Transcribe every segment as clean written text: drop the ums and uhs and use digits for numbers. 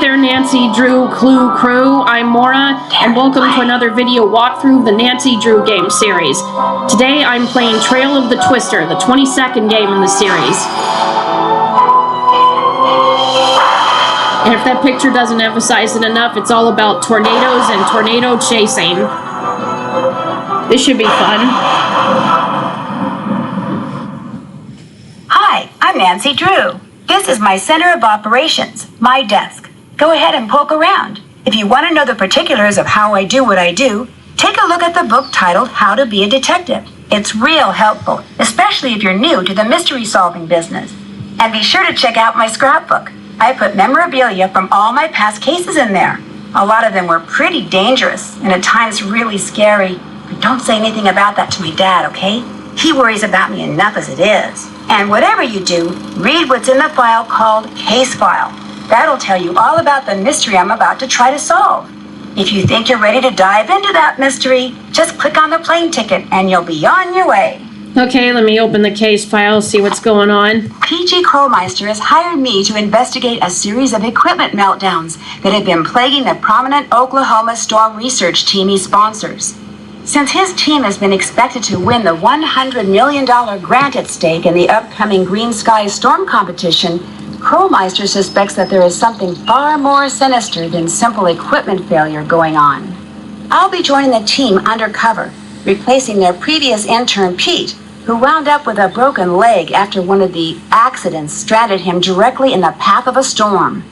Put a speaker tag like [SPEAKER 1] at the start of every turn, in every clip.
[SPEAKER 1] there, Nancy Drew Clue Crew. I'm Maura, and welcome to another video walkthrough of the Nancy Drew game series. Today I'm playing Trail of the Twister, the 22nd game in the series. And if that picture doesn't emphasize it enough, it's all about tornadoes and tornado chasing. This should be fun.
[SPEAKER 2] Hi, I'm Nancy Drew. This is my center of operations, my desk. Go ahead and poke around. If you want to know the particulars of how I do what I do, take a look at the book titled How to Be a Detective. It's real helpful, especially if you're new to the mystery solving business. And be sure to check out my scrapbook. I put memorabilia from all my past cases in there. A lot of them were pretty dangerous and at times really scary. But don't say anything about that to my dad, okay? He worries about me enough as it is. And whatever you do, read what's in the file called Case File. That'll tell you all about the mystery I'm about to try to solve. If you think you're ready to dive into that mystery, just click on the plane ticket and you'll be on your way.
[SPEAKER 1] Okay, let me open the case file, see what's going on.
[SPEAKER 2] P.G. Crowmeister has hired me to investigate a series of equipment meltdowns that have been plaguing the prominent Oklahoma storm research team he sponsors. Since his team has been expected to win the $100 million grant at stake in the upcoming Green Sky Storm competition, Crowmeister suspects that there is something far more sinister than simple equipment failure going on. I'll be joining the team undercover, replacing their previous intern, Pete, who wound up with a broken leg after one of the accidents stranded him directly in the path of a storm.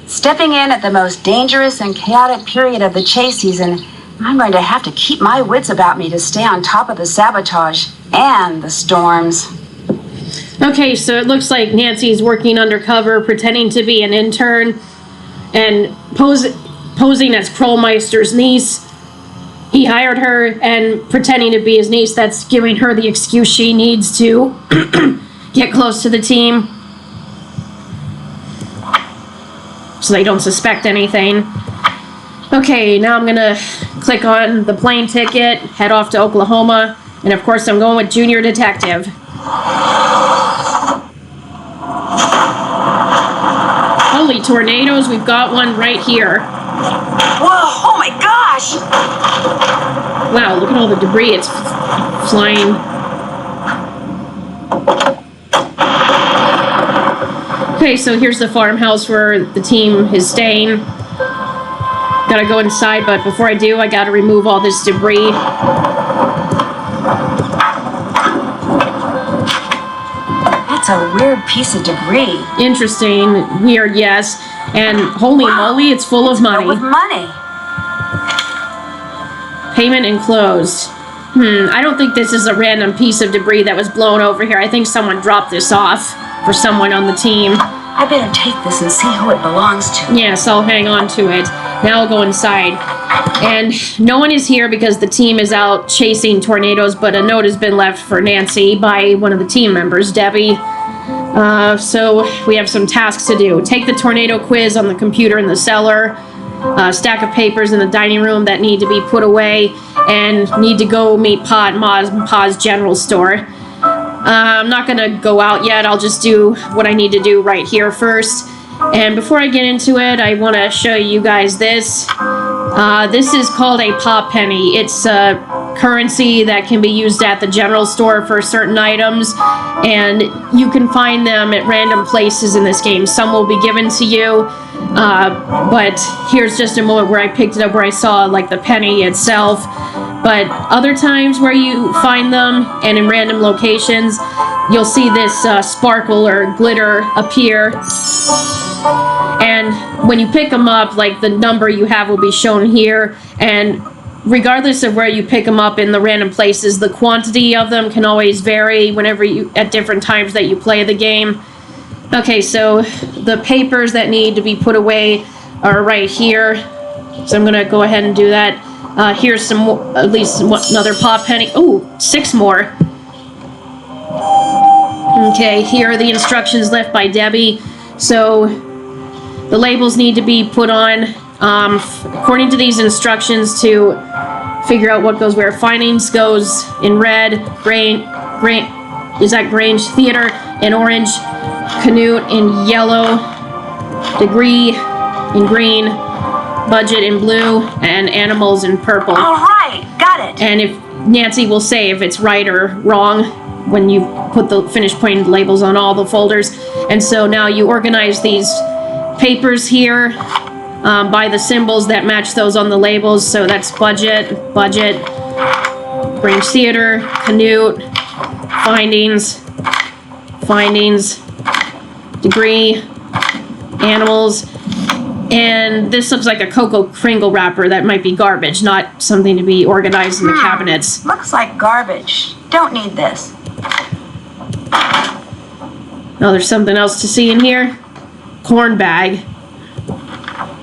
[SPEAKER 2] Stepping in at the most dangerous and chaotic period of the chase season, I'm going to have to keep my wits about me to stay on top of the sabotage and the storms.
[SPEAKER 1] Okay, so it looks like Nancy's working undercover, pretending to be an intern, and posing as Crowmeister's niece. He hired her, and pretending to be his niece, that's giving her the excuse she needs to get close to the team, so they don't suspect anything. Okay, now I'm gonna click on the plane ticket, head off to Oklahoma, and of course I'm going with Junior Detective. Holy tornadoes, we've got one right here.
[SPEAKER 2] Whoa, oh my gosh!
[SPEAKER 1] Wow, look at all the debris, it's flying. Okay, so here's the farmhouse where the team is staying. Gotta go inside, but before I do, I gotta remove all this debris.
[SPEAKER 2] That's a weird piece of debris.
[SPEAKER 1] Interesting, weird, yes. And holy moly, it's full of money.
[SPEAKER 2] Filled with money.
[SPEAKER 1] Payment enclosed. I don't think this is a random piece of debris that was blown over here. I think someone dropped this off for someone on the team.
[SPEAKER 2] I better take this and see who it belongs to.
[SPEAKER 1] Yes, I'll hang on to it. Now I'll go inside. And no one is here because the team is out chasing tornadoes, but a note has been left for Nancy by one of the team members, Debbie. So we have some tasks to do. Take the tornado quiz on the computer in the cellar, a stack of papers in the dining room that need to be put away, and need to go meet Pa at Ma and Pa's general store. I'm not going to go out yet. I'll just do what I need to do right here first. And before I get into it, I want to show you guys this. This is called a pop penny. It's a currency that can be used at the general store for certain items, and you can find them at random places in this game. Some will be given to you, but here's just a moment where I picked it up where I saw like the penny itself. But other times where you find them and in random locations, you'll see this sparkle or glitter appear. And when you pick them up, like the number you have will be shown here. And regardless of where you pick them up in the random places, the quantity of them can always vary whenever you, at different times that you play the game. Okay, so the papers that need to be put away are right here. So I'm gonna go ahead and do that. Here's some more, at least another pop penny. Oh, 6 more. Okay, here are the instructions left by Debbie. So the labels need to be put on according to these instructions to figure out what goes where. Findings goes in red, is that Grange Theater in orange, Canute in yellow, Degree in green, budget in blue, and animals in purple.
[SPEAKER 2] All right, got it.
[SPEAKER 1] And if Nancy will say if it's right or wrong when you put the finish point labels on all the folders. And so now you organize these papers here by the symbols that match those on the labels. So that's budget, Grange Theater, Canute, findings, degree, animals, and this looks like a Cocoa Kringle wrapper that might be garbage, not something to be organized in the cabinets.
[SPEAKER 2] Looks like garbage. Don't need this.
[SPEAKER 1] Oh, there's something else to see in here. Corn bag.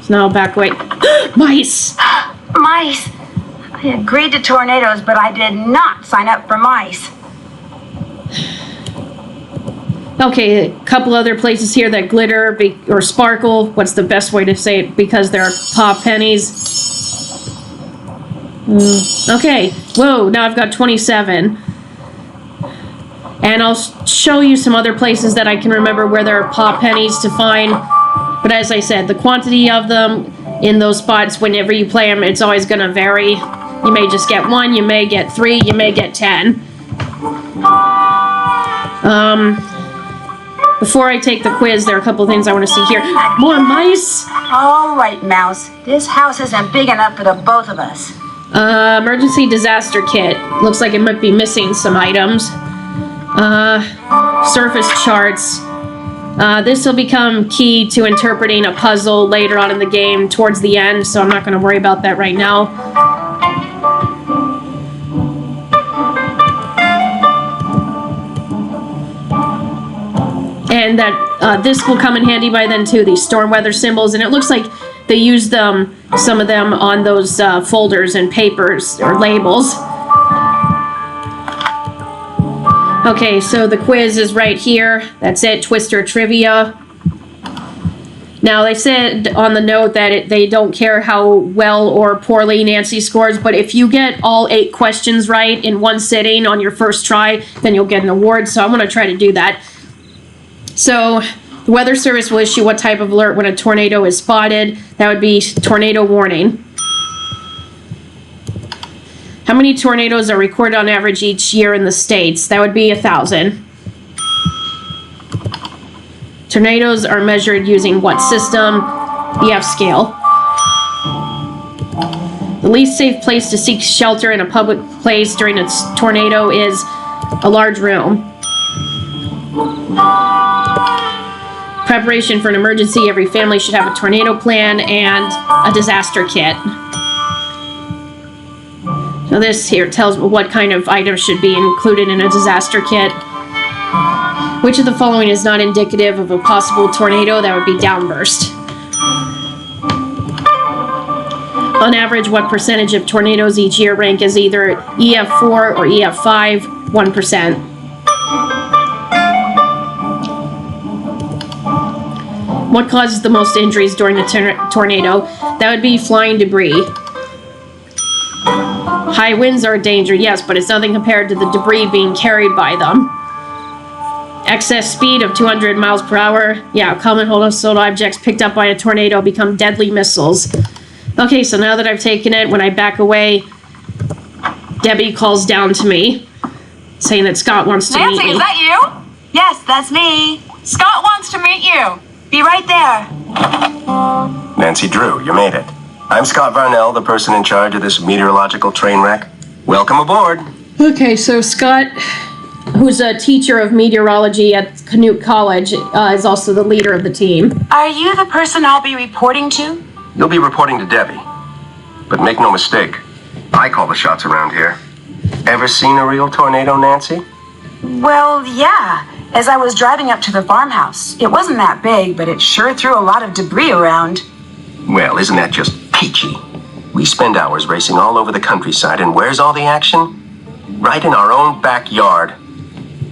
[SPEAKER 1] So now back away. Mice!
[SPEAKER 2] Mice. I agreed to tornadoes, but I did not sign up for mice.
[SPEAKER 1] Okay, a couple other places here that glitter or sparkle. What's the best way to say it? Because they're paw pennies. Okay, whoa, now I've got 27. And I'll show you some other places that I can remember where there are paw pennies to find. But as I said, the quantity of them in those spots, whenever you play them, it's always going to vary. You may just get 1, you may get 3, you may get 10. Before I take the quiz, there are a couple things I want to see here. More mice!
[SPEAKER 2] All right, Mouse. This house isn't big enough for the both of us.
[SPEAKER 1] Emergency disaster kit. Looks like it might be missing some items. Surface charts. This will become key to interpreting a puzzle later on in the game towards the end, so I'm not going to worry about that right now. And that this will come in handy by then too, these storm weather symbols, and it looks like they used some of them on those folders and papers or labels. Okay, so the quiz is right here. That's it, Twister Trivia. Now, they said on the note that they don't care how well or poorly Nancy scores, but if you get all 8 questions right in one sitting on your first try, then you'll get an award, so I'm going to try to do that. So, the Weather Service will issue what type of alert when a tornado is spotted. That would be tornado warning. How many tornadoes are recorded on average each year in the States? That would be 1,000. Tornadoes are measured using what system? EF scale. The least safe place to seek shelter in a public place during a tornado is a large room. Preparation for an emergency. Every family should have a tornado plan and a disaster kit. So this here tells me what kind of items should be included in a disaster kit. Which of the following is not indicative of a possible tornado? That would be downburst. On average, what percentage of tornadoes each year rank as either EF4 or EF5? 1%. What causes the most injuries during a tornado? That would be flying debris. High winds are a danger, yes, but it's nothing compared to the debris being carried by them. Excess speed of 200 miles per hour. Yeah, common household objects picked up by a tornado become deadly missiles. Okay, so now that I've taken it, when I back away, Debbie calls down to me, saying that Scott wants to meet me.
[SPEAKER 3] Nancy, is that you?
[SPEAKER 2] Yes, that's me.
[SPEAKER 3] Scott wants to meet you.
[SPEAKER 2] Be right there.
[SPEAKER 4] Nancy Drew, you made it. I'm Scott Varnell, the person in charge of this meteorological train wreck. Welcome aboard.
[SPEAKER 1] Okay, so Scott, who's a teacher of meteorology at Canute College, is also the leader of the team.
[SPEAKER 2] Are you the person I'll be reporting to?
[SPEAKER 4] You'll be reporting to Debbie. But make no mistake, I call the shots around here. Ever seen a real tornado, Nancy?
[SPEAKER 2] Well, yeah. As I was driving up to the farmhouse. It wasn't that big, but it sure threw a lot of debris around.
[SPEAKER 4] Well, isn't that just peachy? We spend hours racing all over the countryside, and where's all the action? Right in our own backyard.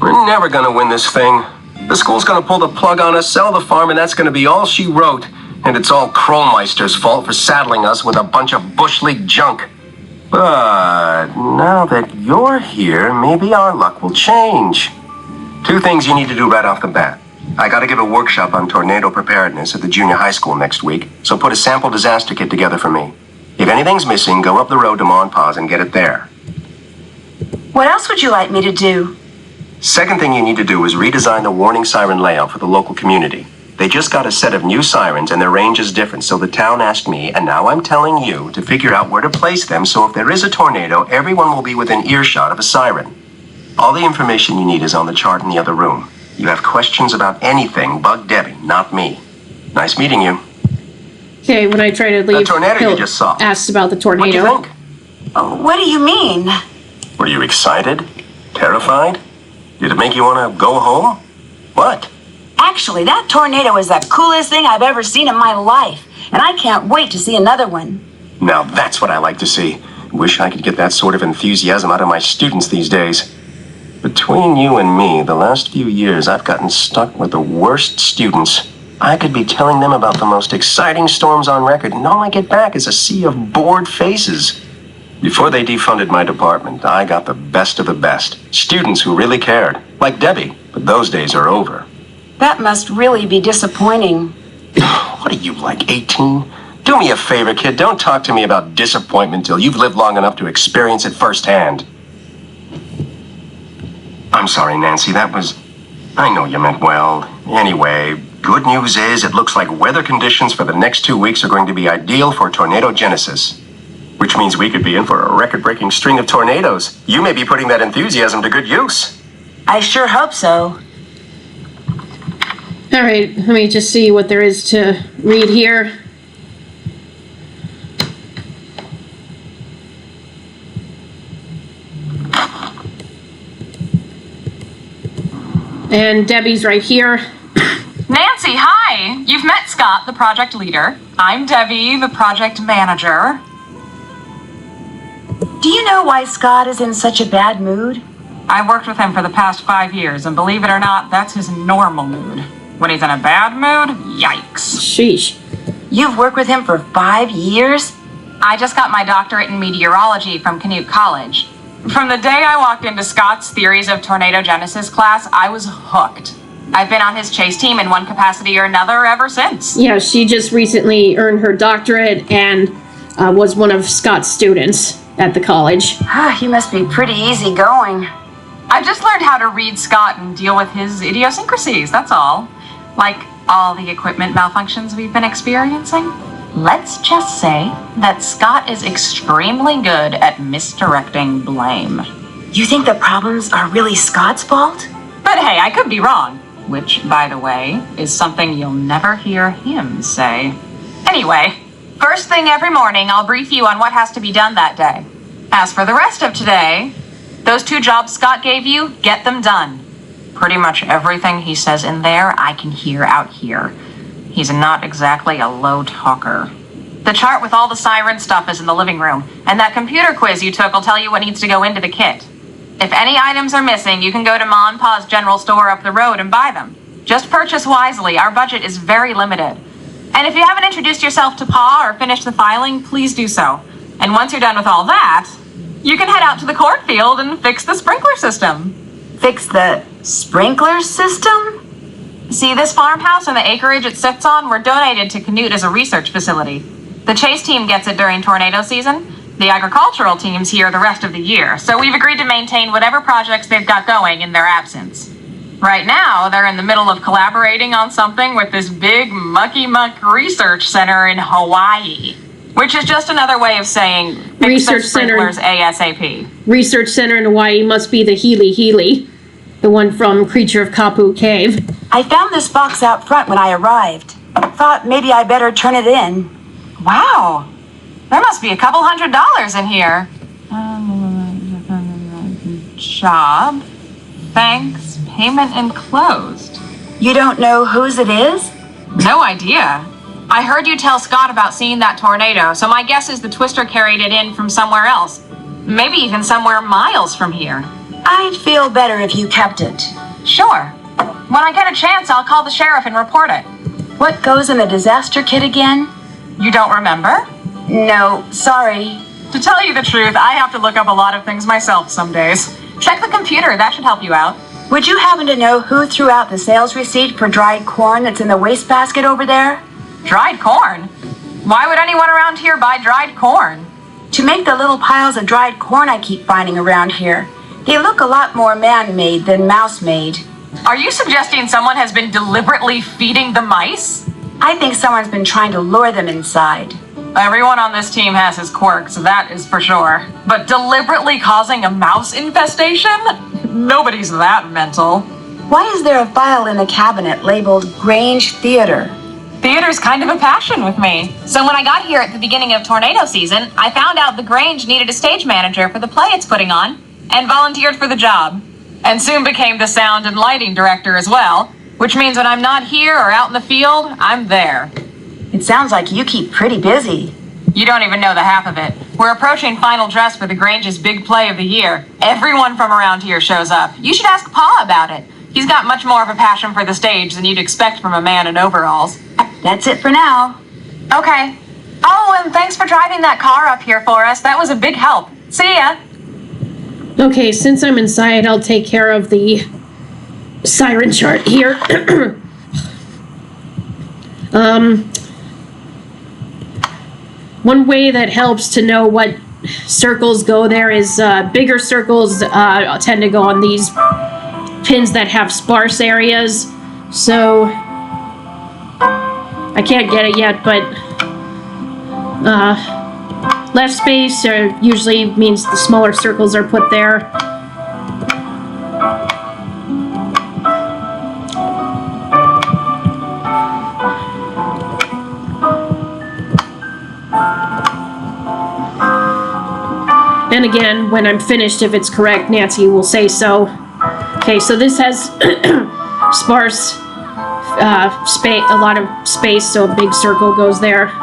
[SPEAKER 4] We're never gonna win this thing. The school's gonna pull the plug on us, sell the farm, and that's gonna be all she wrote. And it's all Crowmeister's fault for saddling us with a bunch of Bush League junk. But now that you're here, maybe our luck will change. 2 things you need to do right off the bat. I gotta give a workshop on tornado preparedness at the junior high school next week, so put a sample disaster kit together for me. If anything's missing, go up the road to Ma and Pa's and get it there.
[SPEAKER 2] What else would you like me to do?
[SPEAKER 4] Second thing you need to do is redesign the warning siren layout for the local community. They just got a set of new sirens and their range is different, so the town asked me, and now I'm telling you, to figure out where to place them so if there is a tornado, everyone will be within earshot of a siren. All the information you need is on the chart in the other room. You have questions about anything, bug Debbie, not me. Nice meeting you.
[SPEAKER 1] Okay, when I try to leave,
[SPEAKER 4] The tornado
[SPEAKER 1] Bill
[SPEAKER 4] you just saw.
[SPEAKER 1] asks about the
[SPEAKER 4] What do you
[SPEAKER 1] tornado.
[SPEAKER 4] think?
[SPEAKER 2] Oh, what do you mean?
[SPEAKER 4] Were you excited? Terrified? Did it make you want to go home? What?
[SPEAKER 2] Actually, that tornado is the coolest thing I've ever seen in my life, and I can't wait to see another one.
[SPEAKER 4] Now that's what I like to see. Wish I could get that sort of enthusiasm out of my students these days. Between you and me, the last few years I've gotten stuck with the worst students. I could be telling them about the most exciting storms on record, and all I get back is a sea of bored faces. Before they defunded my department, I got the best of the best. Students who really cared. Like Debbie, but those days are over.
[SPEAKER 2] That must really be disappointing.
[SPEAKER 4] What are you, like 18? Do me a favor, kid. Don't talk to me about disappointment till you've lived long enough to experience it firsthand. I'm sorry, Nancy. I know you meant well. Anyway, good news is it looks like weather conditions for the next 2 weeks are going to be ideal for tornado genesis. Which means we could be in for a record-breaking string of tornadoes. You may be putting that enthusiasm to good use.
[SPEAKER 2] I sure hope so.
[SPEAKER 1] All right, let me just see what there is to read here. And Debbie's right here.
[SPEAKER 3] Nancy, hi! You've met Scott, the project leader. I'm Debbie, the project manager.
[SPEAKER 2] Do you know why Scott is in such a bad mood?
[SPEAKER 3] I've worked with him for the past 5 years, and believe it or not, that's his normal mood. When he's in a bad mood, yikes.
[SPEAKER 1] Sheesh.
[SPEAKER 2] You've worked with him for 5 years?
[SPEAKER 3] I just got my doctorate in meteorology from Canute College. From the day I walked into Scott's Theories of Tornado Genesis class, I was hooked. I've been on his chase team in one capacity or another ever since.
[SPEAKER 1] Yeah, she just recently earned her doctorate and was one of Scott's students at the college.
[SPEAKER 2] He must be pretty easygoing.
[SPEAKER 3] I've just learned how to read Scott and deal with his idiosyncrasies, that's all. Like all the equipment malfunctions we've been experiencing. Let's just say that Scott is extremely good at misdirecting blame.
[SPEAKER 2] You think the problems are really Scott's fault?
[SPEAKER 3] But hey, I could be wrong. Which, by the way, is something you'll never hear him say. Anyway, first thing every morning, I'll brief you on what has to be done that day. As for the rest of today, those 2 jobs Scott gave you, get them done. Pretty much everything he says in there, I can hear out here. He's not exactly a low talker. The chart with all the siren stuff is in the living room, and that computer quiz you took will tell you what needs to go into the kit. If any items are missing, you can go to Ma and Pa's general store up the road and buy them. Just purchase wisely. Our budget is very limited. And if you haven't introduced yourself to Pa or finished the filing, please do so. And once you're done with all that, you can head out to the cornfield and fix the sprinkler system.
[SPEAKER 2] Fix the sprinkler system?
[SPEAKER 3] See, this farmhouse and the acreage it sits on were donated to Canute as a research facility. The chase team gets it during tornado season. The agricultural team's here the rest of the year, so we've agreed to maintain whatever projects they've got going in their absence. Right now, they're in the middle of collaborating on something with this big mucky-muck research center in Hawaii, which is just another way of saying fix their
[SPEAKER 1] Research center.
[SPEAKER 3] sprinklers ASAP.
[SPEAKER 1] Research center in Hawaii must be the Healy, the one from Creature of Kapu Cave.
[SPEAKER 2] I found this box out front when I arrived. Thought maybe I better turn it in.
[SPEAKER 3] Wow, there must be a couple $100 in here. Job, thanks, payment enclosed.
[SPEAKER 2] You don't know whose it is?
[SPEAKER 3] No idea. I heard you tell Scott about seeing that tornado, so my guess is the twister carried it in from somewhere else. Maybe even somewhere miles from here.
[SPEAKER 2] I'd feel better if you kept it.
[SPEAKER 3] Sure. When I get a chance, I'll call the sheriff and report it.
[SPEAKER 2] What goes in the disaster kit again?
[SPEAKER 3] You don't remember?
[SPEAKER 2] No, sorry.
[SPEAKER 3] To tell you the truth, I have to look up a lot of things myself some days. Check the computer, that should help you out.
[SPEAKER 2] Would you happen to know who threw out the sales receipt for dried corn that's in the wastebasket over there?
[SPEAKER 3] Dried corn? Why would anyone around here buy dried corn?
[SPEAKER 2] To make the little piles of dried corn I keep finding around here. They look a lot more man-made than mouse-made.
[SPEAKER 3] Are you suggesting someone has been deliberately feeding the mice?
[SPEAKER 2] I think someone's been trying to lure them inside.
[SPEAKER 3] Everyone on this team has his quirks, that is for sure. But deliberately causing a mouse infestation? Nobody's that mental.
[SPEAKER 2] Why is there a file in the cabinet labeled Grange Theater?
[SPEAKER 3] Theater's kind of a passion with me. So when I got here at the beginning of tornado season, I found out the Grange needed a stage manager for the play it's putting on, and volunteered for the job. And soon became the sound and lighting director as well, which means when I'm not here or out in the field, I'm there.
[SPEAKER 2] It sounds like you keep pretty busy.
[SPEAKER 3] You don't even know the half of it. We're approaching final dress for the Grange's big play of the year. Everyone from around here shows up. You should ask Pa about it. He's got much more of a passion for the stage than you'd expect from a man in overalls.
[SPEAKER 2] That's it for now.
[SPEAKER 3] Okay. Oh, and thanks for driving that car up here for us. That was a big help. See ya.
[SPEAKER 1] Okay, since I'm inside, I'll take care of the siren chart here. One way that helps to know what circles go there is bigger circles tend to go on these pins that have sparse areas. So I can't get it yet, but left space usually means the smaller circles are put there. And again, when I'm finished, if it's correct, Nancy will say so. Okay, so this has sparse space, a lot of space, so a big circle goes there.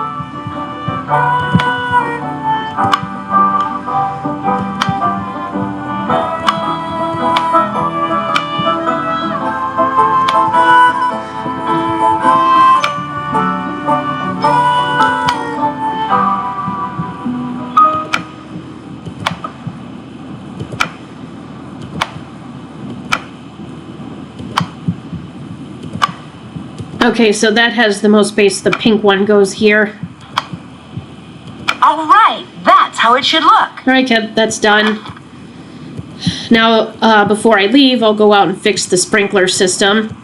[SPEAKER 1] Okay, so that has the most space. The pink one goes here.
[SPEAKER 2] All right, that's how it should look.
[SPEAKER 1] All right, Kev, that's done. Now, before I leave, I'll go out and fix the sprinkler system.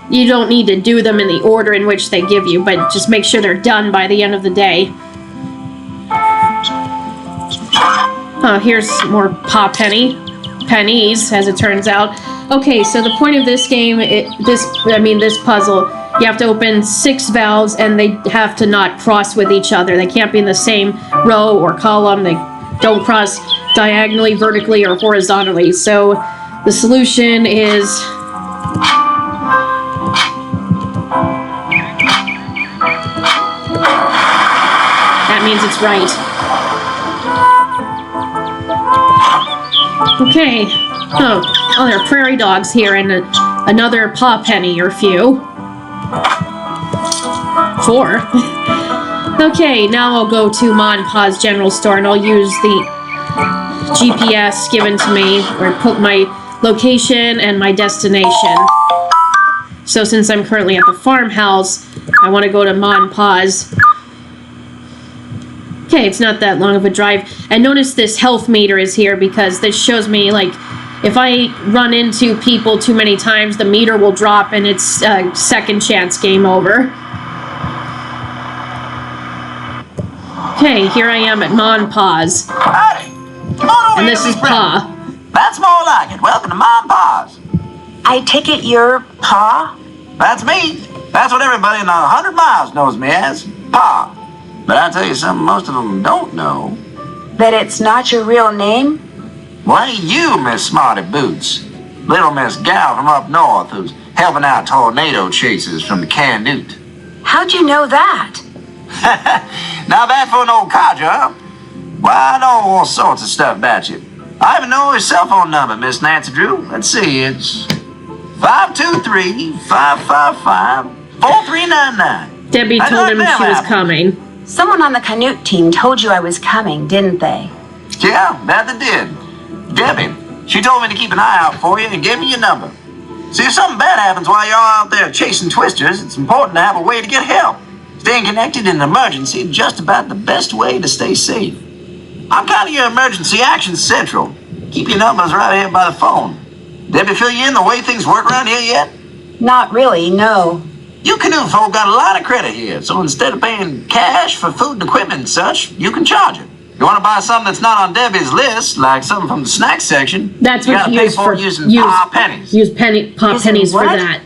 [SPEAKER 1] You don't need to do them in the order in which they give you, but just make sure they're done by the end of the day. Here's more pennies, as it turns out. Okay, so the point of this game, this puzzle, you have to open 6 valves and they have to not cross with each other. They can't be in the same row or column. They don't cross diagonally, vertically, or horizontally. So the solution is that means it's right. Okay. Oh, there are prairie dogs here and another paw penny or few. 4. Okay, now I'll go to Ma and Pa's general store and I'll use the GPS given to me or put my location and my destination. So since I'm currently at the farmhouse, I want to go to Ma and Pa's. Okay, it's not that long of a drive. And notice this health meter is here because this shows me, like, if I run into people too many times, the meter will drop and it's a second chance game over. Okay, here I am at Ma and Pa's.
[SPEAKER 5] Howdy. Come on over
[SPEAKER 1] And
[SPEAKER 5] here,
[SPEAKER 1] this is
[SPEAKER 5] Miss Brenda.
[SPEAKER 1] Pa.
[SPEAKER 5] That's more like it. Welcome to Mom and Pa's.
[SPEAKER 2] I take it you're Pa?
[SPEAKER 5] That's me. That's what everybody in 100 miles knows me as, Pa. But I tell you something most of them don't know.
[SPEAKER 2] That it's not your real name?
[SPEAKER 5] Well, ain't you, Miss Smarty Boots? Little Miss Gal from up north who's helping out tornado chasers from the Canute.
[SPEAKER 2] How'd you know that?
[SPEAKER 5] Now that for an old codger, huh? Why, I know all sorts of stuff about you. I even know your cell phone number, Miss Nancy Drew. Let's see, it's 523-555-4399.
[SPEAKER 1] Debbie told him she was coming.
[SPEAKER 2] Someone on the Canute team told you I was coming, didn't they?
[SPEAKER 5] Yeah, that they did. Debbie, She told me to keep an eye out for you and gave me your number. See, if something bad happens while you're out there chasing twisters, it's important to have a way to get help. Staying connected in an emergency is just about the best way to stay safe. I'm kind of your emergency action central. Keep your numbers right here by the phone. Debbie fill you in the way things work around here yet?
[SPEAKER 2] Not really, no.
[SPEAKER 5] You canoe folk got a lot of credit here, so instead of paying cash for food and equipment and such, you can charge it. You want to buy something that's not on Debbie's list, like something from the snack section,
[SPEAKER 1] That's
[SPEAKER 5] you
[SPEAKER 1] what
[SPEAKER 5] gotta
[SPEAKER 1] you
[SPEAKER 5] pay
[SPEAKER 1] use
[SPEAKER 5] for it using pie pennies.
[SPEAKER 1] Use pop
[SPEAKER 2] Using
[SPEAKER 1] pennies for
[SPEAKER 2] what?
[SPEAKER 1] that.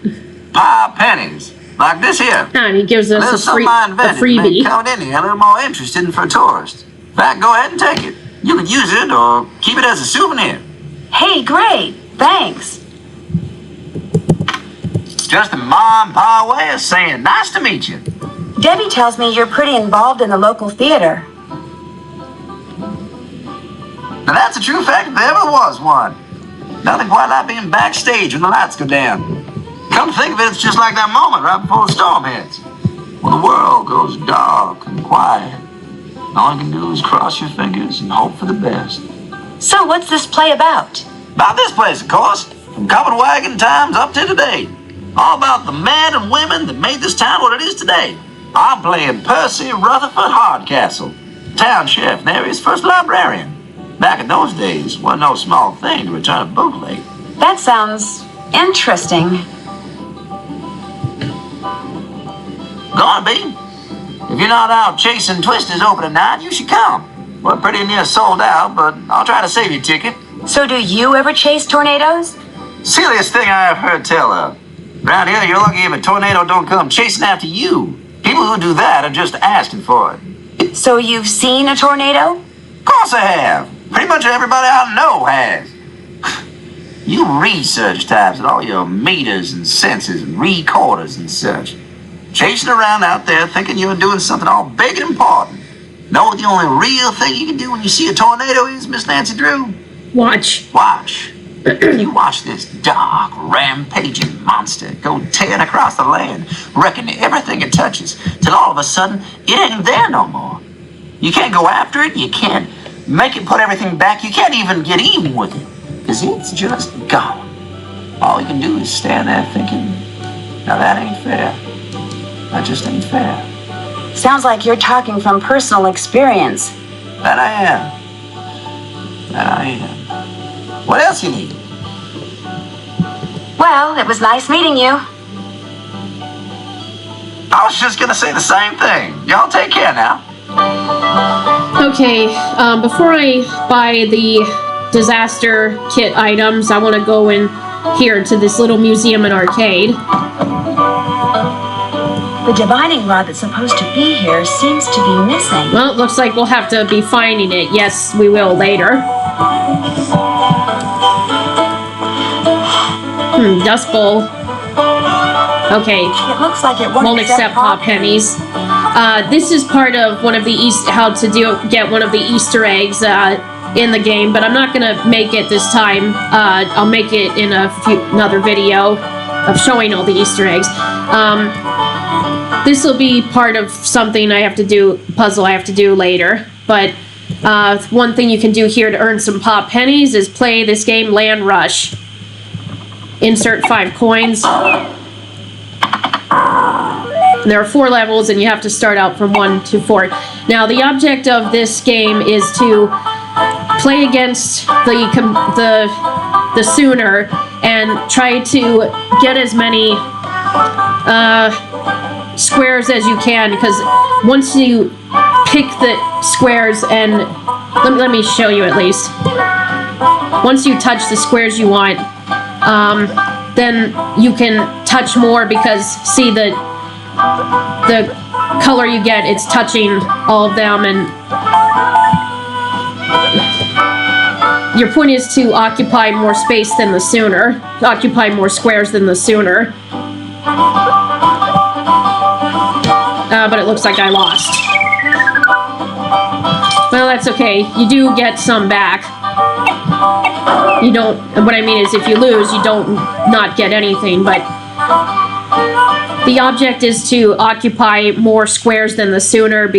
[SPEAKER 5] Pie pennies. Like this here.
[SPEAKER 1] And he gives
[SPEAKER 5] A little
[SPEAKER 1] us a
[SPEAKER 5] something I invented to make
[SPEAKER 1] freebie.
[SPEAKER 5] coming in here a little more interesting for tourists. In fact, go ahead and take it. You could use it or keep it as a souvenir.
[SPEAKER 2] Hey, great. Thanks.
[SPEAKER 5] Just a ma and pa way of saying nice to meet you.
[SPEAKER 2] Debbie tells me you're pretty involved in the local theater.
[SPEAKER 5] Now that's a true fact if there ever was one. Nothing quite like being backstage when the lights go down. Come to think of it, it's just like that moment right before the storm hits. When the world goes dark and quiet. All you can do is cross your fingers and hope for the best.
[SPEAKER 2] So what's this play about?
[SPEAKER 5] About this place, of course. From covered wagon times up to today. All about the men and women that made this town what it is today. I'm playing Percy Rutherford Hardcastle, town sheriff and area's first librarian. Back in those days, wasn't no small thing to return a bootleg.
[SPEAKER 2] That sounds interesting.
[SPEAKER 5] Gonna be. If you're not out chasing twisters opening night, you should come. We're pretty near sold out, but I'll try to save you a ticket.
[SPEAKER 2] So do you ever chase tornadoes?
[SPEAKER 5] Silliest thing I ever heard tell of. Around here, you're lucky if a tornado don't come chasing after you. People who do that are just asking for it.
[SPEAKER 2] So you've seen a tornado?
[SPEAKER 5] Of course I have. Pretty much everybody I know has. You research types with all your meters and sensors and recorders and such. Chasing around out there thinking you're doing something all big and important. Know what the only real thing you can do when you see a tornado is, Miss Nancy Drew?
[SPEAKER 1] Watch.
[SPEAKER 5] Watch. You watch this dark, rampaging monster go tearing across the land, wrecking everything it touches, till all of a sudden it ain't there no more. You can't go after it, you can't make it put everything back, you can't even get even with it, because it's just gone. All you can do is stand there thinking, now that ain't fair. That just ain't fair.
[SPEAKER 2] Sounds like you're talking from personal experience.
[SPEAKER 5] That I am. That I am. What else you need?
[SPEAKER 2] Well, it was nice meeting you.
[SPEAKER 5] I was just gonna say the same thing. Y'all take care now.
[SPEAKER 1] Okay, before I buy the disaster kit items, I want to go in here to this little museum and arcade.
[SPEAKER 2] The divining rod that's supposed to be here seems to be missing.
[SPEAKER 1] Well, it looks like we'll have to be finding it. Yes, we will later. Dust bowl. Okay.
[SPEAKER 2] It looks like it
[SPEAKER 1] Won't accept pop pennies. This is part of one of the how to get one of the Easter eggs in the game, but I'm not gonna make it this time. I'll make it in another video of showing all the Easter eggs. This will be part of something I have to do, puzzle I have to do later. But one thing you can do here to earn some pop pennies is play this game, Land Rush. Insert 5 coins. There are 4 levels, and you have to start out from 1 to 4. Now, the object of this game is to play against the Sooner and try to get as many squares as you can, because once you pick the squares and let me show you at least. Once you touch the squares you want, then you can touch more, because see the color you get, it's touching all of them, and your point is to occupy more space than the Sooner, occupy more squares than the Sooner. But it looks like I lost. Well, that's okay. You do get some back. You don't, what I mean is if you lose, you don't not get anything, but the object is to occupy more squares than the Sooner.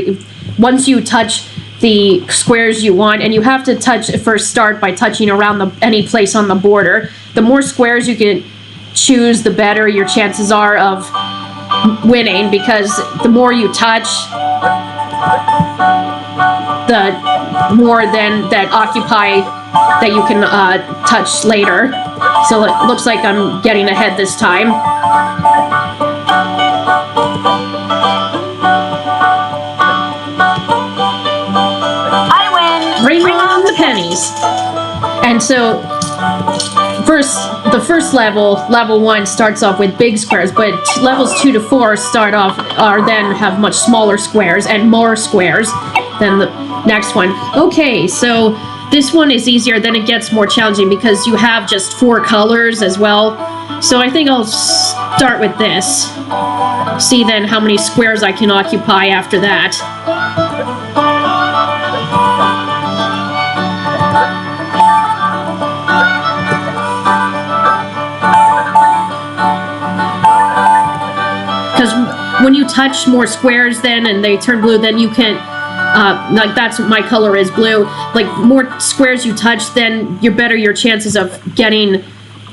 [SPEAKER 1] Once you touch the squares you want, and you have to first start by touching around any place on the border. The more squares you can choose, the better your chances are of winning, because the more you touch, the more then that occupy that you can touch later. So it looks like I'm getting ahead this time.
[SPEAKER 2] I win!
[SPEAKER 1] Bring on the pennies. And so the first level 1, starts off with big squares, but levels 2 to 4 then have much smaller squares and more squares than the next one. Okay, so this one is easier, then it gets more challenging because you have just 4 colors as well. So I think I'll start with this. See then how many squares I can occupy after that. Because when you touch more squares then and they turn blue, then you can, like that's what my color is, blue. Like more squares you touch, then you're better your chances of getting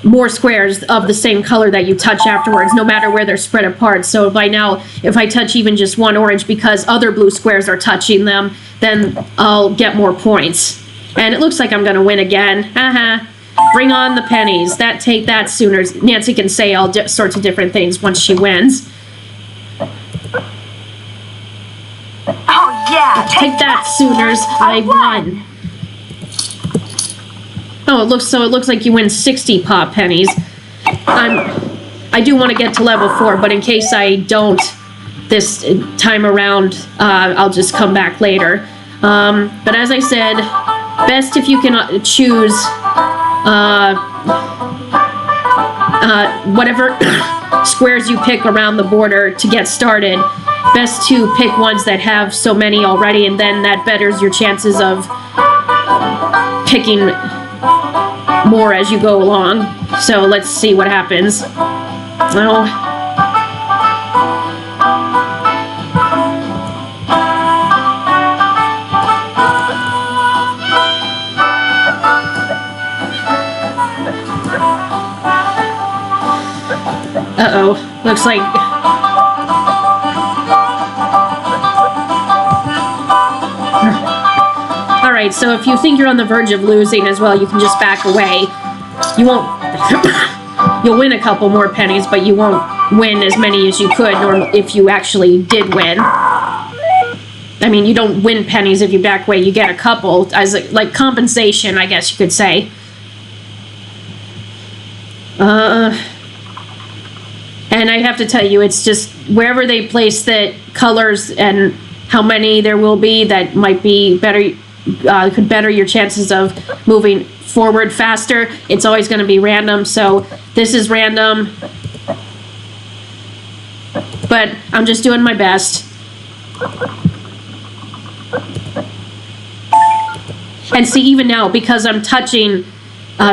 [SPEAKER 1] more squares of the same color that you touch afterwards, no matter where they're spread apart. So by now, if I touch even just one orange because other blue squares are touching them, then I'll get more points. And it looks like I'm gonna win again. Haha. Bring on the pennies. Take that, Sooners. Nancy can say all sorts of different things once she wins.
[SPEAKER 2] Oh yeah!
[SPEAKER 1] Take that, Sooners. I won. Oh, it looks like you win 60 pop pennies. I do want to get to level 4, but in case I don't this time around, I'll just come back later. But as I said, best if you can choose whatever squares you pick around the border to get started. Best to pick ones that have so many already, and then that betters your chances of picking more as you go along. So let's see what happens. Well, uh-oh, looks like Alright, so if you think you're on the verge of losing as well, you can just back away. You won't... You'll win a couple more pennies, but you won't win as many as you could, nor if you actually did win. I mean, you don't win pennies if you back away. You get a couple as like compensation, I guess you could say. And I have to tell you, it's just wherever they place the colors and how many there will be, that might be better... could better your chances of moving forward faster. It's always going to be random, so this is random. But I'm just doing my best. And see, even now, because I'm touching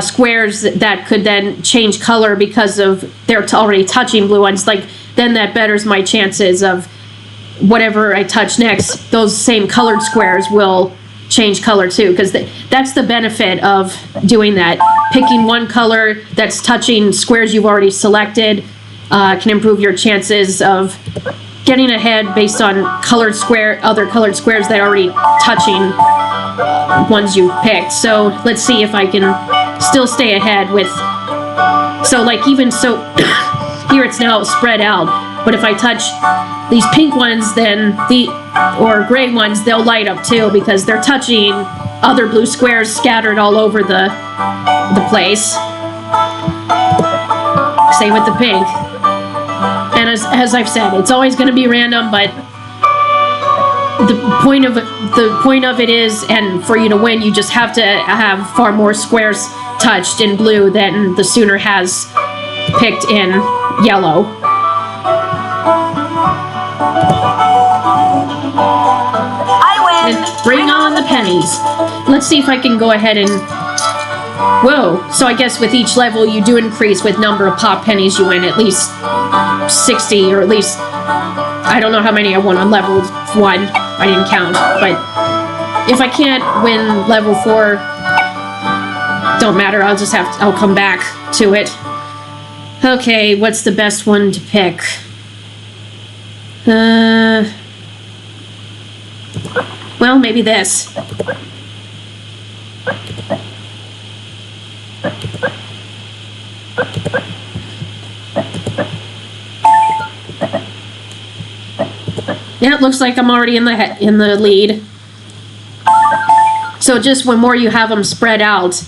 [SPEAKER 1] squares that could then change color because of they're already touching blue ones, like then that betters my chances of whatever I touch next, those same colored squares will change color too, because that's the benefit of doing that. Picking one color that's touching squares you've already selected can improve your chances of getting ahead based on other colored squares that are already touching ones you've picked. So let's see if I can still stay ahead with, so like even so here it's now spread out, but if I touch these pink ones, then or gray ones, they'll light up too because they're touching other blue squares scattered all over the place. Same with the pink. And as I've said, it's always going to be random, but the point of it is, and for you to win, you just have to have far more squares touched in blue than the Sooner has picked in yellow. And bring on the pennies. Let's see if I can go ahead and... Whoa. So I guess with each level you do increase with number of pop pennies you win, at least 60, or at least... I don't know how many I won on level 1. I didn't count, but... if I can't win level 4, don't matter. I'll come back to it. Okay, what's the best one to pick? Well, maybe this. Yeah, it looks like I'm already in the lead. So just when more you have them spread out,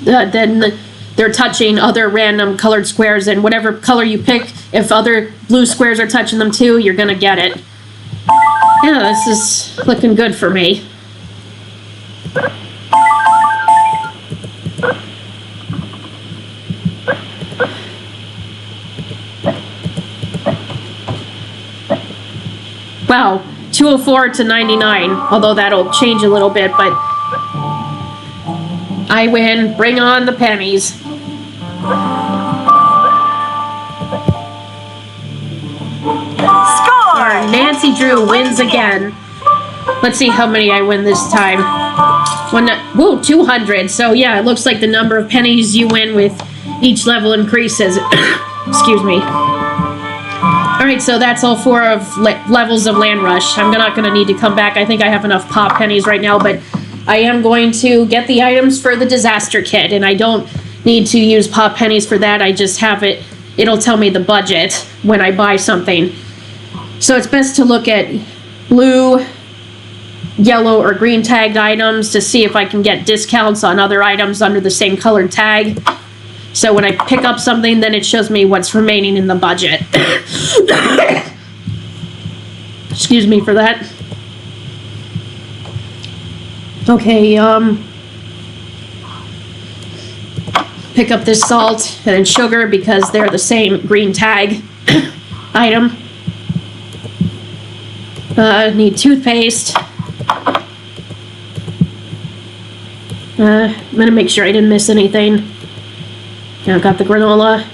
[SPEAKER 1] then they're touching other random colored squares, and whatever color you pick, if other blue squares are touching them too, you're gonna get it. Yeah, this is looking good for me. Wow, 204 to 99, although that'll change a little bit, but I win. Bring on the pennies.
[SPEAKER 2] Score!
[SPEAKER 1] Nancy Drew wins again. Let's see how many I win this time. 200. So yeah, it looks like the number of pennies you win with each level increases. Excuse me. Alright, so that's all 4 of levels of Land Rush. I'm not going to need to come back. I think I have enough pop pennies right now, but I am going to get the items for the disaster kit, and I don't need to use pop pennies for that. I just have it. It'll tell me the budget when I buy something. So it's best to look at blue, yellow, or green tagged items to see if I can get discounts on other items under the same colored tag. So when I pick up something, then it shows me what's remaining in the budget. Excuse me for that. Okay, pick up this salt and then sugar because they're the same green tag item. Need toothpaste. I'm gonna make sure I didn't miss anything. Now I've got the granola.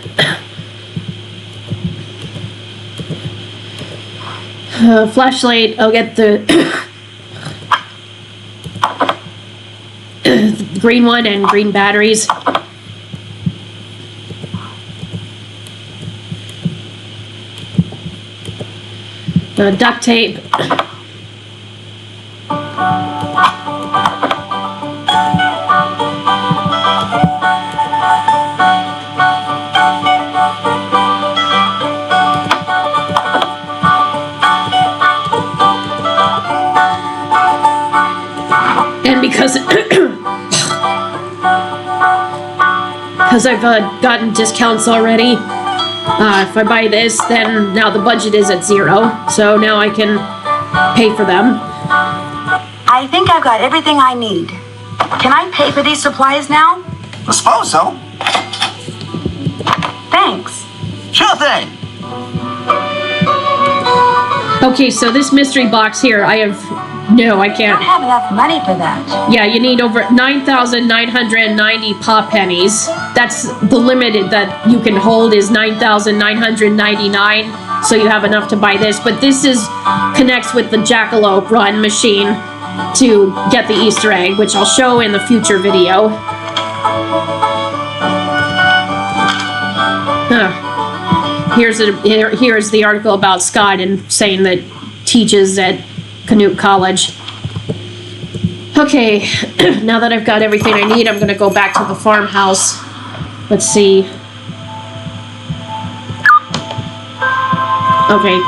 [SPEAKER 1] Flashlight, I'll get the green one and green batteries. Duct tape. And because I've gotten discounts already, if I buy this, then now the budget is at 0, so now I can pay for them.
[SPEAKER 2] I think I've got everything I need. Can I pay for these supplies now?
[SPEAKER 5] I suppose so.
[SPEAKER 2] Thanks.
[SPEAKER 5] Sure thing.
[SPEAKER 1] Okay, so this mystery box here, I
[SPEAKER 2] I
[SPEAKER 1] can't.
[SPEAKER 2] don't have enough money for that.
[SPEAKER 1] Yeah, you need over 9,990 pop pennies. That's the limit that you can hold is 9,999. So you have enough to buy this. But this connects with the Jackalope Run machine to get the Easter egg, which I'll show in the future video. Here's the article about Scott and saying that teaches at Canute College. Okay, now that I've got everything I need, I'm going to go back to the farmhouse. Let's see. Okay.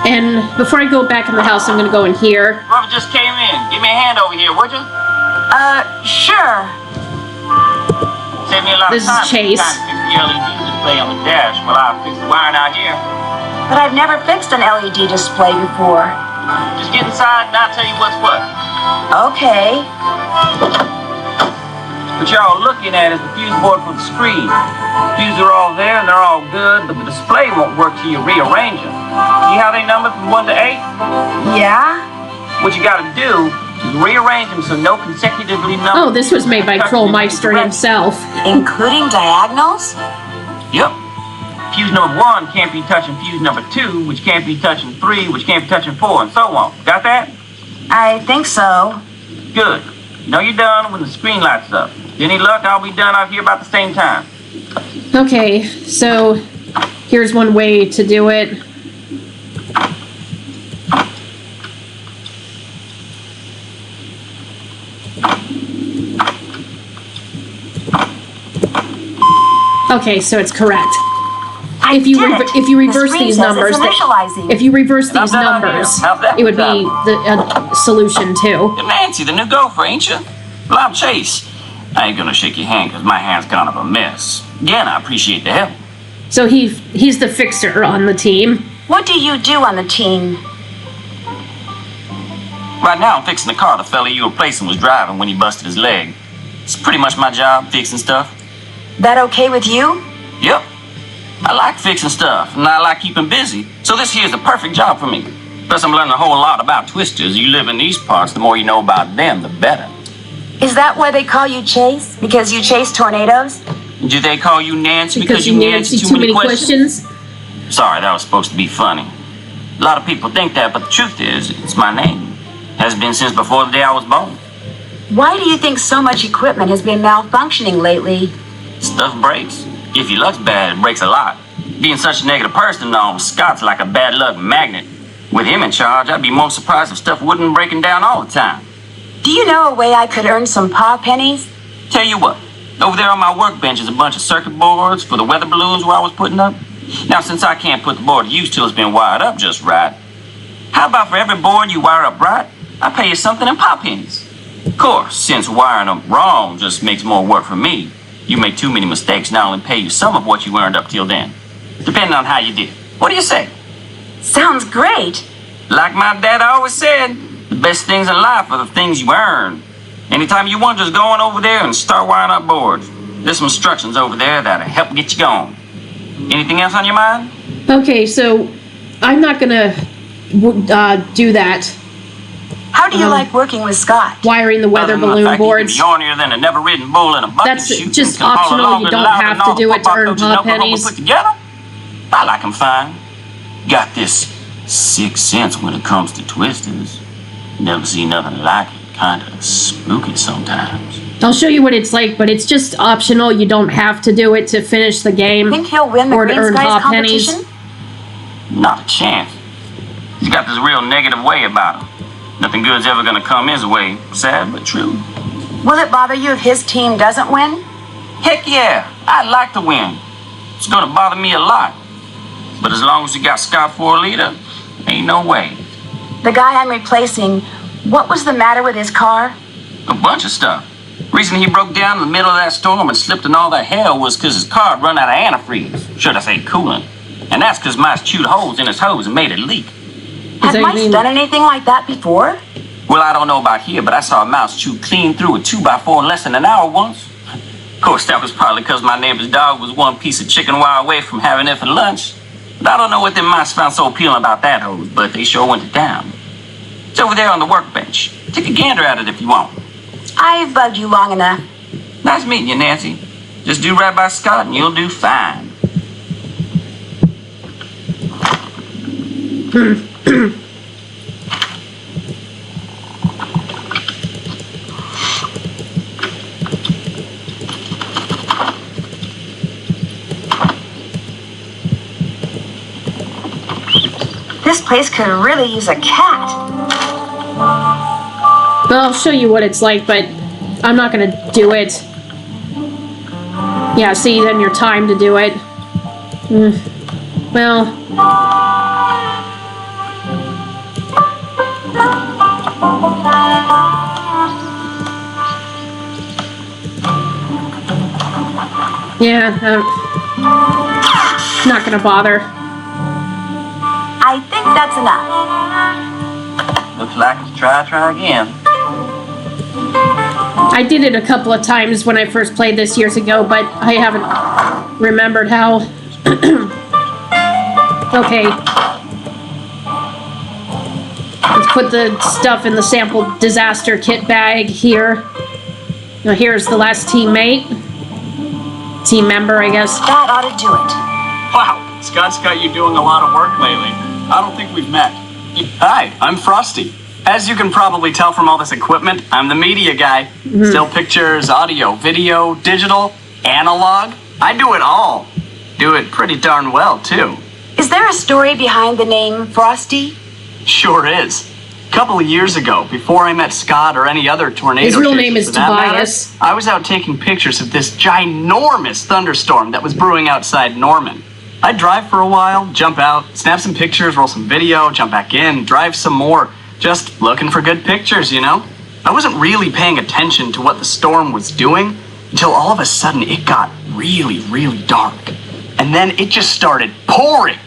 [SPEAKER 1] And before I go back in the house, I'm going to go in here.
[SPEAKER 6] Brother just came in. Give me a hand over here, would you?
[SPEAKER 2] Sure.
[SPEAKER 6] Save me a lot
[SPEAKER 1] This
[SPEAKER 6] of
[SPEAKER 1] is
[SPEAKER 6] time.
[SPEAKER 1] Chase.
[SPEAKER 6] Time to fix the LED display on the dash while I fix the wiring out here.
[SPEAKER 2] But I've never fixed an LED display before.
[SPEAKER 6] Just get inside and I'll tell you what's what.
[SPEAKER 2] Okay.
[SPEAKER 6] What you're all looking at is the fuse board for the screen. Fuses are all there and they're all good, but the display won't work till you rearrange them. See how they numbered from 1 to 8?
[SPEAKER 2] Yeah?
[SPEAKER 6] What you gotta do is rearrange them so no consecutively numbered.
[SPEAKER 1] Oh, this was made by
[SPEAKER 6] touch
[SPEAKER 1] Trollmeister
[SPEAKER 6] the
[SPEAKER 1] himself.
[SPEAKER 2] Including diagonals?
[SPEAKER 6] Yep. Fuse number 1 can't be touching fuse number 2, which can't be touching 3, which can't be touching 4, and so on. Got that?
[SPEAKER 2] I think so.
[SPEAKER 6] Good. You know you're done when the screen lights up. With any luck, I'll be done out here about the same time.
[SPEAKER 1] Okay, so here's one way to do it. Okay, so it's correct. If you reverse these numbers, if you reverse these numbers, it would be the solution too.
[SPEAKER 6] You're Nancy, the new gopher, ain't you? Well, I'm Chase. I ain't gonna shake your hand because my hand's kind of a mess. Again, I appreciate the help.
[SPEAKER 1] So he's the fixer on the team.
[SPEAKER 2] What do you do on the team?
[SPEAKER 6] Right now, I'm fixing the car the fella you were replacing was driving when he busted his leg. It's pretty much my job, fixing stuff.
[SPEAKER 2] That okay with you?
[SPEAKER 6] Yep. I like fixing stuff, and I like keeping busy, so this here's the perfect job for me. Plus, I'm learning a whole lot about twisters. You live in these parts, the more you know about them, the better.
[SPEAKER 2] Is that why they call you Chase? Because you chase tornadoes?
[SPEAKER 6] Do they call you Nancy
[SPEAKER 1] Because you Nancy too many questions?
[SPEAKER 6] Sorry, that was supposed to be funny. A lot of people think that, but the truth is, it's my name. Has been since before the day I was born.
[SPEAKER 2] Why do you think so much equipment has been malfunctioning lately?
[SPEAKER 6] Stuff breaks. If your luck's bad, it breaks a lot. Being such a negative person, though, Scott's like a bad luck magnet. With him in charge, I'd be more surprised if stuff wouldn't breaking down all the time.
[SPEAKER 2] Do you know a way I could earn some paw pennies?
[SPEAKER 6] Tell you what, over there on my workbench is a bunch of circuit boards for the weather balloons where I was putting up. Now, since I can't put the board to use till it's been wired up just right, how about for every board you wire up right, I pay you something in paw pennies? Of course, since wiring them wrong just makes more work for me, you make too many mistakes and I'll only pay you some of what you earned up till then, depending on how you did. What do you say?
[SPEAKER 2] Sounds great.
[SPEAKER 6] Like my dad always said, the best things in life are the things you earn. Anytime you want, just go on over there and start wiring up boards. There's some instructions over there that'll help get you going. Anything else on your mind?
[SPEAKER 1] Okay, so I'm not gonna do that.
[SPEAKER 2] How do you like working with Scott?
[SPEAKER 1] Wiring the weather balloon boards.
[SPEAKER 6] Yarnier than a never-ridden bull in a bucket.
[SPEAKER 1] That's
[SPEAKER 6] chute
[SPEAKER 1] just
[SPEAKER 6] and can haul
[SPEAKER 1] optional.
[SPEAKER 6] along
[SPEAKER 1] You
[SPEAKER 6] with
[SPEAKER 1] don't
[SPEAKER 6] loud
[SPEAKER 1] have
[SPEAKER 6] and
[SPEAKER 1] to
[SPEAKER 6] all
[SPEAKER 1] do
[SPEAKER 6] the
[SPEAKER 1] it to earn
[SPEAKER 6] football coaches
[SPEAKER 1] paw
[SPEAKER 6] in Oklahoma
[SPEAKER 1] pennies.
[SPEAKER 6] put together. I like 'em fine. Got this sixth sense when it comes to twisters. Never seen nothing like it. Kinda spooky sometimes.
[SPEAKER 1] I'll show you what it's like, but it's just optional. You don't have to do it to finish the game.
[SPEAKER 2] Think he'll win the
[SPEAKER 1] Or to
[SPEAKER 2] Green
[SPEAKER 1] earn
[SPEAKER 2] Skies
[SPEAKER 1] paw pennies.
[SPEAKER 2] competition?
[SPEAKER 6] Not a chance. He's got this real negative way about him. Nothing good's ever gonna come his way. Sad but true.
[SPEAKER 2] Will it bother you if his team doesn't win?
[SPEAKER 6] Heck yeah, I'd like to win. It's gonna bother me a lot. But as long as you got Scott for a leader, ain't no way.
[SPEAKER 2] The guy I'm replacing, what was the matter with his car?
[SPEAKER 6] A bunch of stuff. Reason he broke down in the middle of that storm and slipped in all that hell was 'cause his car had run out of antifreeze. Should I say coolant. And that's 'cause mice chewed holes in his hose and made it leak.
[SPEAKER 2] Have mice done anything like that before?
[SPEAKER 6] Well, I don't know about here, but I saw a mouse chew clean through a 2x4 in less than an hour once. Of course, that was probably 'cause my neighbor's dog was one piece of chicken wire away from having it for lunch. But I don't know what them mice found so appealing about that hose, but they sure went to town. It's over there on the workbench. Take a gander at it if you want.
[SPEAKER 2] I've bugged you long enough.
[SPEAKER 6] Nice meeting you, Nancy. Just do right by Scott and you'll do fine.
[SPEAKER 2] This place could really use a cat.
[SPEAKER 1] Well, I'll show you what it's like, but I'm not gonna do it. Yeah, see, then your time to do it. Well. Yeah, not gonna bother.
[SPEAKER 2] I think that's enough.
[SPEAKER 6] Looks like it's try again.
[SPEAKER 1] I did it a couple of times when I first played this years ago, but I haven't remembered how. Okay. Let's put the stuff in the sample disaster kit bag here. Now here's the last team member, I guess.
[SPEAKER 2] That ought to do it.
[SPEAKER 7] Wow, Scott's got you doing a lot of work lately. I don't think we've met. Hi, I'm Frosty. As you can probably tell from all this equipment, I'm the media guy. Still pictures, audio, video, digital, analog. I do it all. Do it pretty darn well, too.
[SPEAKER 2] Is there a story behind the name Frosty?
[SPEAKER 7] Sure is. A couple of years ago, before I met Scott or any other tornado
[SPEAKER 1] His real
[SPEAKER 7] chasers
[SPEAKER 1] name is
[SPEAKER 7] for that matter,
[SPEAKER 1] Tobias.
[SPEAKER 7] I was out taking pictures of this ginormous thunderstorm that was brewing outside Norman. I'd drive for a while, jump out, snap some pictures, roll some video, jump back in, drive some more. Just looking for good pictures, you know? I wasn't really paying attention to what the storm was doing until all of a sudden it got really, really dark. And then it just started pouring.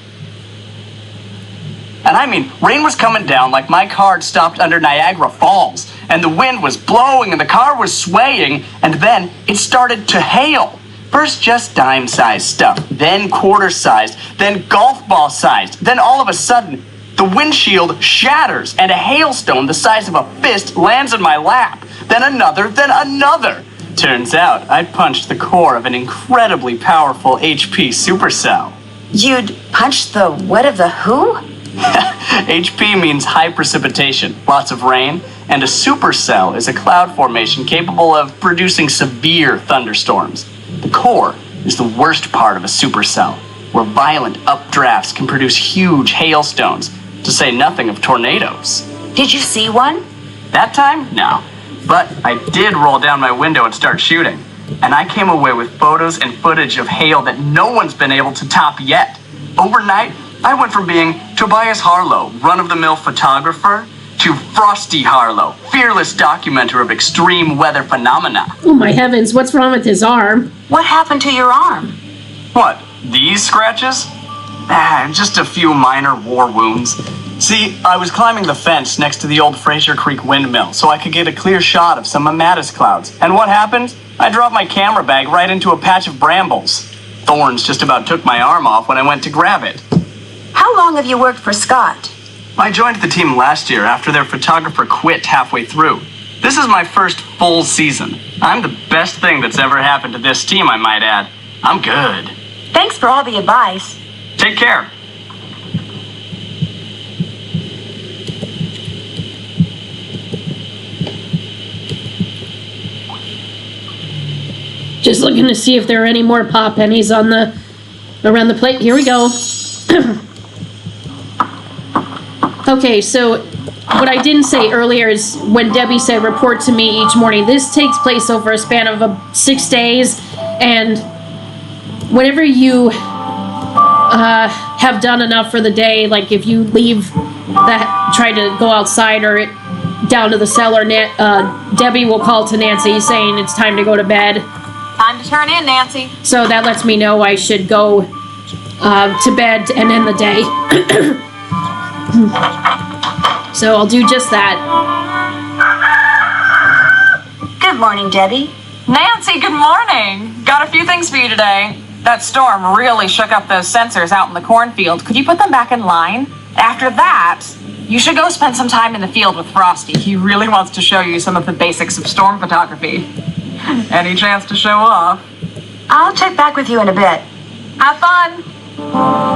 [SPEAKER 7] And I mean, rain was coming down like my car had stopped under Niagara Falls. And the wind was blowing and the car was swaying. And then it started to hail. First just dime-sized stuff, then quarter-sized, then golf ball-sized. Then all of a sudden, the windshield shatters and a hailstone the size of a fist lands in my lap. Then another, then another. Turns out I punched the core of an incredibly powerful HP supercell.
[SPEAKER 2] You'd punch the what of the who?
[SPEAKER 7] HP means high precipitation, lots of rain, and a supercell is a cloud formation capable of producing severe thunderstorms. The core is the worst part of a supercell, where violent updrafts can produce huge hailstones, to say nothing of tornadoes.
[SPEAKER 2] Did you see one?
[SPEAKER 7] That time? No. But I did roll down my window and start shooting. And I came away with photos and footage of hail that no one's been able to top yet. Overnight, I went from being Tobias Harlow, run-of-the-mill photographer, to Frosty Harlow, fearless documenter of extreme weather phenomena.
[SPEAKER 1] Oh my heavens, what's wrong with his arm?
[SPEAKER 2] What happened to your arm?
[SPEAKER 7] What, these scratches? Just a few minor war wounds. See, I was climbing the fence next to the old Fraser Creek windmill so I could get a clear shot of some Amatis clouds. And what happened? I dropped my camera bag right into a patch of brambles. Thorns just about took my arm off when I went to grab it.
[SPEAKER 2] How long have you worked for Scott?
[SPEAKER 7] I joined the team last year after their photographer quit halfway through. This is my first full season. I'm the best thing that's ever happened to this team, I might add. I'm good.
[SPEAKER 2] Thanks for all the advice.
[SPEAKER 7] Take care.
[SPEAKER 1] Just looking to see if there are any more pop pennies on around the plate. Here we go. Okay, so what I didn't say earlier is when Debbie said report to me each morning, this takes place over a span of 6 days, and whenever you have done enough for the day, like if you leave try to go outside or down to the cellar, Debbie will call to Nancy saying it's time to go to bed.
[SPEAKER 3] Time to turn in, Nancy.
[SPEAKER 1] So that lets me know I should go to bed and end the day. So I'll do just that.
[SPEAKER 2] Good morning, Debbie.
[SPEAKER 3] Nancy, good morning. Got a few things for you today. That storm really shook up those sensors out in the cornfield. Could you put them back in line? After that, you should go spend some time in the field with Frosty. He really wants to show you some of the basics of storm photography. Any chance to show off?
[SPEAKER 2] I'll check back with you in a bit.
[SPEAKER 3] Have fun.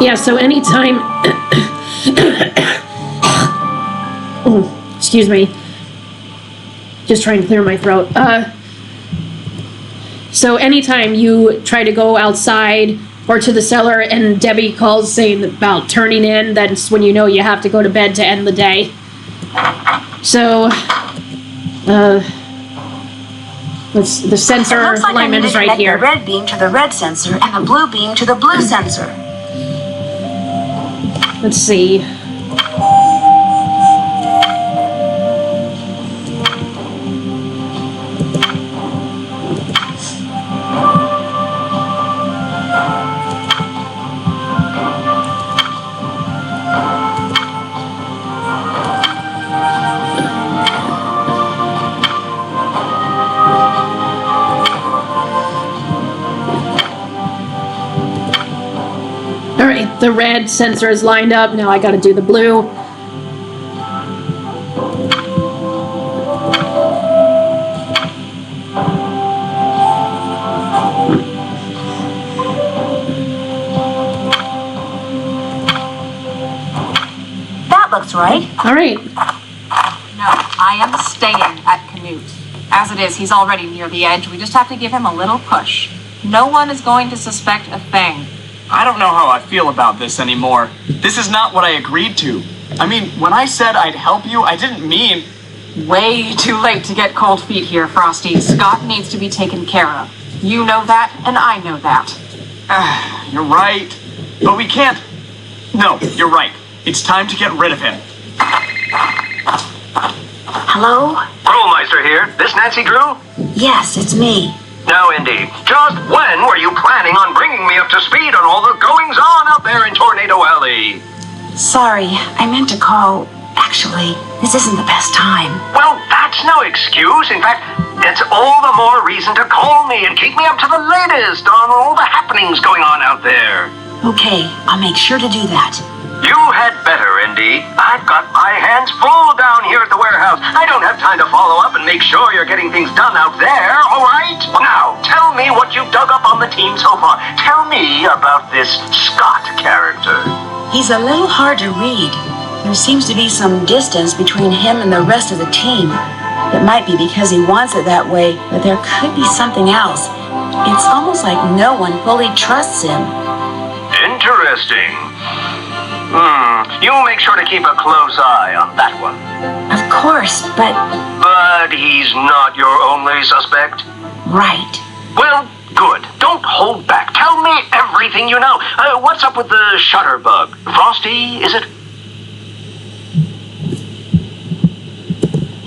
[SPEAKER 1] Yeah, so anytime... Oh, excuse me. Just trying to clear my throat. So anytime you try to go outside or to the cellar and Debbie calls saying about turning in, that's when you know you have to go to bed to end the day. So, the sensor
[SPEAKER 2] It looks like
[SPEAKER 1] alignment
[SPEAKER 2] I need
[SPEAKER 1] is
[SPEAKER 2] to
[SPEAKER 1] right
[SPEAKER 2] connect
[SPEAKER 1] here.
[SPEAKER 2] the red beam to the red sensor and the blue beam to the blue sensor.
[SPEAKER 1] Let's see. Alright, the red sensor is lined up. Now I gotta do the blue.
[SPEAKER 2] That looks right.
[SPEAKER 1] All right.
[SPEAKER 3] No, I am staying at Canute. As it is, he's already near the edge. We just have to give him a little push. No one is going to suspect a thing.
[SPEAKER 7] I don't know how I feel about this anymore. This is not what I agreed to. I mean, when I said I'd help you, I didn't mean...
[SPEAKER 3] Way too late to get cold feet here, Frosty. Scott needs to be taken care of. You know that, and I know that.
[SPEAKER 7] You're right. But we can't... No, you're right. It's time to get rid of him.
[SPEAKER 2] Hello?
[SPEAKER 4] Burlmeister here. This Nancy Drew?
[SPEAKER 2] Yes, it's me.
[SPEAKER 4] No, indeed. Just when were you planning on bringing me up to speed on all the goings-on out there in Tornado Alley?
[SPEAKER 2] Sorry, I meant to call. Actually, this isn't the best time.
[SPEAKER 4] Well, that's no excuse. In fact, it's all the more reason to call me and keep me up to the latest on all the happenings going on out there.
[SPEAKER 2] Okay, I'll make sure to do that.
[SPEAKER 4] You had better, Indy. I've got my hands full down here at the warehouse. I don't have time to follow up and make sure you're getting things done out there, all right? Now, tell me what you've dug up on the team so far. Tell me about this Scott character.
[SPEAKER 2] He's a little hard to read. There seems to be some distance between him and the rest of the team. It might be because he wants it that way, but there could be something else. It's almost like no one fully trusts him.
[SPEAKER 4] Interesting. You make sure to keep a close eye on that one.
[SPEAKER 2] Of course, but...
[SPEAKER 4] But he's not your only suspect?
[SPEAKER 2] Right.
[SPEAKER 4] Well, good. Don't hold back. Tell me everything you know. What's up with the shutterbug? Frosty, is it?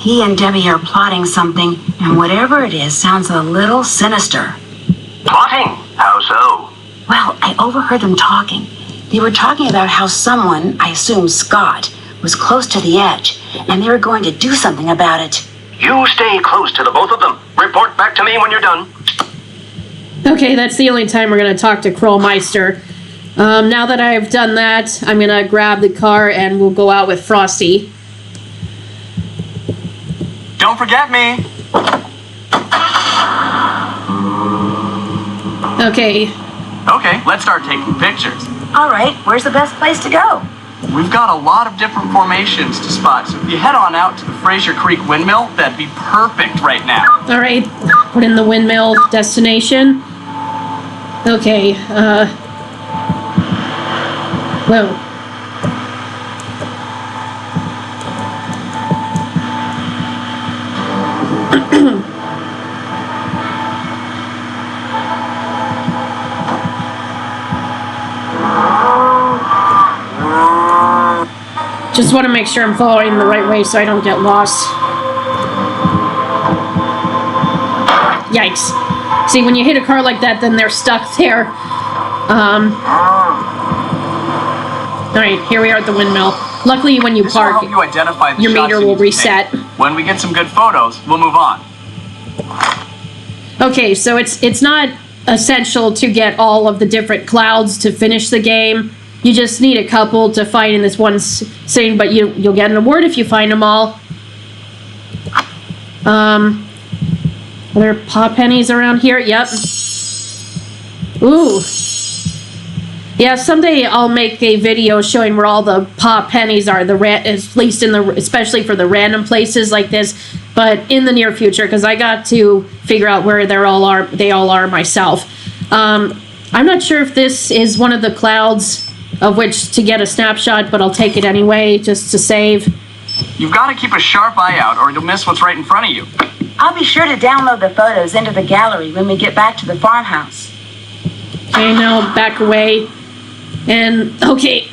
[SPEAKER 2] He and Debbie are plotting something, and whatever it is sounds a little sinister.
[SPEAKER 4] Plotting? How so?
[SPEAKER 2] Well, I overheard them talking. They were talking about how someone, I assume Scott, was close to the edge, and they were going to do something about it.
[SPEAKER 4] You stay close to the both of them. Report back to me when you're done.
[SPEAKER 1] Okay, that's the only time we're going to talk to Krollmeister. Now that I've done that, I'm going to grab the car and we'll go out with Frosty.
[SPEAKER 7] Don't forget me.
[SPEAKER 1] Okay.
[SPEAKER 7] Okay, let's start taking pictures.
[SPEAKER 2] All right, where's the best place to go?
[SPEAKER 7] We've got a lot of different formations to spot, so if you head on out to the Fraser Creek windmill, that'd be perfect right now.
[SPEAKER 1] All right. Put in the windmill destination. Okay. Whoa. Just want to make sure I'm following the right way so I don't get lost. Yikes. See, when you hit a car like that, then they're stuck there. Alright, here we are at the windmill. Luckily, when you
[SPEAKER 7] This will
[SPEAKER 1] park,
[SPEAKER 7] help you identify the
[SPEAKER 1] your
[SPEAKER 7] shots
[SPEAKER 1] meter
[SPEAKER 7] you
[SPEAKER 1] will
[SPEAKER 7] need to
[SPEAKER 1] reset.
[SPEAKER 7] take. When we get some good photos, we'll move on.
[SPEAKER 1] Okay, so it's not essential to get all of the different clouds to finish the game. You just need a couple to find in this one scene, but you'll get an award if you find them all. Are there paw pennies around here? Yep. Ooh. Yeah, someday I'll make a video showing where all the paw pennies are, at least especially for the random places like this, but in the near future, because I got to figure out where they all are myself. I'm not sure if this is one of the clouds of which to get a snapshot, but I'll take it anyway, just to save.
[SPEAKER 7] You've got to keep a sharp eye out, or you'll miss what's right in front of you.
[SPEAKER 2] I'll be sure to download the photos into the gallery when we get back to the farmhouse.
[SPEAKER 1] Okay, now back away. And, okay,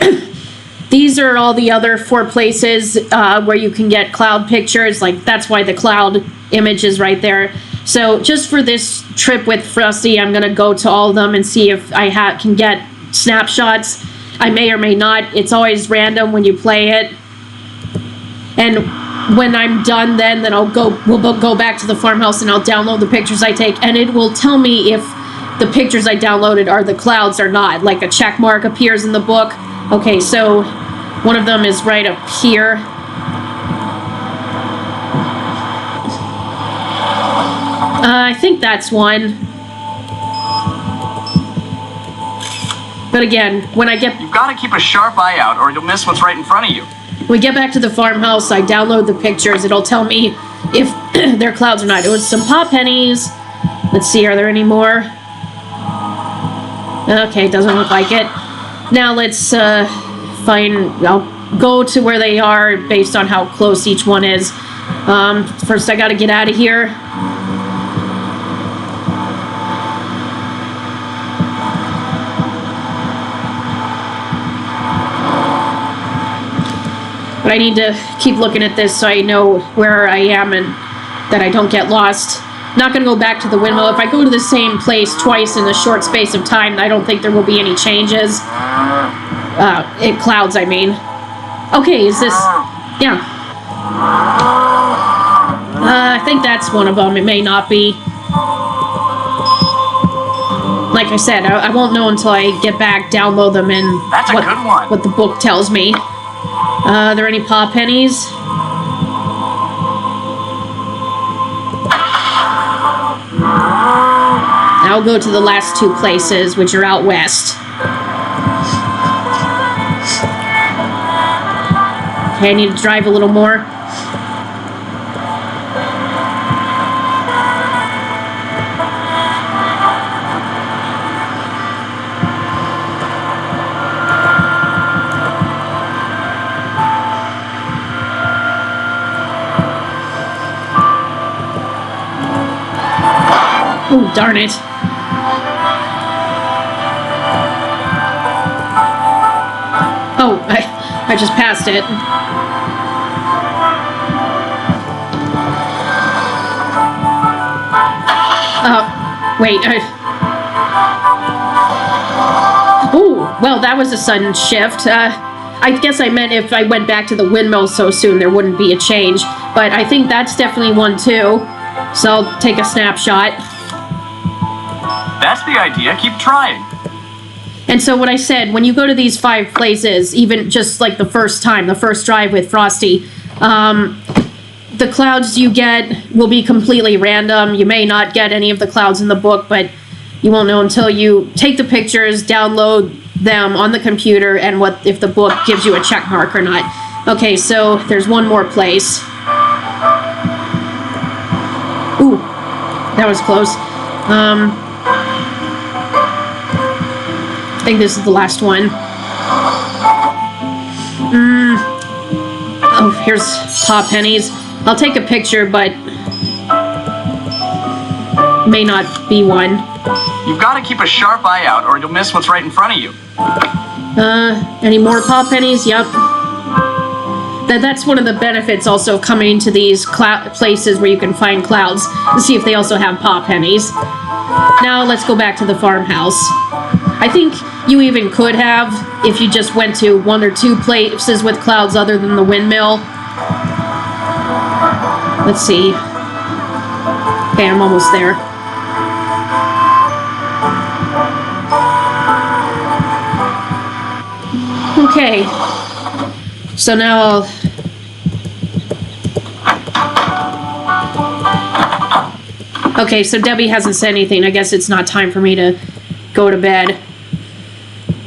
[SPEAKER 1] these are all the other 4 places where you can get cloud pictures. Like, that's why the cloud image is right there. So, just for this trip with Frosty, I'm going to go to all of them and see if I can get snapshots. I may or may not. It's always random when you play it. And when I'm done, then we'll go back to the farmhouse and I'll download the pictures I take, and it will tell me if the pictures I downloaded are the clouds or not. Like a check mark appears in the book. Okay, so one of them is right up here. I think that's one. But again, when I get...
[SPEAKER 7] You've got to keep a sharp eye out, or you'll miss what's right in front of you.
[SPEAKER 1] we get back to the farmhouse, I download the pictures. It'll tell me if they're clouds or not. It was some pop pennies. Let's see, are there any more? Okay, doesn't look like it. Now let's I'll go to where they are based on how close each one is. First I gotta get out of here. But I need to keep looking at this so I know where I am and that I don't get lost. Not going to go back to the windmill. If I go to the same place twice in a short space of time, I don't think there will be any changes. In clouds, I mean. Okay, is this... Yeah. I think that's one of them. It may not be. Like I said, I won't know until I get back, download them, and
[SPEAKER 7] That's a good one.
[SPEAKER 1] what the book tells me. Are there any paw pennies? I'll go to the last two places, which are out west. Okay, I need to drive a little more. Oh, darn it. Oh, I just passed it. Wait. Oh, well, that was a sudden shift. I guess I meant if I went back to the windmill so soon, there wouldn't be a change. But I think that's definitely one, too. So I'll take a snapshot.
[SPEAKER 7] That's the idea. Keep trying.
[SPEAKER 1] And so what I said, when you go to these 5 places, even just like the first time, the first drive with Frosty, the clouds you get will be completely random. You may not get any of the clouds in the book, but you won't know until you take the pictures, download them on the computer, and what if the book gives you a check mark or not. Okay, so there's one more place. Ooh, that was close. I think this is the last one. Oh, here's paw pennies. I'll take a picture, but may not be one.
[SPEAKER 7] You've got to keep a sharp eye out, or you'll miss what's right in front of you.
[SPEAKER 1] Any more paw pennies? Yep. That's one of the benefits also of coming to these places where you can find clouds to see if they also have paw pennies. Now let's go back to the farmhouse. I think you even could have if you just went to 1 or 2 places with clouds other than the windmill. Let's see. Okay, I'm almost there. Okay. So now Okay, so Debbie hasn't said anything. I guess it's not time for me to go to bed.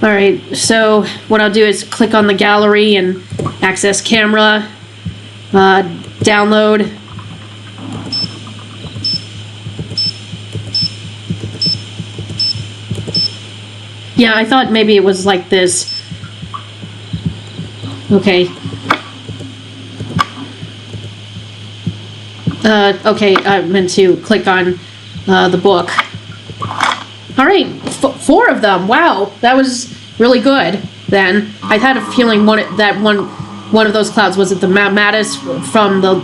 [SPEAKER 1] Alright, so what I'll do is click on the gallery and access camera, download. Yeah, I thought maybe it was like this. Okay. Okay, I meant to click on the book. Alright, 4 of them. Wow, that was really good then. I had a feeling one of those clouds was at the Mattis from the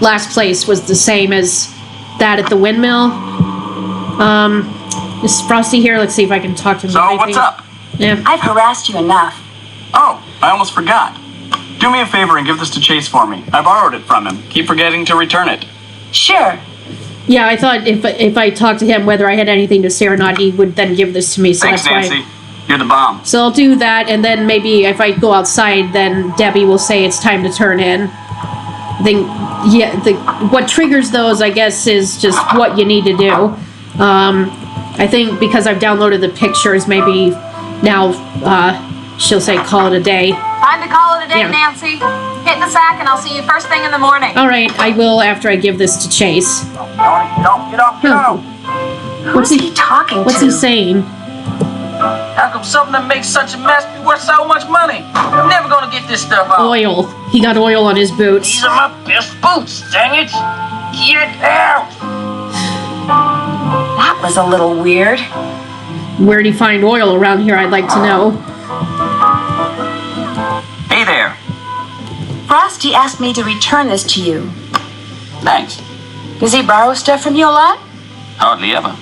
[SPEAKER 1] last place was the same as that at the windmill. Is Frosty here? Let's see if I can talk to him.
[SPEAKER 7] So, what's up?
[SPEAKER 1] Yeah.
[SPEAKER 2] I've harassed you enough.
[SPEAKER 7] Oh, I almost forgot. Do me a favor and give this to Chase for me. I borrowed it from him. Keep forgetting to return it.
[SPEAKER 2] Sure.
[SPEAKER 1] Yeah, I thought if I talked to him whether I had anything to say or not, he would then give this to me. So
[SPEAKER 7] Thanks,
[SPEAKER 1] that's
[SPEAKER 7] Nancy.
[SPEAKER 1] why.
[SPEAKER 7] You're the bomb.
[SPEAKER 1] So I'll do that, and then maybe if I go outside, then Debbie will say it's time to turn in. I think, yeah, what triggers those, I guess, is just what you need to do. I think because I've downloaded the pictures, maybe now she'll say call it a day.
[SPEAKER 3] Time to call it a day,
[SPEAKER 1] Yeah.
[SPEAKER 3] Nancy. Hit the sack and I'll see you first thing in the morning.
[SPEAKER 1] All right, I will after I give this to Chase.
[SPEAKER 6] Get off, get off.
[SPEAKER 2] Who's he talking
[SPEAKER 1] What's
[SPEAKER 2] to?
[SPEAKER 1] he saying?
[SPEAKER 6] How come something that makes such a mess be worth so much money? I'm never gonna get this stuff out.
[SPEAKER 1] Oil. He got oil on his boots.
[SPEAKER 6] These are my best boots, dang it! Get out!
[SPEAKER 2] That was a little weird.
[SPEAKER 1] Where'd he find oil around here, I'd like to know.
[SPEAKER 6] Hey there.
[SPEAKER 2] Frosty asked me to return this to you.
[SPEAKER 6] Thanks.
[SPEAKER 2] Does he borrow stuff from you a lot?
[SPEAKER 6] Hardly ever.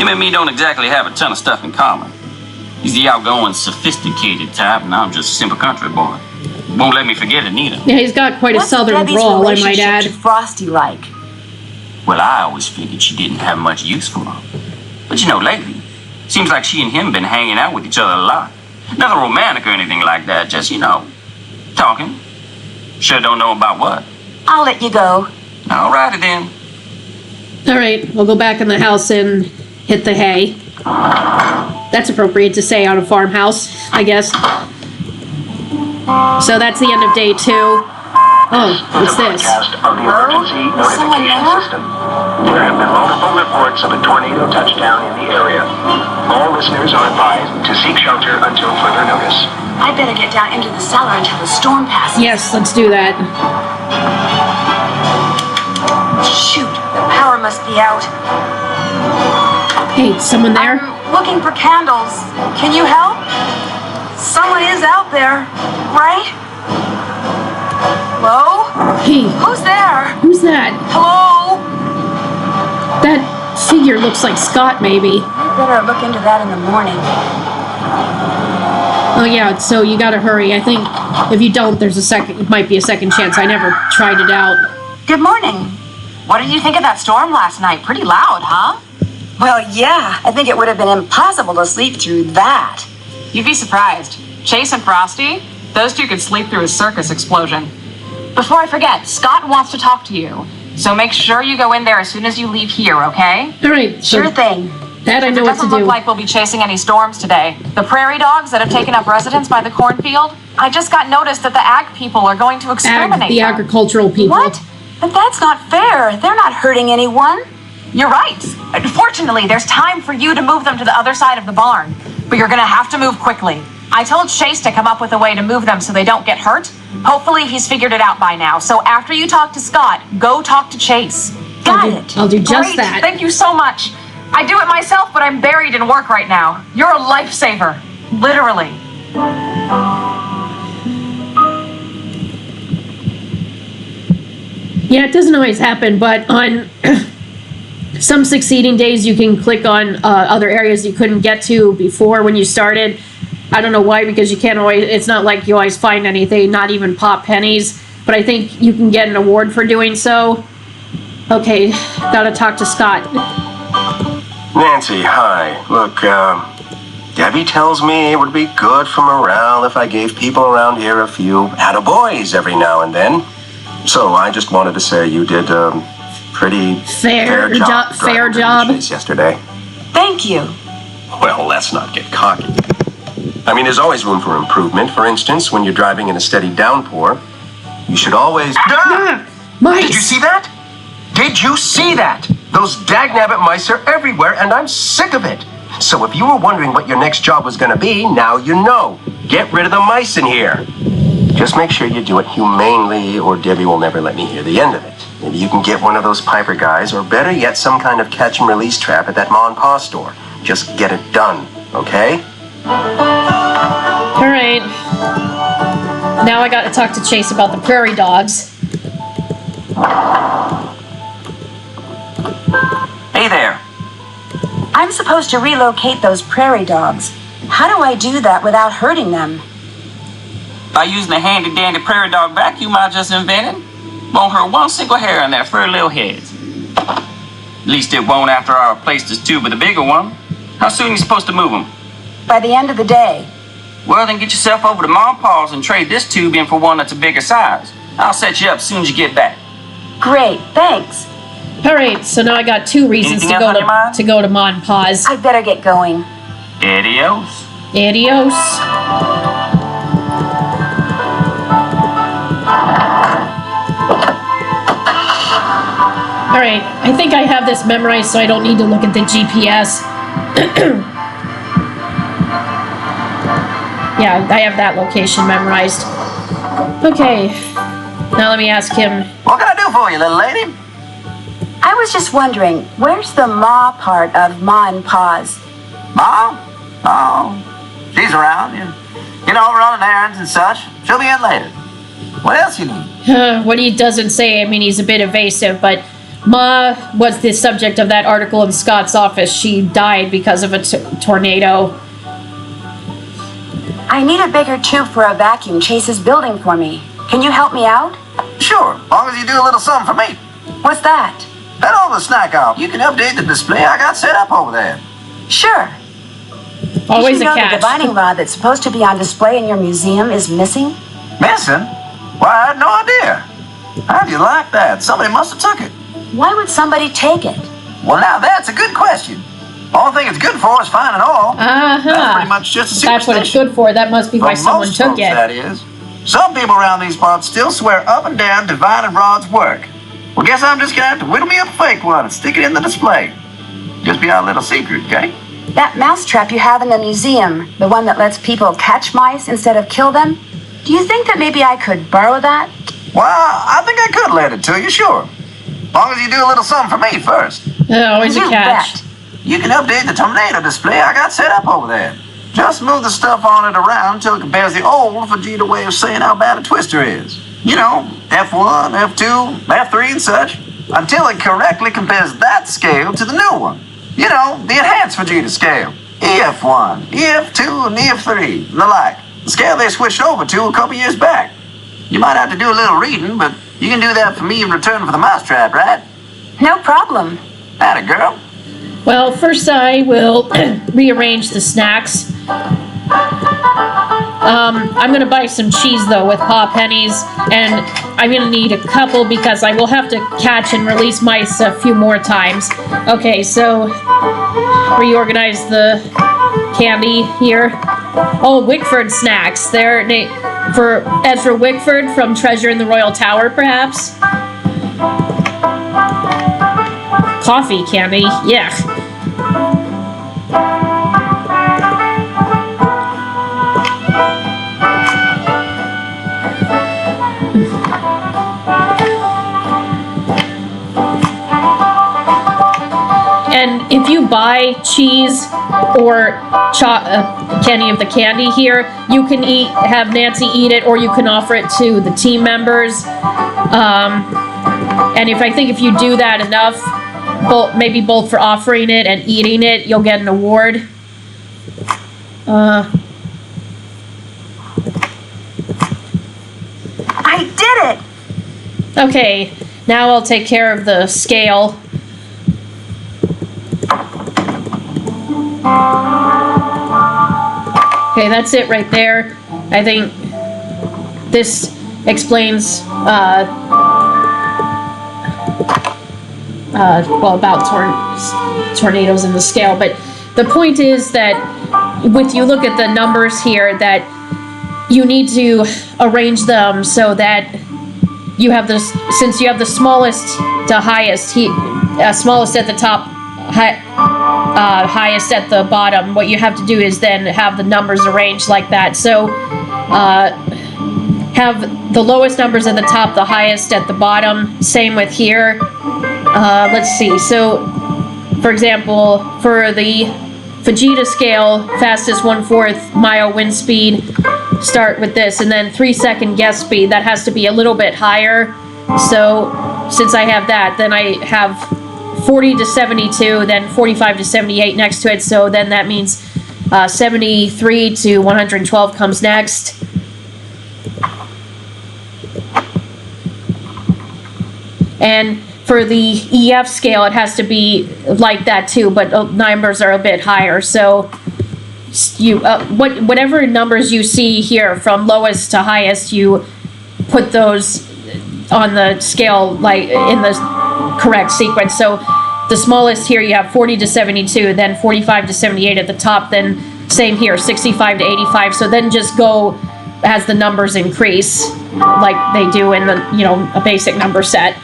[SPEAKER 6] Him and me don't exactly have a ton of stuff in common. He's the outgoing, sophisticated type, and I'm just a simple country boy. Won't let me forget it neither.
[SPEAKER 1] Yeah, he's got quite a
[SPEAKER 2] What's
[SPEAKER 1] southern
[SPEAKER 2] Debbie's
[SPEAKER 1] drawl, I might
[SPEAKER 2] relationship
[SPEAKER 1] add.
[SPEAKER 2] to Frosty like?
[SPEAKER 6] Well, I always figured she didn't have much use for him. But you know, lately, seems like she and him been hanging out with each other a lot. Nothing romantic or anything like that, just, you know, talking. Sure don't know about what.
[SPEAKER 2] I'll let you go.
[SPEAKER 6] Alrighty then.
[SPEAKER 1] All right, we'll go back in the house and hit the hay. That's appropriate to say on a farmhouse, I guess. So that's the end of day 2. Oh, what's this?
[SPEAKER 8] Of the emergency notification system. There have been multiple reports of a tornado touchdown in the area. All listeners are advised to seek shelter until further notice.
[SPEAKER 2] I better get down into the cellar until the storm passes.
[SPEAKER 1] Yes, let's do that.
[SPEAKER 2] Shoot, the power must be out.
[SPEAKER 1] Hey, someone there?
[SPEAKER 2] I'm looking for candles. Can you help? Someone is out there, right? Hello?
[SPEAKER 1] Hey,
[SPEAKER 2] Who's there?
[SPEAKER 1] who's that?
[SPEAKER 2] Hello?
[SPEAKER 1] That figure looks like Scott, maybe.
[SPEAKER 2] I better look into that in the morning.
[SPEAKER 1] Oh yeah, so you gotta hurry. I think if you don't, it might be a second chance. I never tried it out.
[SPEAKER 2] Good morning.
[SPEAKER 3] What did you think of that storm last night? Pretty loud, huh?
[SPEAKER 2] Well, yeah, I think it would have been impossible to sleep through that.
[SPEAKER 3] You'd be surprised. Chase and Frosty, those two could sleep through a circus explosion. Before I forget, Scott wants to talk to you. So make sure you go in there as soon as you leave here, okay?
[SPEAKER 1] All right, so
[SPEAKER 2] Sure thing.
[SPEAKER 1] that I know
[SPEAKER 3] It
[SPEAKER 1] what to
[SPEAKER 3] doesn't
[SPEAKER 1] do.
[SPEAKER 3] look like we'll be chasing any storms today. The prairie dogs that have taken up residence by the cornfield, I just got notice that the ag people are going to exterminate
[SPEAKER 1] The
[SPEAKER 3] them.
[SPEAKER 1] agricultural people.
[SPEAKER 2] What? But that's not fair. They're not hurting anyone.
[SPEAKER 3] You're right. Fortunately, there's time for you to move them to the other side of the barn. But you're gonna have to move quickly. I told Chase to come up with a way to move them so they don't get hurt. Hopefully he's figured it out by now. So after you talk to Scott, go talk to Chase.
[SPEAKER 2] Got it.
[SPEAKER 1] I'll do just
[SPEAKER 3] Great.
[SPEAKER 1] that.
[SPEAKER 3] Thank you so much. I do it myself, but I'm buried in work right now. You're a lifesaver. Literally.
[SPEAKER 1] Yeah, it doesn't always happen, but on some succeeding days you can click on other areas you couldn't get to before when you started. I don't know why, because you can't always, it's not like you always find anything, not even pop pennies, but I think you can get an award for doing so. Okay, gotta talk to Scott.
[SPEAKER 4] Nancy, hi. Look, Debbie tells me it would be good for morale if I gave people around here a few attaboys every now and then. So I just wanted to say you did a pretty
[SPEAKER 1] Fair
[SPEAKER 4] job.
[SPEAKER 1] fair
[SPEAKER 4] driving to the
[SPEAKER 1] job.
[SPEAKER 4] chase yesterday.
[SPEAKER 2] Thank you.
[SPEAKER 4] Well, let's not get cocky. I mean, there's always room for improvement. For instance, when you're driving in a steady downpour, you should always...
[SPEAKER 1] Mice!
[SPEAKER 4] Did you see that? Did you see that? Those dagnabbit mice are everywhere, and I'm sick of it. So if you were wondering what your next job was going to be, now you know. Get rid of the mice in here. Just make sure you do it humanely, or Debbie will never let me hear the end of it. Maybe you can get one of those Piper guys, or better yet, some kind of catch and release trap at that Ma and Pa store. Just get it done, okay?
[SPEAKER 1] All right. Now I gotta talk to Chase about the prairie dogs.
[SPEAKER 6] Hey there.
[SPEAKER 2] I'm supposed to relocate those prairie dogs. How do I do that without hurting them?
[SPEAKER 6] By using the handy-dandy prairie dog vacuum I just invented, won't hurt one single hair on their furry little heads. At least it won't after I replace this tube with a bigger one. How soon are you supposed to move them?
[SPEAKER 2] By the end of the day.
[SPEAKER 6] Well, then get yourself over to Mom and Pa's and trade this tube in for one that's a bigger size. I'll set you up as soon as you get back.
[SPEAKER 2] Great, thanks.
[SPEAKER 1] All right, so now I got 2 reasons
[SPEAKER 6] Anything
[SPEAKER 1] to
[SPEAKER 6] else on your mind?
[SPEAKER 1] go to Ma and Pa's.
[SPEAKER 2] I better get going.
[SPEAKER 6] Adios.
[SPEAKER 1] Adios. Alright, I think I have this memorized so I don't need to look at the GPS. Yeah, I have that location memorized. Okay, now let me ask him.
[SPEAKER 5] What can I do for you, little lady?
[SPEAKER 2] I was just wondering, where's the Ma part of Ma and Pa's?
[SPEAKER 5] Ma? Oh, she's around. You know, running errands and such. She'll be in later. What else you need?
[SPEAKER 1] What he doesn't say, I mean, he's a bit evasive, but Ma was the subject of that article in Scott's office. She died because of a tornado.
[SPEAKER 2] I need a bigger tube for a vacuum Chase is building for me. Can you help me out?
[SPEAKER 5] Sure, as long as you do a little something for me.
[SPEAKER 2] What's that?
[SPEAKER 5] Head over to the snack aisle. You can update the display I got set up over there.
[SPEAKER 2] Sure.
[SPEAKER 1] Always
[SPEAKER 2] Did you
[SPEAKER 1] a
[SPEAKER 2] know
[SPEAKER 1] catch.
[SPEAKER 2] the divining rod that's supposed to be on display in your museum is missing?
[SPEAKER 5] Missing? Why, I had no idea. How do you like that? Somebody must have took it.
[SPEAKER 2] Why would somebody take it?
[SPEAKER 5] Well, now that's a good question. Only thing it's good for is finding oil. That's pretty much just a superstition.
[SPEAKER 1] That's what it's good for. That must be why
[SPEAKER 5] For
[SPEAKER 1] someone
[SPEAKER 5] most
[SPEAKER 1] took
[SPEAKER 5] folks,
[SPEAKER 1] it.
[SPEAKER 5] that is. Some people around these parts still swear up and down divining rods work. Well, guess I'm just gonna have to whittle me up a fake one and stick it in the display. Just be our little secret, okay?
[SPEAKER 2] That mousetrap you have in the museum, the one that lets people catch mice instead of kill them, do you think that maybe I could borrow that?
[SPEAKER 5] Well, I think I could lend it to you, sure. As long as you do a little something for me first.
[SPEAKER 1] Always a
[SPEAKER 2] You
[SPEAKER 1] catch.
[SPEAKER 2] bet.
[SPEAKER 5] You can update the tornado display I got set up over there. Just move the stuff on it around until it compares the old Vegeta way of saying how bad a twister is. You know, F1, F2, F3 and such. Until it correctly compares that scale to the new one. You know, the enhanced Vegeta scale. EF1, EF2, and EF3, and the like. The scale they switched over to a couple years back. You might have to do a little reading, but you can do that for me in return for the mousetrap, right?
[SPEAKER 2] No problem.
[SPEAKER 5] Atta girl.
[SPEAKER 1] Well, first I will rearrange the snacks. I'm gonna buy some cheese though with paw pennies, and I'm gonna need a couple because I will have to catch and release mice a few more times. Okay, so reorganize the candy here. Oh, Wickford snacks. They're for Ezra Wickford from Treasure in the Royal Tower, perhaps. Coffee candy, yeah. And if you buy cheese or any of the candy here, you can have Nancy eat it, or you can offer it to the team members. And if you do that enough, maybe both for offering it and eating it, you'll get an award.
[SPEAKER 2] I did it!
[SPEAKER 1] Okay, now I'll take care of the scale. Okay, that's it right there. I think this explains about tornadoes and the scale, but the point is that you look at the numbers here, that you need to arrange them so that you have this, since you have the smallest to highest, smallest at the top, highest at the bottom. What you have to do is then have the numbers arranged like that. So have the lowest numbers at the top, the highest at the bottom. Same with here. Let's see. So, for example, for the Vegeta scale, fastest 1/4 mile wind speed, start with this, and then 3-second guess speed. That has to be a little bit higher. So, since I have that, then I have 40 to 72, then 45 to 78 next to it. So then that means 73 to 112 comes next. And for the EF scale, it has to be like that too, but numbers are a bit higher. So you whatever numbers you see here from lowest to highest, you put those on the scale like in the correct sequence. So the smallest here you have 40 to 72, then 45 to 78 at the top, then same here, 65 to 85. So then just go as the numbers increase like they do in the, a basic number set.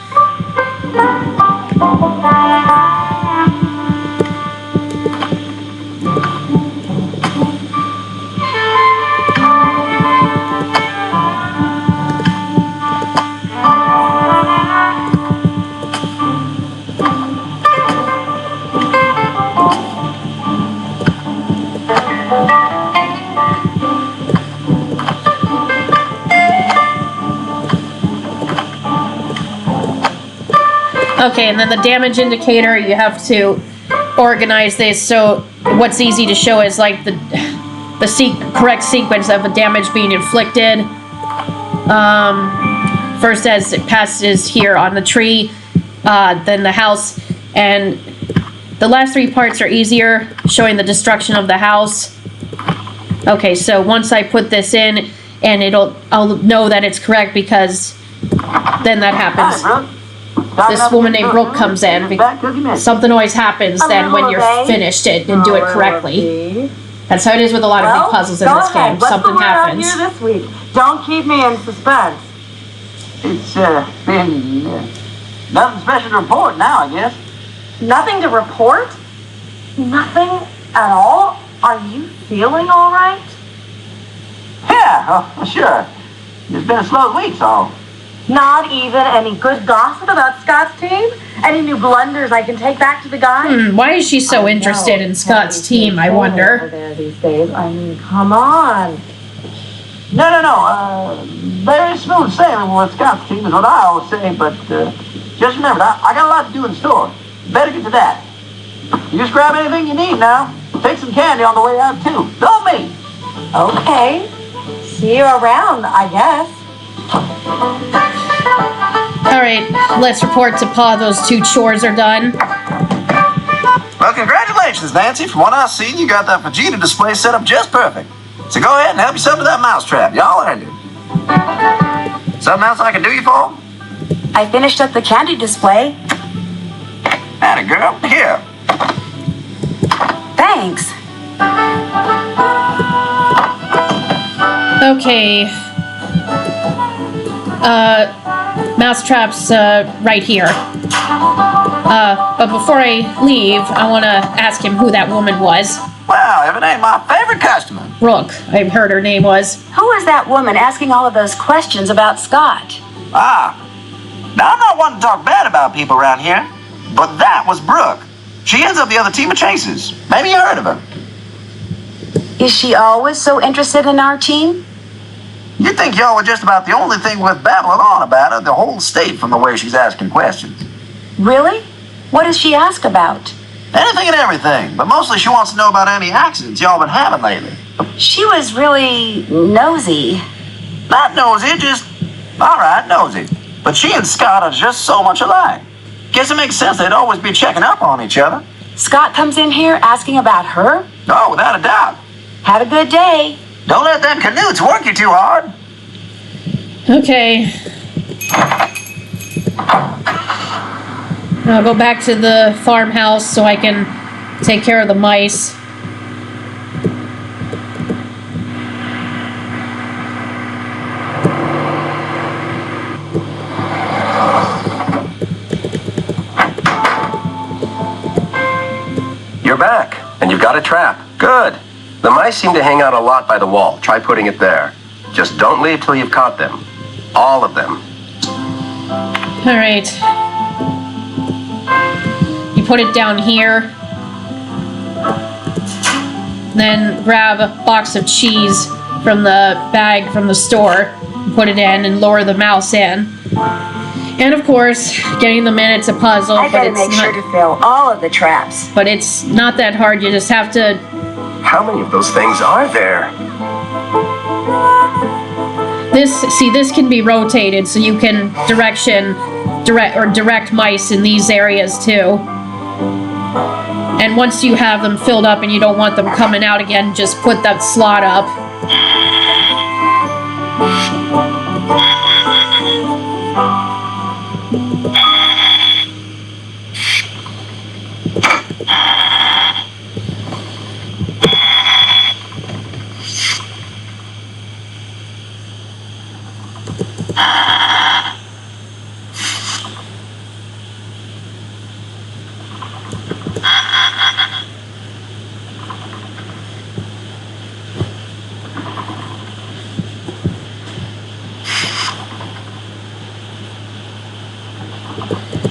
[SPEAKER 1] Okay, and then the damage indicator, you have to organize this so what's easy to show is like the correct sequence of the damage being inflicted. First as it passes here on the tree, then the house, and the last three parts are easier, showing the destruction of the house. Okay, so once I put this in, and I'll know that it's correct because then that happens. This woman named Brooke comes in. Something always happens then when you're finished it and do it correctly. That's how it is with a lot of big puzzles in this game. Something happens.
[SPEAKER 9] Here this week. Don't keep me in suspense.
[SPEAKER 5] It's been nothing special to report now, I guess.
[SPEAKER 9] Nothing to report? Nothing at all? Are you feeling all right?
[SPEAKER 5] Yeah, sure. It's been a slow week, so.
[SPEAKER 9] Not even any good gossip about Scott's team? Any new blunders I can take back to the guys?
[SPEAKER 1] Why is she so interested in Scott's team, I wonder?
[SPEAKER 9] There these days. I mean, come on.
[SPEAKER 5] No. Very smooth sailing with Scott's team is what I always say, but just remember, I got a lot to do in store. Better get to that. You just grab anything you need now. Take some candy on the way out, too. Don't me.
[SPEAKER 9] Okay. See you around, I guess.
[SPEAKER 1] Alright, let's report to Pa those 2 chores are done.
[SPEAKER 5] Well, congratulations, Nancy. From what I see, you got that Vegeta display set up just perfect. So go ahead and help yourself to that mousetrap. Y'all earned it. Something else I can do you for?
[SPEAKER 2] I finished up the candy display.
[SPEAKER 5] Atta girl. Here.
[SPEAKER 2] Thanks.
[SPEAKER 1] Okay. Mousetrap's right here. But before I leave, I want to ask him who that woman was.
[SPEAKER 5] Well, if it ain't my favorite customer.
[SPEAKER 1] Brooke, I heard her name was.
[SPEAKER 2] Who is that woman asking all of those questions about Scott?
[SPEAKER 5] Now I'm not one to talk bad about people around here, but that was Brooke. She heads up the other team of chasers. Maybe you heard of her.
[SPEAKER 2] Is she always so interested in our team?
[SPEAKER 5] You'd think y'all were just about the only thing worth babbling on about her, the whole state, from the way she's asking questions.
[SPEAKER 2] Really? What does she ask about?
[SPEAKER 5] Anything and everything, but mostly she wants to know about any accidents y'all been having lately.
[SPEAKER 2] She was really nosy.
[SPEAKER 5] Not nosy, just, alright, nosy. But she and Scott are just so much alike. Guess it makes sense they'd always be checking up on each other.
[SPEAKER 2] Scott comes in here asking about her?
[SPEAKER 5] Oh, without a doubt.
[SPEAKER 2] Have a good day.
[SPEAKER 5] Don't let them canutes work you too hard.
[SPEAKER 1] Okay. I'll go back to the farmhouse so I can take care of the mice.
[SPEAKER 4] You're back, and you've got a trap. Good. The mice seem to hang out a lot by the wall. Try putting it there. Just don't leave till you've caught them. All of them.
[SPEAKER 1] All right. You put it down here. Then grab a box of cheese from the bag from the store. Put it in and lower the mouse in. And of course, getting them in, it's a puzzle.
[SPEAKER 2] I better make sure to fill all of the traps.
[SPEAKER 1] But it's not that hard. You just have to...
[SPEAKER 4] How many of those things are there?
[SPEAKER 1] This can be rotated, so you can direct mice in these areas too. And once you have them filled up and you don't want them coming out again, just put that slot up.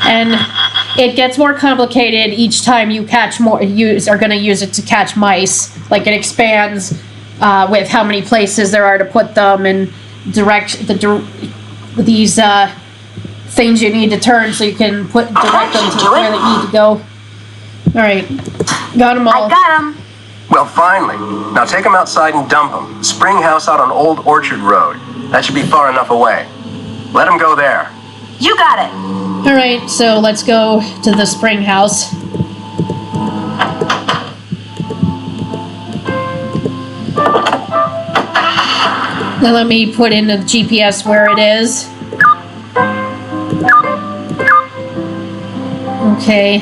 [SPEAKER 1] And it gets more complicated each time you catch more. You are going to use it to catch mice. Like it expands with how many places there are to put them and direct these things you need to turn so you can direct them to where they need to go. Alright, got them all.
[SPEAKER 2] I got them.
[SPEAKER 4] Well, finally. Now take them outside and dump them. Spring house out on Old Orchard Road. That should be far enough away. Let them go there.
[SPEAKER 2] You got it.
[SPEAKER 1] Alright, so let's go to the spring house. Now let me put in the GPS where it is. Okay.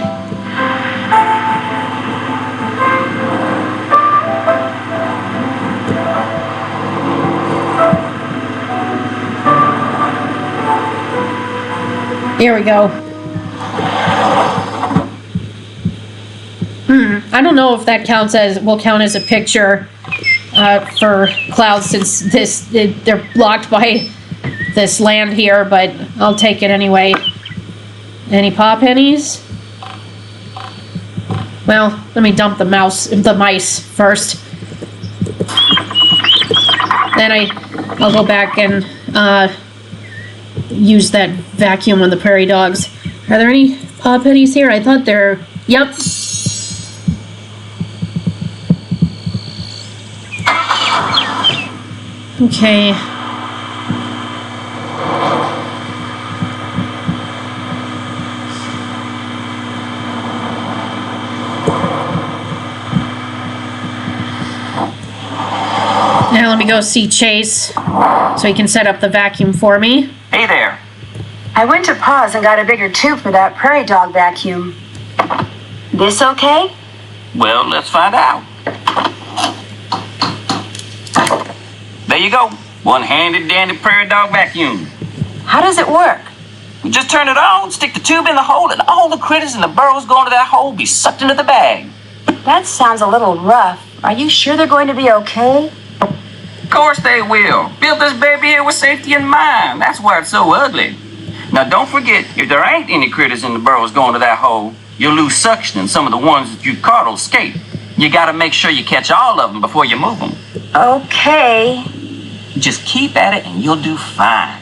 [SPEAKER 1] Here we go. I don't know if that will count as a picture for clouds, since they're blocked by this land here, but I'll take it anyway. Any paw pennies? Well, let me dump the mice first. Then I'll go back and use that vacuum on the prairie dogs. Are there any paw pennies here? I thought there. Yep. Okay. Now let me go see Chase so he can set up the vacuum for me.
[SPEAKER 6] Hey there.
[SPEAKER 2] I went to Paws and got a bigger tube for that prairie dog vacuum. This okay?
[SPEAKER 6] Well, let's find out. There you go. One-handed dandy prairie dog vacuum.
[SPEAKER 2] How does it work?
[SPEAKER 6] You just turn it on, stick the tube in the hole, and all the critters in the burrows going to that hole be sucked into the bag.
[SPEAKER 2] That sounds a little rough. Are you sure they're going to be okay?
[SPEAKER 6] Of course they will. Built this baby here with safety in mind. That's why it's so ugly. Now don't forget, if there ain't any critters in the burrows going to that hole, you'll lose suction and some of the ones that you caught will escape. You gotta make sure you catch all of them before you move them.
[SPEAKER 2] Okay.
[SPEAKER 6] Just keep at it and you'll do fine.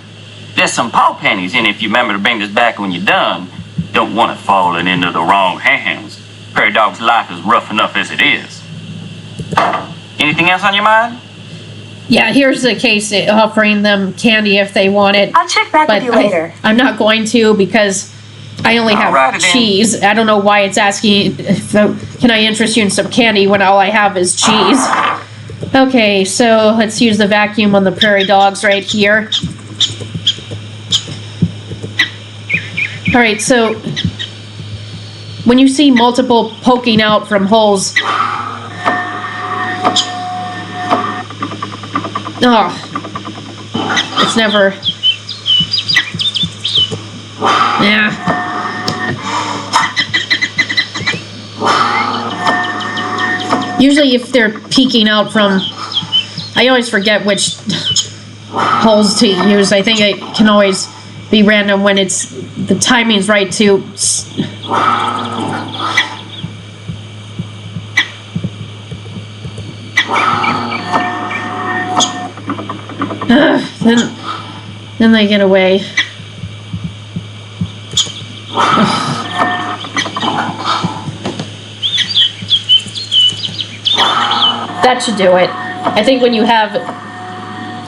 [SPEAKER 6] There's some paw pennies in it if you remember to bring this back when you're done. Don't want it falling into the wrong hands. Prairie dog's life is rough enough as it is. Anything else on your mind?
[SPEAKER 1] Yeah, here's the case offering them candy if they want it.
[SPEAKER 2] I'll check back with you later.
[SPEAKER 1] I'm not going to because I only have cheese. I don't know why it's asking if, can I interest you in some candy when all I have is cheese. Okay, so let's use the vacuum on the prairie dogs right here. Alright, so when you see multiple poking out from holes, it's never. Yeah. Usually if they're peeking out from, I always forget which holes to use. I think it can always be random when the timing's right to. Then they get away. That should do it. I think when you have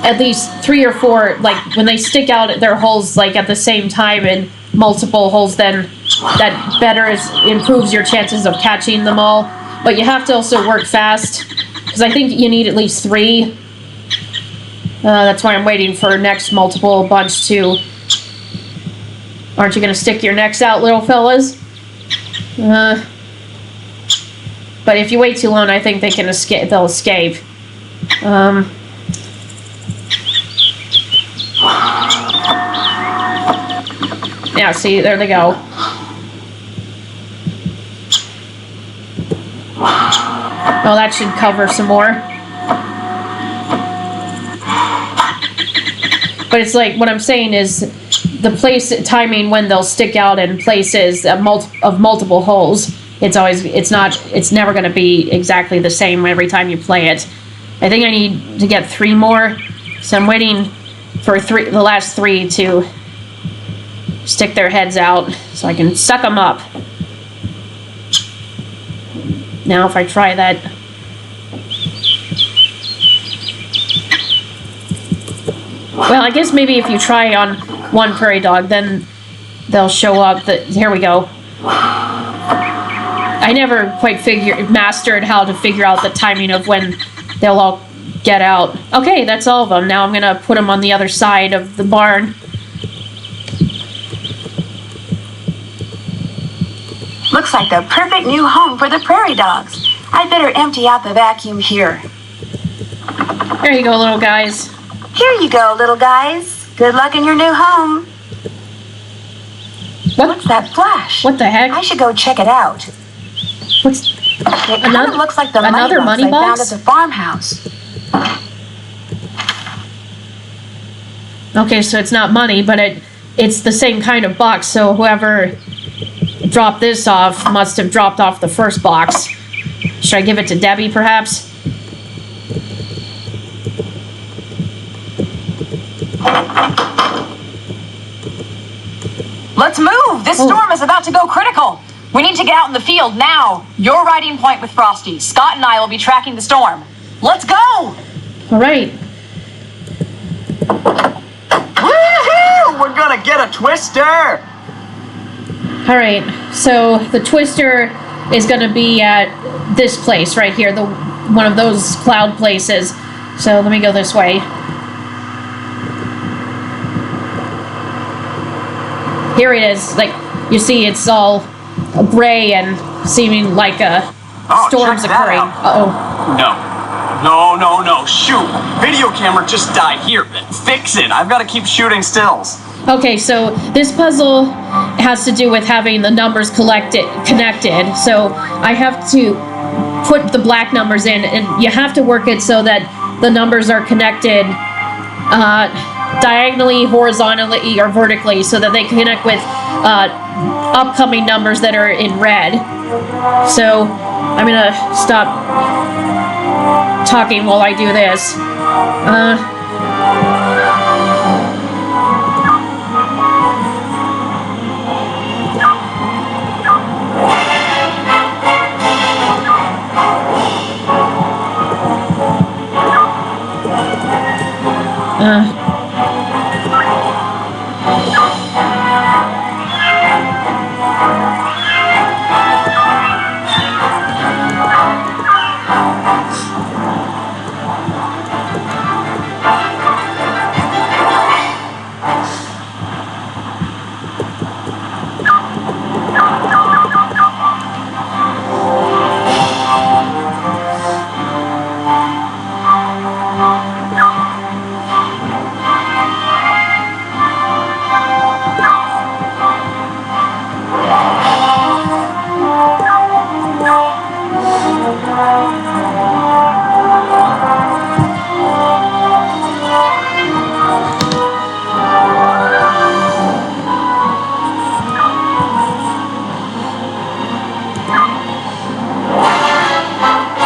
[SPEAKER 1] at least 3 or 4, like when they stick out at their holes like at the same time in multiple holes, then that improves your chances of catching them all. But you have to also work fast because I think you need at least 3. That's why I'm waiting for next multiple bunch to. Aren't you going to stick your necks out, little fellas? But if you wait too long, I think they can escape. They'll escape. Yeah, see, there they go. Well, that should cover some more. But it's like, what I'm saying is the timing when they'll stick out in places of multiple holes, it's never going to be exactly the same every time you play it. I think I need to get 3 more, so I'm waiting for the last 3 to stick their heads out so I can suck them up. Now if I try that... Well, I guess maybe if you try on one prairie dog, then they'll show up. Here we go. I never quite mastered how to figure out the timing of when they'll all get out. Okay, that's all of them. Now I'm gonna put them on the other side of the barn.
[SPEAKER 2] Looks like the perfect new home for the prairie dogs. I'd better empty out the vacuum here.
[SPEAKER 1] There you go, little guys.
[SPEAKER 2] Here you go, little guys. Good luck in your new home. What's that flash?
[SPEAKER 1] What the heck?
[SPEAKER 2] I should go check it out.
[SPEAKER 1] What's
[SPEAKER 2] It kind of looks like the
[SPEAKER 1] another money
[SPEAKER 2] I found
[SPEAKER 1] box?
[SPEAKER 2] at the farmhouse.
[SPEAKER 1] Okay, so it's not money, but it's the same kind of box, so whoever dropped this off must have dropped off the first box. Should I give it to Debbie, perhaps?
[SPEAKER 3] Let's move! This storm is about to go critical. We need to get out in the field now. You're riding point with Frosty. Scott and I will be tracking the storm. Let's go!
[SPEAKER 1] All right.
[SPEAKER 7] Woohoo! We're gonna get a twister!
[SPEAKER 1] All right. So the twister is going to be at this place right here, one of those cloud places. So let me go this way. Here it is. Like, you see, it's all gray and seeming like a storm's
[SPEAKER 7] check that
[SPEAKER 1] occurring.
[SPEAKER 7] out.
[SPEAKER 1] Uh-oh.
[SPEAKER 7] No. Shoot! Video camera just died. Here, fix it. I've got to keep shooting stills.
[SPEAKER 1] Okay, so this puzzle has to do with having the numbers connected. So I have to put the black numbers in, and you have to work it so that the numbers are connected diagonally, horizontally, or vertically, so that they connect with upcoming numbers that are in red. So I'm gonna stop talking while I do this.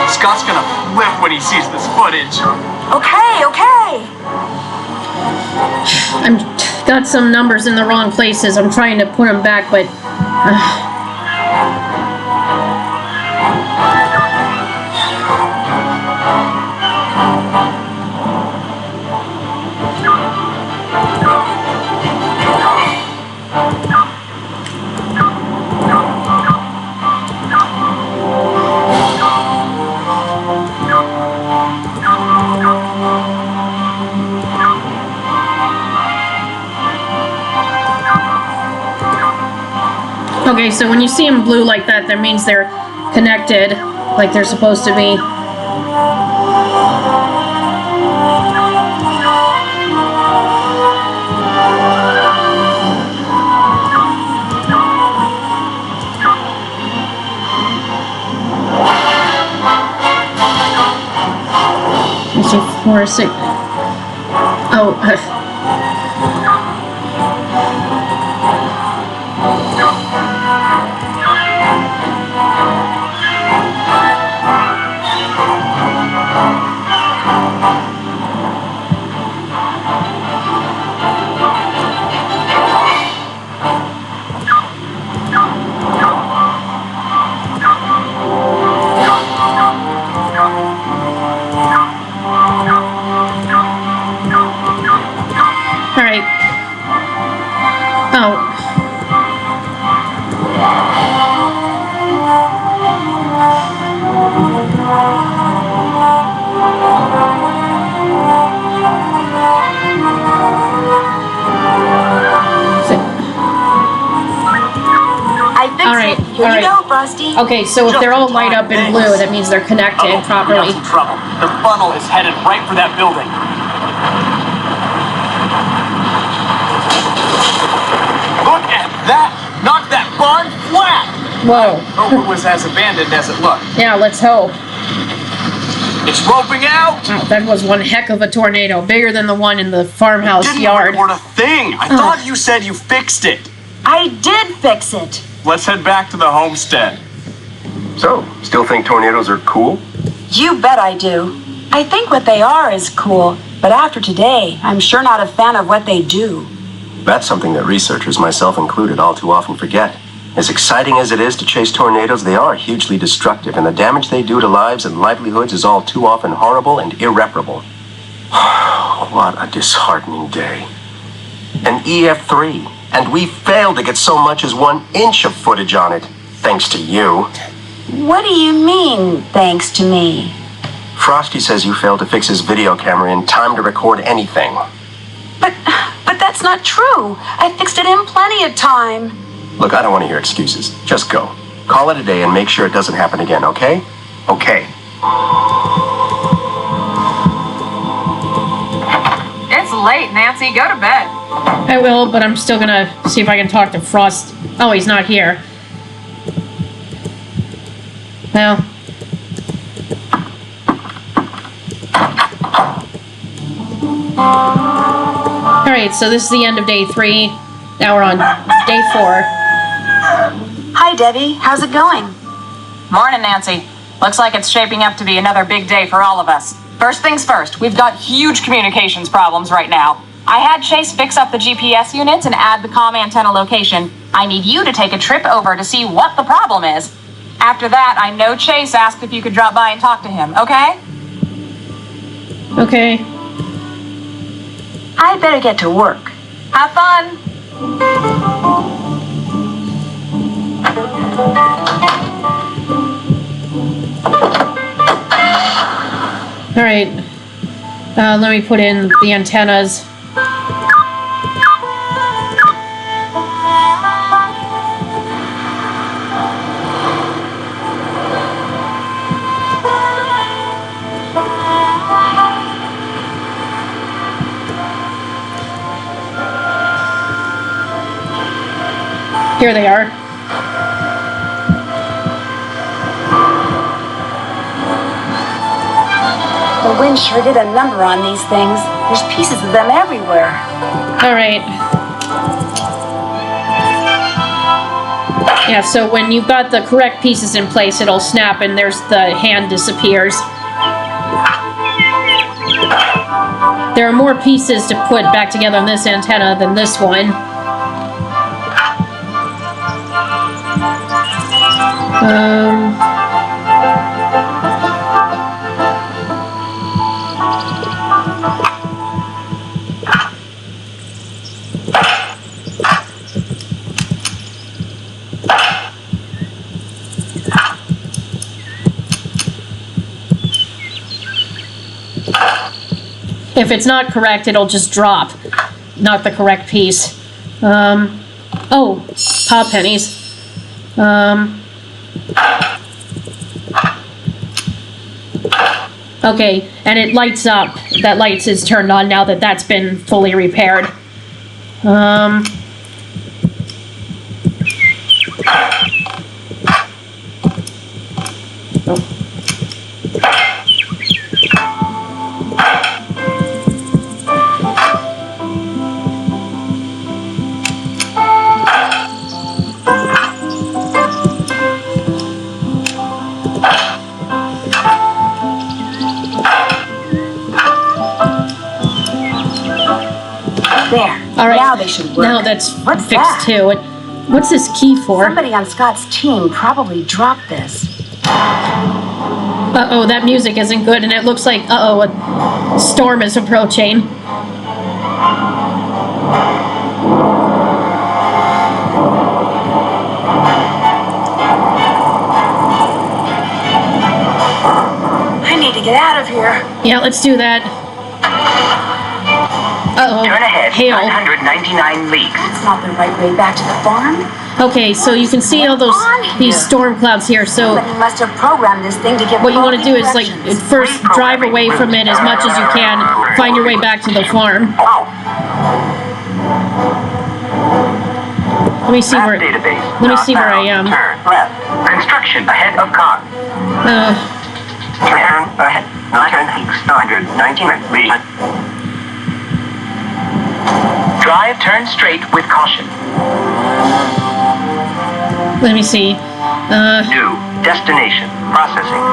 [SPEAKER 7] Scott's gonna flip when he sees this footage.
[SPEAKER 2] Okay.
[SPEAKER 1] I'm got some numbers in the wrong places. I'm trying to put them back, but okay, so when you see them blue like that, that means they're connected like they're supposed to be. Let's see, 4, 6. Oh. Oh.
[SPEAKER 2] I fixed
[SPEAKER 1] Alright,
[SPEAKER 2] it. Here you
[SPEAKER 1] alright.
[SPEAKER 2] go, Frosty.
[SPEAKER 1] Okay, so if they're all light up in blue, that means they're connected
[SPEAKER 7] We
[SPEAKER 1] properly.
[SPEAKER 7] got some trouble. The funnel is headed right for that building. Look at that! Knock that barn flat!
[SPEAKER 1] Whoa.
[SPEAKER 7] Hope it was as abandoned as it looked.
[SPEAKER 1] Yeah, let's hope.
[SPEAKER 7] It's roping out!
[SPEAKER 1] Oh, that was one heck of a tornado, bigger than the one in the farmhouse
[SPEAKER 7] Didn't
[SPEAKER 1] yard.
[SPEAKER 7] report a thing. I thought you said you fixed it.
[SPEAKER 2] I did fix it.
[SPEAKER 7] Let's head back to the homestead.
[SPEAKER 4] So, still think tornadoes are cool?
[SPEAKER 2] You bet I do. I think what they are is cool, but after today, I'm sure not a fan of what they do.
[SPEAKER 4] That's something that researchers, myself included, all too often forget. As exciting as it is to chase tornadoes, they are hugely destructive, and the damage they do to lives and livelihoods is all too often horrible and irreparable. What a disheartening day. An EF3, and we failed to get so much as 1 inch of footage on it, thanks to you.
[SPEAKER 2] What do you mean, thanks to me?
[SPEAKER 4] Frosty says you failed to fix his video camera in time to record anything.
[SPEAKER 2] But that's not true. I fixed it in plenty of time.
[SPEAKER 4] Look, I don't want to hear excuses. Just go. Call it a day and make sure it doesn't happen again, okay? Okay.
[SPEAKER 3] It's late, Nancy. Go to bed.
[SPEAKER 1] I will, but I'm still gonna see if I can talk to Frost. Oh, he's not here. Well. Alright, so this is the end of day 3. Now we're on day 4.
[SPEAKER 2] Hi, Debbie. How's it going?
[SPEAKER 3] Morning, Nancy. Looks like it's shaping up to be another big day for all of us. First things first, we've got huge communications problems right now. I had Chase fix up the GPS units and add the comm antenna location. I need you to take a trip over to see what the problem is. After that, I know Chase asked if you could drop by and talk to him, okay?
[SPEAKER 1] Okay.
[SPEAKER 2] I better get to work.
[SPEAKER 3] Have fun!
[SPEAKER 1] Alright. Let me put in the antennas. Here they are.
[SPEAKER 2] The wind sure did a number on these things. There's pieces of them everywhere.
[SPEAKER 1] Alright. Yeah, so when you've got the correct pieces in place, it'll snap and there's the hand disappears. There are more pieces to put back together on this antenna than this one. If it's not correct, it'll just drop. Not the correct piece. Oh, pop pennies. Okay, and it lights up. That light is turned on now that that's been fully repaired. Oh. All right.
[SPEAKER 2] Now they should work.
[SPEAKER 1] Now that's
[SPEAKER 2] What's
[SPEAKER 1] fixed
[SPEAKER 2] that?
[SPEAKER 1] too. What's this key for?
[SPEAKER 2] Somebody on Scott's team probably dropped this.
[SPEAKER 1] Uh-oh, that music isn't good, and it looks like, a storm is approaching. Yeah, let's do that. Uh-oh.
[SPEAKER 8] Turn ahead
[SPEAKER 1] Hail.
[SPEAKER 8] 999 leagues.
[SPEAKER 2] It's not the right way back to the farm.
[SPEAKER 1] Okay, so you can see all these storm clouds here. So
[SPEAKER 2] Somebody must have programmed this thing to give
[SPEAKER 1] what you want to
[SPEAKER 2] faulty
[SPEAKER 1] do is like
[SPEAKER 2] directions.
[SPEAKER 1] first drive away from it as much as you can. Find your way back to the farm. Let me see
[SPEAKER 8] Map
[SPEAKER 1] where.
[SPEAKER 8] database.
[SPEAKER 1] Let me see where I am.
[SPEAKER 8] Turn left. Construction ahead of car. Turn ahead. 999 leagues. Drive turn straight with caution.
[SPEAKER 1] Let me see.
[SPEAKER 8] New destination. Processing.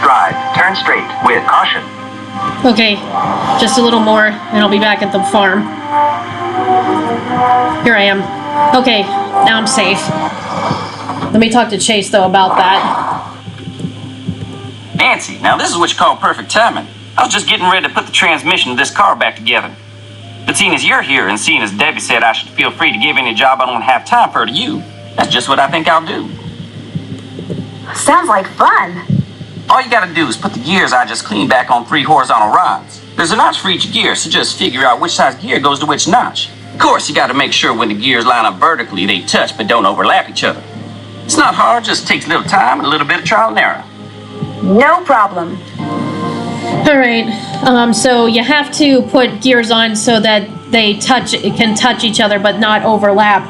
[SPEAKER 8] Drive turn straight with caution.
[SPEAKER 1] Okay, just a little more, and I'll be back at the farm. Here I am. Okay, now I'm safe. Let me talk to Chase, though, about that.
[SPEAKER 6] Nancy, now this is what you call perfect timing. I was just getting ready to put the transmission of this car back together. But seeing as you're here and seeing as Debbie said I should feel free to give any job I don't have time for to you, that's just what I think I'll do.
[SPEAKER 2] Sounds like fun.
[SPEAKER 6] All you gotta do is put the gears I just cleaned back on 3 horizontal rods. There's a notch for each gear, so just figure out which size gear goes to which notch. Of course, you gotta make sure when the gears line up vertically, they touch but don't overlap each other. It's not hard, just takes a little time and a little bit of trial and error.
[SPEAKER 2] No problem.
[SPEAKER 1] All right. So you have to put gears on so that they can touch each other but not overlap.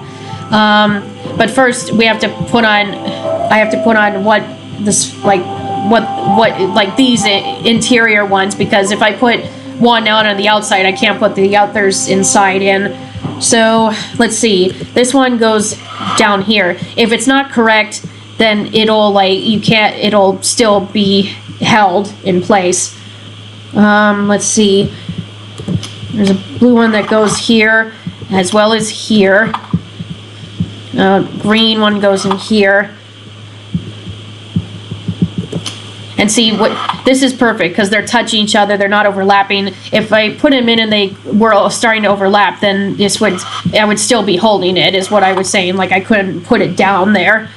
[SPEAKER 1] But first, we have to put on. I have to put on what this like these interior ones, because if I put one out on the outside, I can't put the others inside in. So let's see. This one goes down here. If it's not correct, then it'll still be held in place. Let's see. There's a blue one that goes here as well as here. Green one goes in here. And see, this is perfect because they're touching each other, they're not overlapping. If I put them in and they were starting to overlap, then I would still be holding it, is what I was saying. Like I couldn't put it down there.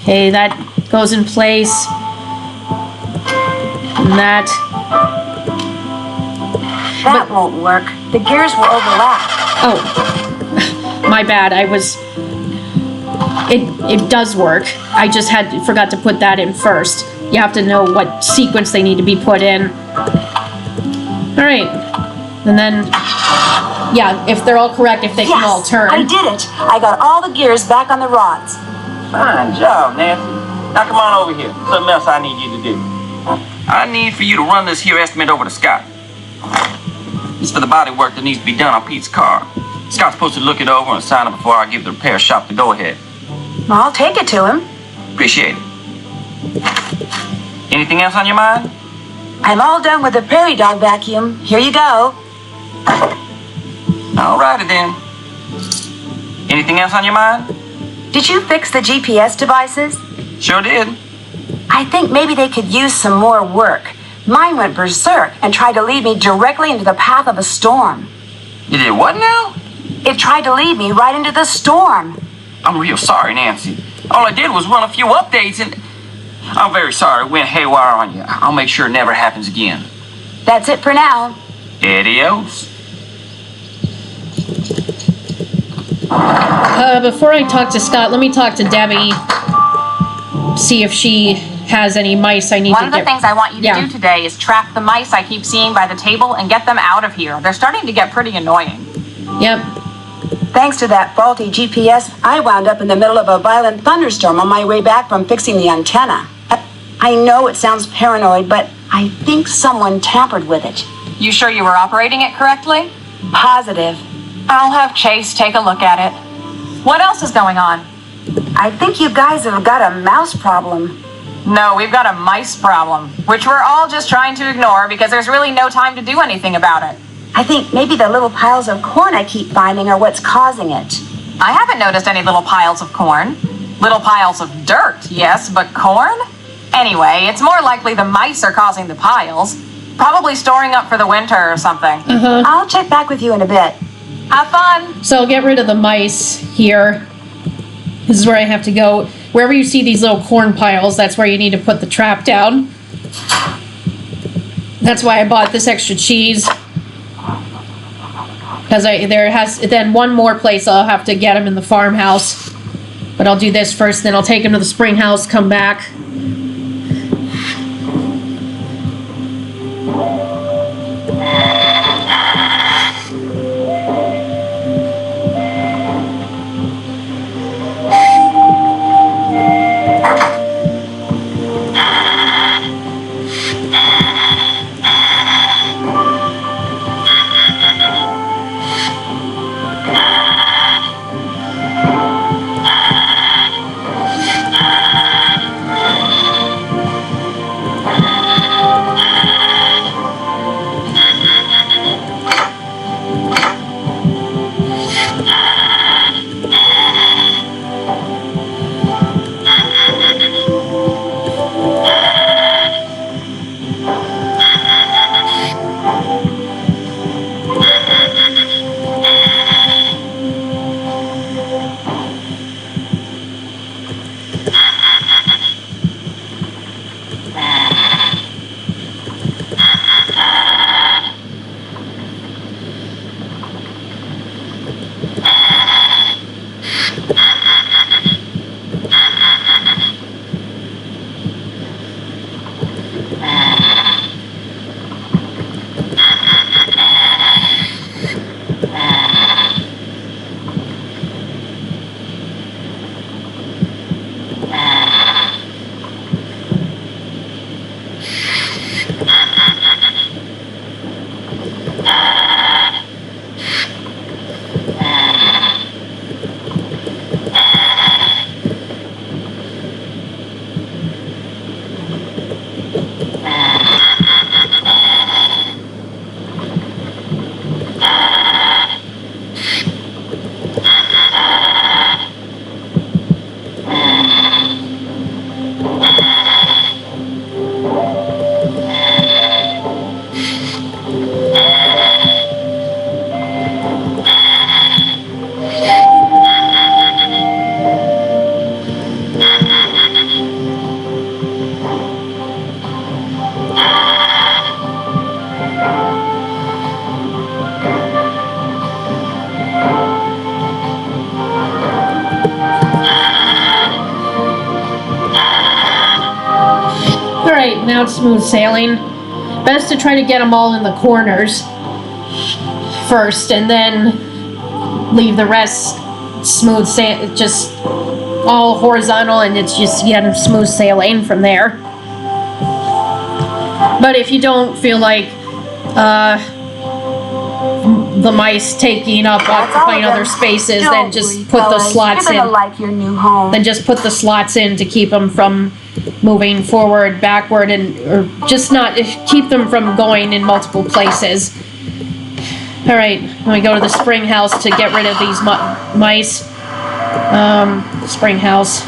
[SPEAKER 1] Okay, that goes in place. And that
[SPEAKER 2] won't work. The gears will overlap.
[SPEAKER 1] Oh, my bad. It does work. I just forgot to put that in first. You have to know what sequence they need to be put in. All right, and then yeah, if they're all correct, if they can all turn.
[SPEAKER 2] I did it. I got all the gears back on the rods.
[SPEAKER 6] Fine job, Nancy. Now come on over here. Something else I need you to do. I need for you to run this here estimate over to Scott. It's for the body work that needs to be done on Pete's car. Scott's supposed to look it over and sign it before I give the repair shop the go-ahead.
[SPEAKER 2] Well, I'll take it to him.
[SPEAKER 6] Appreciate it. Anything else on your mind?
[SPEAKER 2] I'm all done with the prairie dog vacuum. Here you go.
[SPEAKER 6] All righty then. Anything else on your mind?
[SPEAKER 2] Did you fix the GPS devices?
[SPEAKER 6] Sure did.
[SPEAKER 2] I think maybe they could use some more work. Mine went berserk and tried to lead me directly into the path of a storm.
[SPEAKER 6] You did what now?
[SPEAKER 2] It tried to lead me right into the storm.
[SPEAKER 6] I'm real sorry, Nancy. All I did was run a few updates and... I'm very sorry it went haywire on you. I'll make sure it never happens again.
[SPEAKER 2] That's it for now.
[SPEAKER 6] Adios.
[SPEAKER 1] Before I talk to Scott, let me talk to Debbie. See if she has any mice I need to get.
[SPEAKER 3] One of the things I want you to do today is track the mice I keep seeing by the table and get them out of here. They're starting to get pretty annoying.
[SPEAKER 1] Yep.
[SPEAKER 2] Thanks to that faulty GPS, I wound up in the middle of a violent thunderstorm on my way back from fixing the antenna. I know it sounds paranoid, but I think someone tampered with it.
[SPEAKER 3] You sure you were operating it correctly?
[SPEAKER 2] Positive.
[SPEAKER 3] I'll have Chase take a look at it. What else is going on?
[SPEAKER 2] I think you guys have got a mouse problem.
[SPEAKER 3] No, we've got a mice problem, which we're all just trying to ignore because there's really no time to do anything about it.
[SPEAKER 2] I think maybe the little piles of corn I keep finding are what's causing it.
[SPEAKER 3] I haven't noticed any little piles of corn. Little piles of dirt, yes, but corn? Anyway, it's more likely the mice are causing the piles. Probably storing up for the winter or something.
[SPEAKER 2] I'll check back with you in a bit.
[SPEAKER 3] Have fun!
[SPEAKER 1] So I'll get rid of the mice here. This is where I have to go. wherever you see these little corn piles, that's where you need to put the trap down. That's why I bought this extra cheese. Because then one more place I'll have to get them in the farmhouse. But I'll do this first, then I'll take them to the spring house, come back. Now it's smooth sailing. Best to try to get them all in the corners first, and then leave the rest smooth sail, just all horizontal, and it's just get smooth sailing from there. But if you don't feel like the mice taking up occupying other spaces, then just put the slots in.
[SPEAKER 2] Like your new home.
[SPEAKER 1] Then just put the slots in to keep them from moving forward, backward, and or just not keep them from going in multiple places. All right, we go to the spring house to get rid of these mice. Spring house.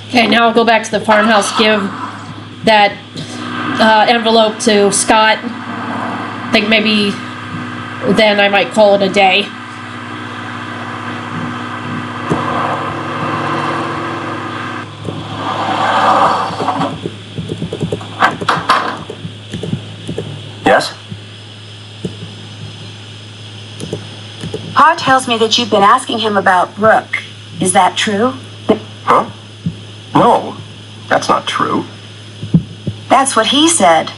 [SPEAKER 1] Okay, now I'll go back to the farmhouse, give that envelope to Scott. I think maybe then I might call it a day.
[SPEAKER 4] Yes?
[SPEAKER 2] Pa tells me that you've been asking him about Brooke. Is that true?
[SPEAKER 4] Huh? No, that's not true.
[SPEAKER 2] That's what he said.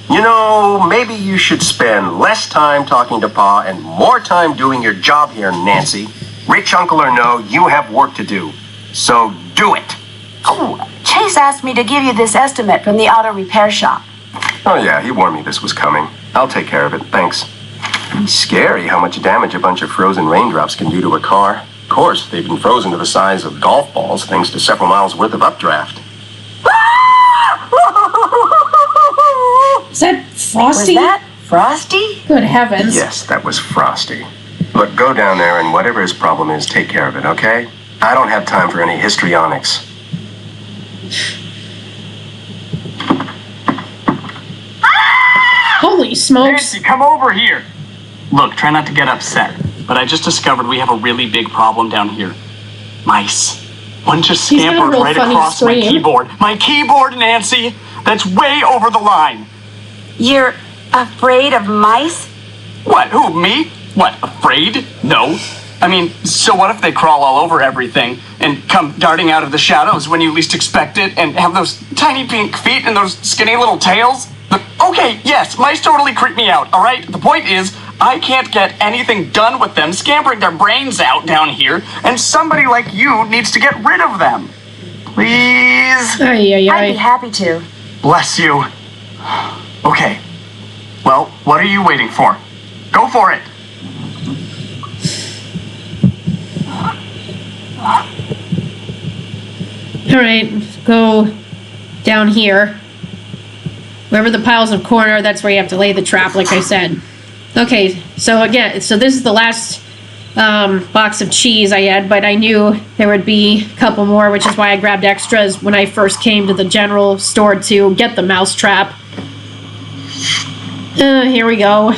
[SPEAKER 4] You know, maybe you should spend less time talking to Pa and more time doing your job here, Nancy. Rich uncle or no, you have work to do. So do it.
[SPEAKER 2] Oh, Chase asked me to give you this estimate from the auto repair shop.
[SPEAKER 4] Oh yeah, he warned me this was coming. I'll take care of it, thanks. It's scary how much damage a bunch of frozen raindrops can do to a car. Of course, they've been frozen to the size of golf balls thanks to several miles worth of updraft.
[SPEAKER 1] Is that
[SPEAKER 2] Was
[SPEAKER 1] Frosty?
[SPEAKER 2] that Frosty?
[SPEAKER 1] Good heavens.
[SPEAKER 4] Yes, that was Frosty. Look, go down there and whatever his problem is, take care of it, okay? I don't have time for any histrionics.
[SPEAKER 1] Holy smokes.
[SPEAKER 7] Nancy, come over here. Look, try not to get upset, but I just discovered we have a really big problem down here. Mice. One just
[SPEAKER 1] He's got a
[SPEAKER 7] scampered
[SPEAKER 1] real
[SPEAKER 7] right
[SPEAKER 1] funny
[SPEAKER 7] across my
[SPEAKER 1] scream.
[SPEAKER 7] keyboard. My keyboard, Nancy! That's way over the line.
[SPEAKER 2] You're afraid of mice?
[SPEAKER 7] What, who, me? What, afraid? No. I mean, so what if they crawl all over everything and come darting out of the shadows when you least expect it and have those tiny pink feet and those skinny little tails? Okay, yes, mice totally creep me out, all right? The point is, I can't get anything done with them scampering their brains out down here, and somebody like you needs to get rid of them. Please?
[SPEAKER 1] Ay, ay,
[SPEAKER 2] I'd be
[SPEAKER 1] ay.
[SPEAKER 2] happy to.
[SPEAKER 7] Bless you. Okay. Well, what are you waiting for? Go for it.
[SPEAKER 1] Alright, go down here. Wherever the piles of corn are, that's where you have to lay the trap, like I said. Okay, so again, so this is the last box of cheese I had, but I knew there would be a couple more, which is why I grabbed extras when I first came to the general store to get the mouse trap. Here we go.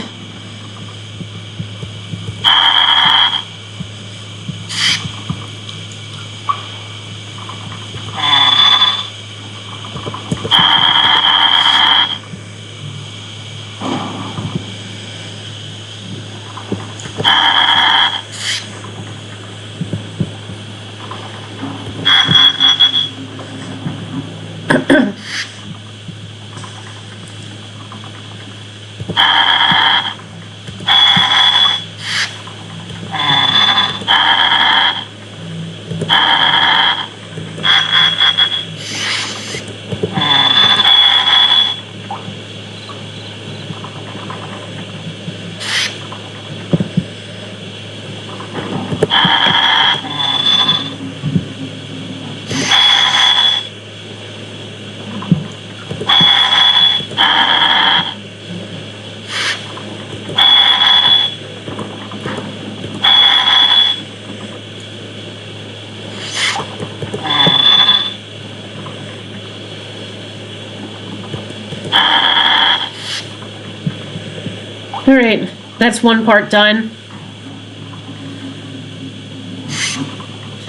[SPEAKER 1] Alright, that's one part done.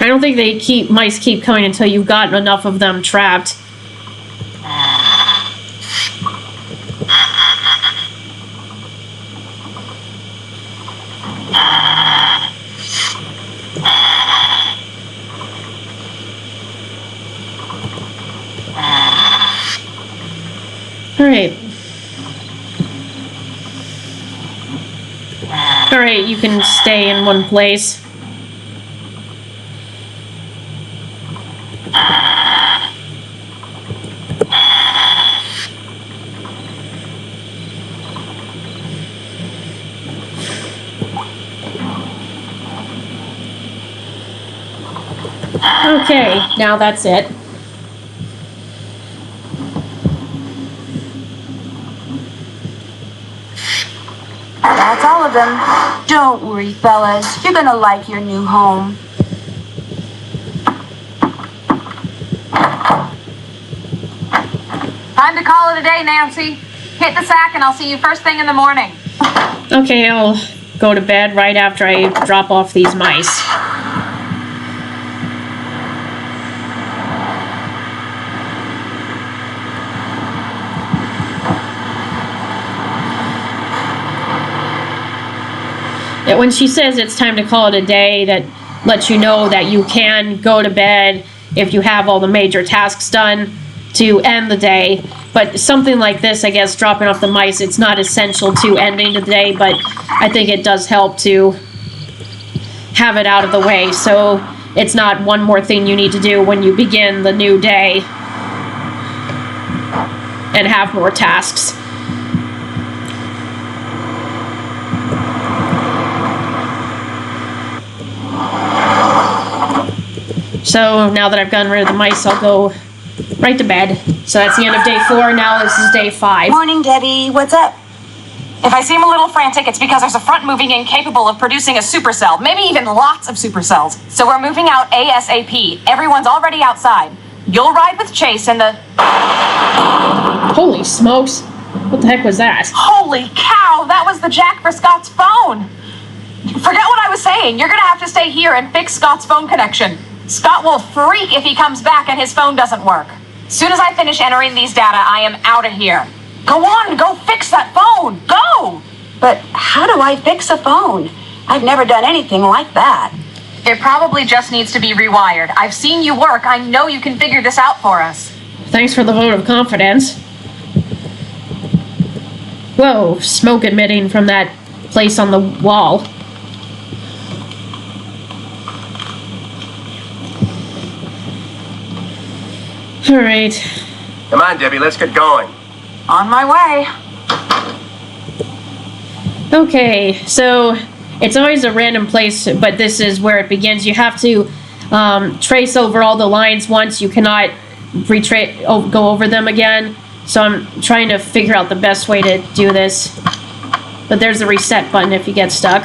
[SPEAKER 1] I don't think mice keep coming until you've gotten enough of them trapped. Alright. Alright, you can stay in one place. Okay, now that's it.
[SPEAKER 2] That's all of them. Don't worry, fellas. You're gonna like your new home.
[SPEAKER 3] Time to call it a day, Nancy. Hit the sack and I'll see you first thing in the morning.
[SPEAKER 1] Okay, I'll go to bed right after I drop off these mice. Yeah, when she says it's time to call it a day, that lets you know that you can go to bed if you have all the major tasks done to end the day. But something like this, I guess, dropping off the mice, it's not essential to ending the day, but I think it does help to have it out of the way, so it's not one more thing you need to do when you begin the new day and have more tasks. So now that I've gotten rid of the mice, I'll go right to bed. So that's the end of day 4. Now this is day 5.
[SPEAKER 2] Morning, Debbie. What's up?
[SPEAKER 3] If I seem a little frantic, it's because there's a front moving in capable of producing a supercell, maybe even lots of supercells. So we're moving out ASAP. Everyone's already outside. You'll ride with Chase and the...
[SPEAKER 1] Holy smokes. What the heck was that?
[SPEAKER 3] Holy cow, that was the jack for Scott's phone. Forget what I was saying. You're gonna have to stay here and fix Scott's phone connection. Scott will freak if he comes back and his phone doesn't work. Soon as I finish entering these data, I am out of here. Go on, go fix that phone. Go!
[SPEAKER 2] But how do I fix a phone? I've never done anything like that.
[SPEAKER 3] It probably just needs to be rewired. I've seen you work. I know you can figure this out for us.
[SPEAKER 1] Thanks for the vote of confidence. Whoa, smoke emitting from that place on the wall. Alright.
[SPEAKER 4] Come on, Debbie, let's get going.
[SPEAKER 3] On my way.
[SPEAKER 1] Okay, so it's always a random place, but this is where it begins. You have to trace over all the lines once. You cannot go over them again. So I'm trying to figure out the best way to do this. But there's a reset button if you get stuck.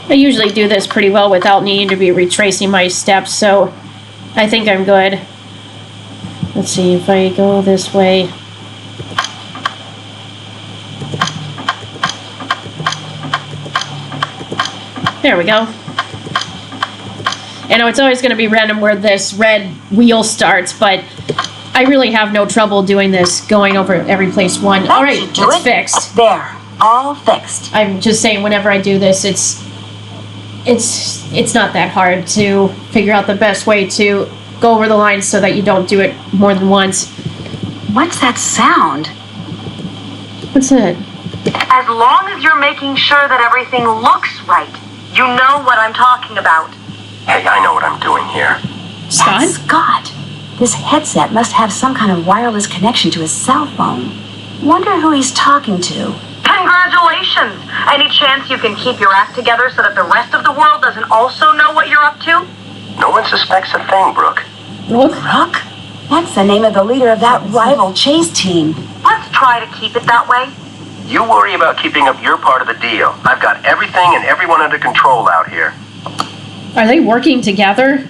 [SPEAKER 1] I usually do this pretty well without needing to be retracing my steps, so I think I'm good. Let's see if I go this way. There we go. I know it's always going to be random where this red wheel starts, but I really have no trouble doing this, going over every place one.
[SPEAKER 2] That
[SPEAKER 1] All right,
[SPEAKER 2] should do
[SPEAKER 1] it's
[SPEAKER 2] it.
[SPEAKER 1] fixed.
[SPEAKER 2] There, all fixed.
[SPEAKER 1] I'm just saying, whenever I do this, it's not that hard to figure out the best way to go over the lines so that you don't do it more than once.
[SPEAKER 2] What's that sound?
[SPEAKER 1] What's that?
[SPEAKER 9] As long as you're making sure that everything looks right, you know what I'm talking about.
[SPEAKER 4] Hey, I know what I'm doing here.
[SPEAKER 1] Scott?
[SPEAKER 2] That's Scott. This headset must have some kind of wireless connection to his cell phone. Wonder who he's talking to.
[SPEAKER 9] Congratulations! Any chance you can keep your act together so that the rest of the world doesn't also know what you're up to?
[SPEAKER 4] No one suspects a thing, Brooke.
[SPEAKER 1] Look.
[SPEAKER 2] Brooke? That's the name of the leader of that rival chase team.
[SPEAKER 9] Let's try to keep it that way.
[SPEAKER 4] You worry about keeping up your part of the deal. I've got everything and everyone under control out here.
[SPEAKER 1] Are they working together?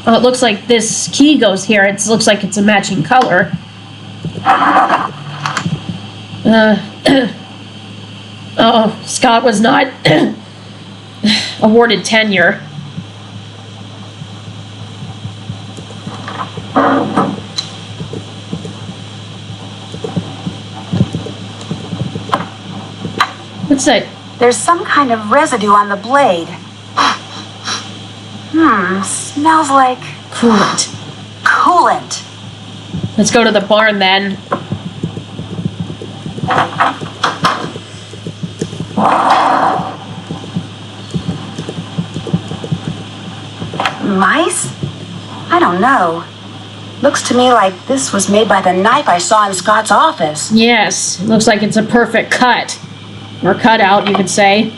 [SPEAKER 1] Oh, it looks like this key goes here. It looks like it's a matching color. Oh, Scott was not awarded tenure. What's that?
[SPEAKER 2] There's some kind of residue on the blade. Smells like
[SPEAKER 1] Coolant.
[SPEAKER 2] coolant.
[SPEAKER 1] Let's go to the barn then.
[SPEAKER 2] Mice? I don't know. Looks to me like this was made by the knife I saw in Scott's office.
[SPEAKER 1] Yes, it looks like it's a perfect cut. Or cutout, you could say.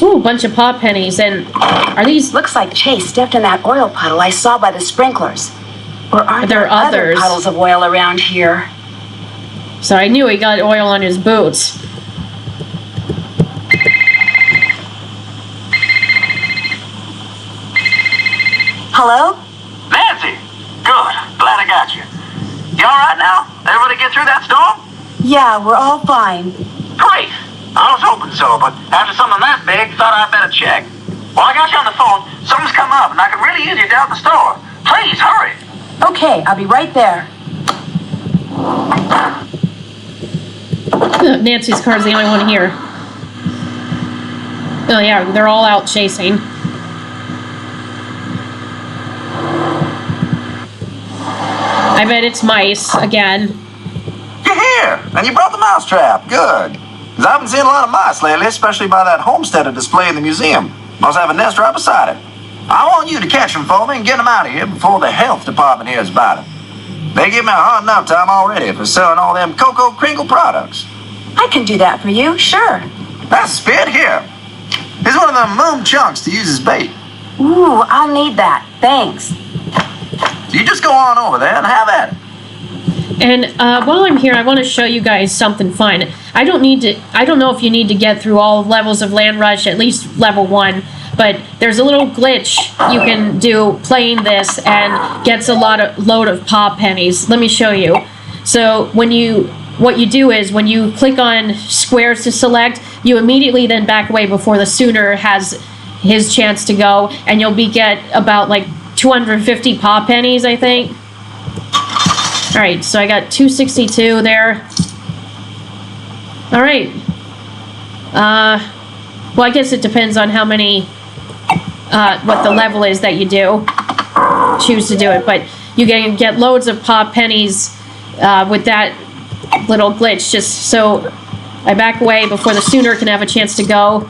[SPEAKER 1] Ooh, a bunch of paw pennies. And are these...
[SPEAKER 2] Looks like Chase stepped in that oil puddle I saw by the sprinklers. Or are
[SPEAKER 1] There
[SPEAKER 2] there
[SPEAKER 1] are
[SPEAKER 2] other
[SPEAKER 1] others.
[SPEAKER 2] puddles of oil around here?
[SPEAKER 1] So I knew he got oil on his boots.
[SPEAKER 2] Hello?
[SPEAKER 5] Nancy! Good. Glad I got you. You all right now? Everybody get through that storm?
[SPEAKER 2] Yeah, we're all fine.
[SPEAKER 5] Great. I was hoping so, but after something that big, thought I'd better check. Well, I got you on the phone. Something's come up, and I could really use you down at the store. Please, hurry.
[SPEAKER 2] Okay, I'll be right there.
[SPEAKER 1] Nancy's car's the only one here. Oh yeah, they're all out chasing. I bet it's mice again.
[SPEAKER 5] You're here, and you brought the mousetrap. Good. 'Cause I haven't seen a lot of mice lately, especially by that homesteader display in the museum. Must have a nest right beside it. I want you to catch them for me and get them out of here before the health department hears about it. They give me a hard enough time already for selling all them Cocoa Kringle products.
[SPEAKER 2] I can do that for you, sure.
[SPEAKER 5] That's spit here. Here's one of them moon chunks to use as bait.
[SPEAKER 2] Ooh, I'll need that. Thanks.
[SPEAKER 5] So you just go on over there and have at it.
[SPEAKER 1] And while I'm here, I want to show you guys something fun. I don't know if you need to get through all levels of Land Rush, at least level 1, but there's a little glitch you can do playing this and gets a load of paw pennies. Let me show you. So what you do is when you click on squares to select, you immediately then back away before the Sooner has his chance to go, and you'll get about like 250 paw pennies, I think. Alright, so I got 262 there. Alright. Well, I guess it depends on how many, what the level is that you choose to do it, but you can get loads of paw pennies with that little glitch, just so I back away before the Sooner can have a chance to go.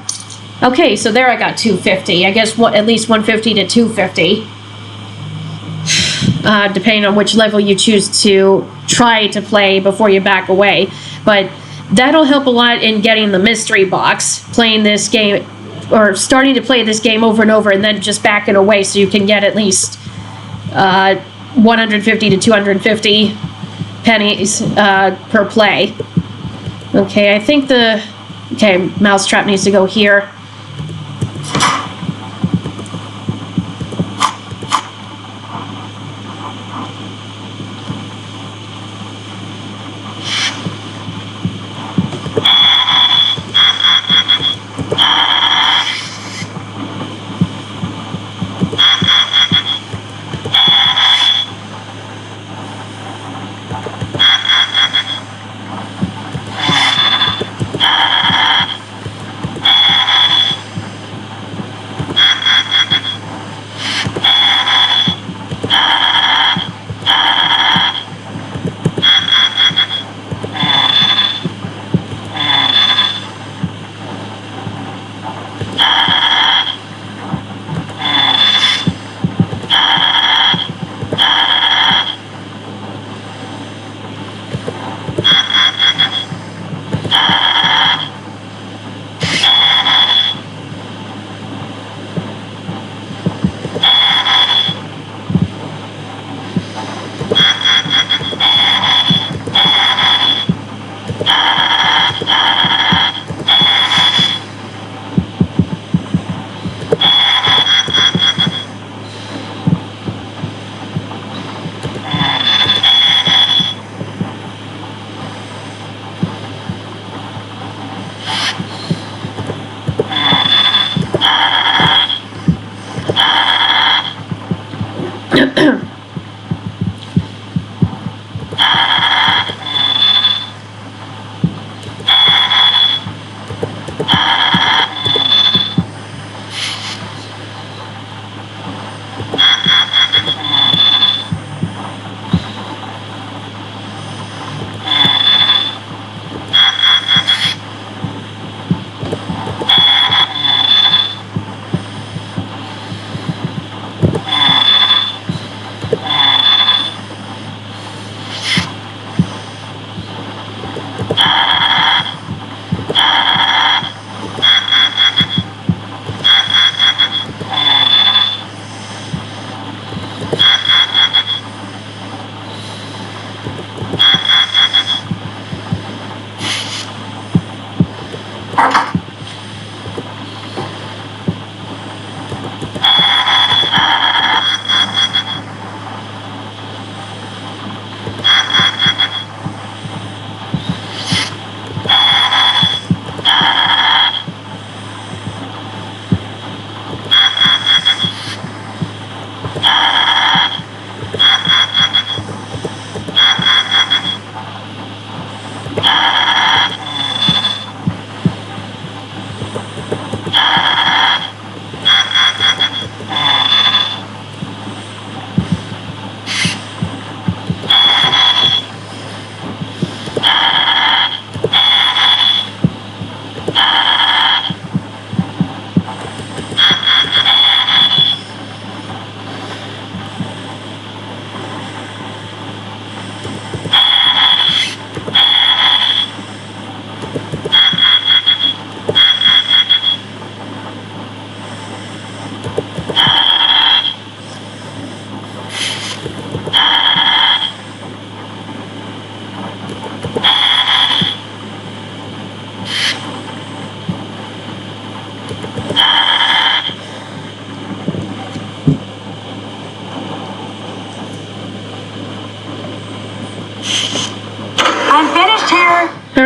[SPEAKER 1] Okay, so there I got 250. I guess at least 150 to 250. Depending on which level you choose to try to play before you back away. But that'll help a lot in getting the mystery box, playing this game, or starting to play this game over and over, and then just backing away so you can get at least 150 to 250 pennies per play. Okay, I think mousetrap needs to go here.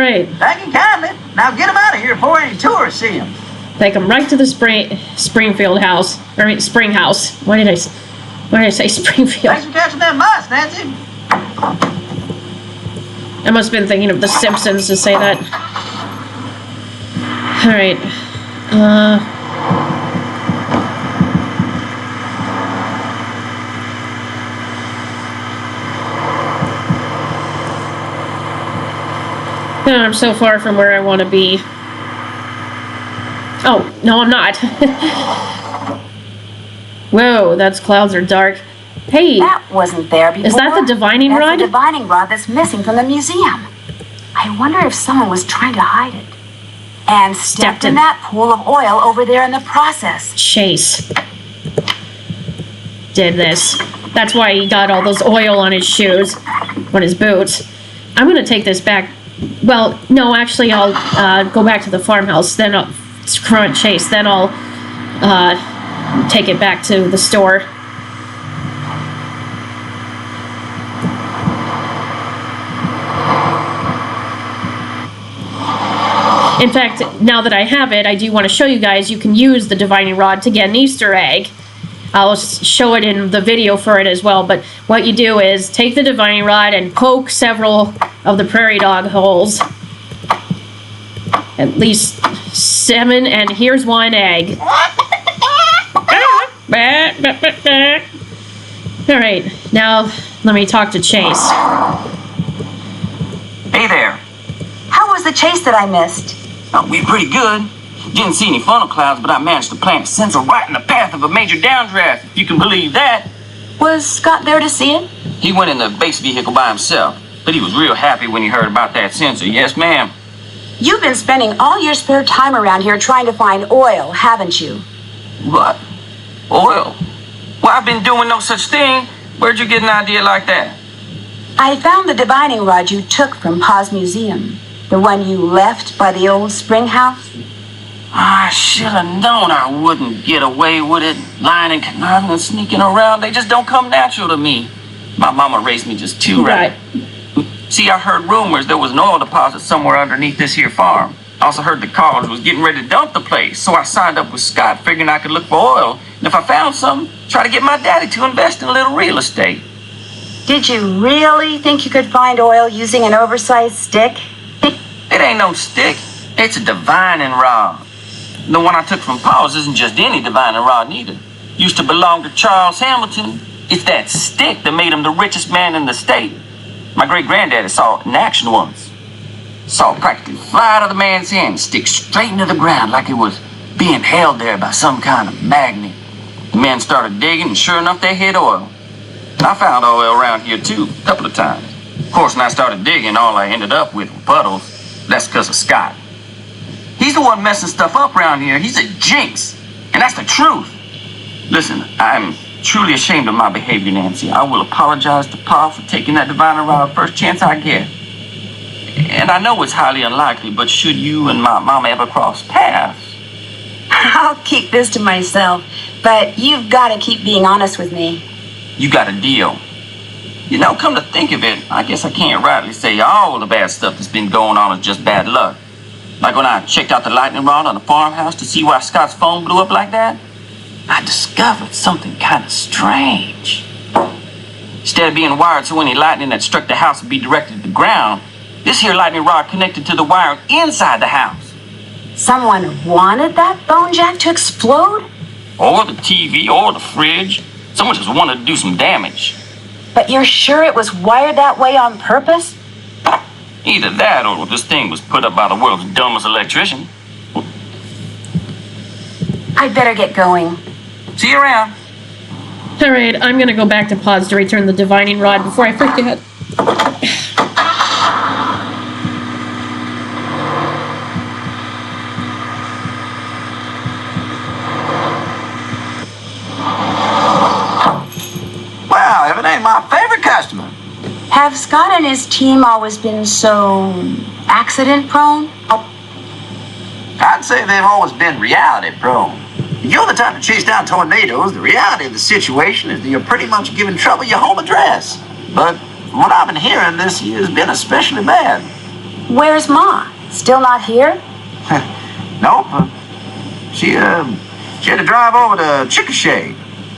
[SPEAKER 1] right.
[SPEAKER 5] Thank you kindly. Now get him out of here before any tourists see him.
[SPEAKER 1] Take him right to the Springfield house. Or Spring House. Why did I say Springfield?
[SPEAKER 5] Thanks for catching that mice, Nancy.
[SPEAKER 1] I must have been thinking of The Simpsons to say that. Alright. I'm so far from where I want to be. Oh, no, I'm not. Whoa, those clouds are dark. Hey,
[SPEAKER 2] That wasn't there before.
[SPEAKER 1] is that the divining
[SPEAKER 2] That's
[SPEAKER 1] rod?
[SPEAKER 2] the divining rod that's missing from the museum. I wonder if someone was trying to hide it. And stepped in that pool of oil over there in the process.
[SPEAKER 1] Chase did this. That's why he got all those oil on his shoes, on his boots. I'm gonna take this back. Well, no, actually, I'll go back to the farmhouse. Then I'll confront Chase. Then I'll take it back to the store. In fact, now that I have it, I do want to show you guys you can use the divining rod to get an Easter egg. I'll show it in the video for it as well, but what you do is take the divining rod and poke several of the prairie dog holes. At least 7, and here's one egg. Alright, now let me talk to Chase.
[SPEAKER 6] Hey there.
[SPEAKER 2] How was the chase that I missed?
[SPEAKER 6] Oh, we pretty good. Didn't see any funnel clouds, but I managed to plant a sensor right in the path of a major downdraft, if you can believe that.
[SPEAKER 2] Was Scott there to see it?
[SPEAKER 6] He went in the base vehicle by himself, but he was real happy when he heard about that sensor. Yes, ma'am.
[SPEAKER 2] You've been spending all your spare time around here trying to find oil, haven't you?
[SPEAKER 6] What? Oil? Well, I've been doing no such thing. Where'd you get an idea like that?
[SPEAKER 2] I found the divining rod you took from Pa's museum. The one you left by the old spring house.
[SPEAKER 6] I should have known I wouldn't get away with it. Lying and conniving and sneaking around, they just don't come natural to me. My mama raised me just too right. See, I heard rumors there was an oil deposit somewhere underneath this here farm. I also heard the college was getting ready to dump the place, so I signed up with Scott, figuring I could look for oil. And if I found some, try to get my daddy to invest in a little real estate.
[SPEAKER 2] Did you really think you could find oil using an oversized stick?
[SPEAKER 6] It ain't no stick. It's a divining rod. The one I took from Paul's isn't just any divining rod neither. Used to belong to Charles Hamilton. It's that stick that made him the richest man in the state. My great-granddaddy saw it in action once. Saw it practically fly out of the man's hand and stick straight into the ground like it was being held there by some kind of magnet. The men started digging, and sure enough, they hit oil. I found oil around here, too, a couple of times. Of course, when I started digging, all I ended up with were puddles. That's because of Scott. He's the one messing stuff up around here. He's a jinx, and that's the truth. Listen, I'm truly ashamed of my behavior, Nancy. I will apologize to Pa for taking that divining rod first chance I get. And I know it's highly unlikely, but should you and my mama ever cross paths?
[SPEAKER 2] I'll keep this to myself, but you've got to keep being honest with me.
[SPEAKER 6] You got a deal. You know, come to think of it, I guess I can't rightly say all the bad stuff that's been going on is just bad luck. Like when I checked out the lightning rod on the farmhouse to see why Scott's phone blew up like that, I discovered something kind of strange. Instead of being wired so any lightning that struck the house would be directed to the ground, this here lightning rod connected to the wiring inside the house.
[SPEAKER 2] Someone wanted that bone jack to explode?
[SPEAKER 6] Or the TV, or the fridge. Someone just wanted to do some damage.
[SPEAKER 2] But you're sure it was wired that way on purpose?
[SPEAKER 6] Either that, or this thing was put up by the world's dumbest electrician.
[SPEAKER 2] I'd better get going.
[SPEAKER 6] See you around.
[SPEAKER 1] Alright, I'm gonna go back to Pa's to return the divining rod before I forget.
[SPEAKER 5] Well, if it ain't my favorite customer.
[SPEAKER 2] Have Scott and his team always been so accident prone?
[SPEAKER 5] I'd say they've always been reality prone. If you're the type to chase down tornadoes, the reality of the situation is that you're pretty much giving trouble your home address. But from what I've been hearing, this year's been especially bad.
[SPEAKER 2] Where's Ma? Still not here?
[SPEAKER 5] Nope. She had to drive over to Chickasha.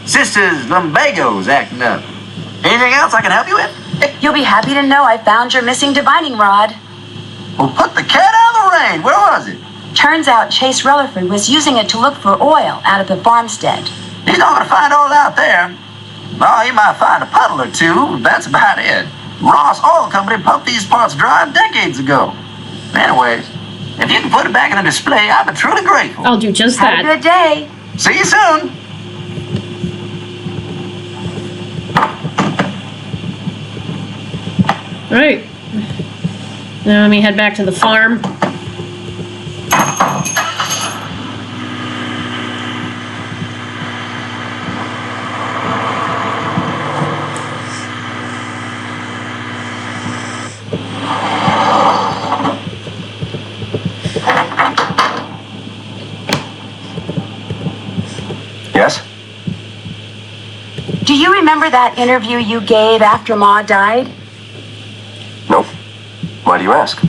[SPEAKER 5] Sister's lumbago's acting up. Anything else I can help you with?
[SPEAKER 2] You'll be happy to know I found your missing divining rod.
[SPEAKER 5] Well, put the cat out of the rain. Where was it?
[SPEAKER 2] Turns out Chase Rutherford was using it to look for oil out of the farmstead.
[SPEAKER 5] He's not going to find oil out there. Well, he might find a puddle or two. That's about it. Ross Oil Company pumped these parts dry decades ago. Anyways, if you can put it back in a display, I'd be truly grateful.
[SPEAKER 1] I'll do just
[SPEAKER 2] Have a
[SPEAKER 1] that.
[SPEAKER 2] good day.
[SPEAKER 5] See you soon.
[SPEAKER 1] All right. Now let me head back to the farm.
[SPEAKER 4] Yes?
[SPEAKER 2] Do you remember that interview you gave after Ma died?
[SPEAKER 4] Nope. Why do you ask?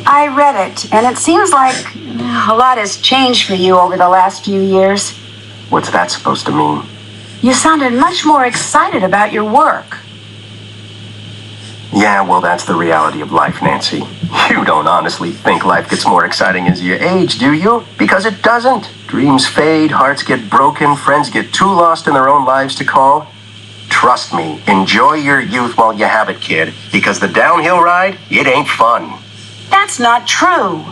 [SPEAKER 2] I read it, and it seems like a lot has changed for you over the last few years.
[SPEAKER 4] What's that supposed to mean?
[SPEAKER 2] You sounded much more excited about your work.
[SPEAKER 4] Yeah, well, that's the reality of life, Nancy. You don't honestly think life gets more exciting as you age, do you? Because it doesn't. Dreams fade, hearts get broken, friends get too lost in their own lives to call. Trust me, enjoy your youth while you have it, kid. Because the downhill ride, it ain't fun.
[SPEAKER 2] That's not true.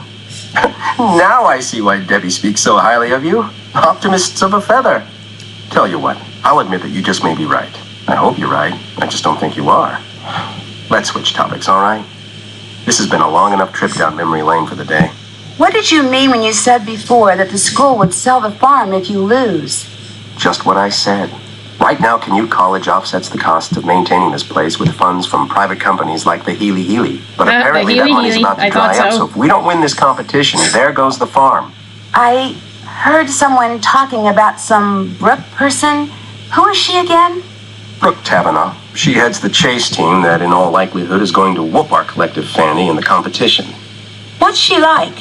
[SPEAKER 4] Now I see why Debbie speaks so highly of you. Optimists of a feather. Tell you what, I'll admit that you just may be right. I hope you're right. I just don't think you are. Let's switch topics, all right? This has been a long enough trip down memory lane for the day.
[SPEAKER 2] What did you mean when you said before that the school would sell the farm if you lose?
[SPEAKER 4] Just what I said. Right now, Canute College offsets the costs of maintaining this place with funds from private companies like the Healy Healy. But
[SPEAKER 1] The
[SPEAKER 4] apparently that
[SPEAKER 1] Healy
[SPEAKER 4] money's
[SPEAKER 1] Healy.
[SPEAKER 4] about to
[SPEAKER 1] I thought
[SPEAKER 4] dry up,
[SPEAKER 1] so.
[SPEAKER 4] so if we don't win this competition, there goes the farm.
[SPEAKER 2] I heard someone talking about some Brooke person. Who is she again?
[SPEAKER 4] Brooke Tavenaugh. She heads the chase team that in all likelihood is going to whoop our collective fanny in the competition.
[SPEAKER 2] What's she like?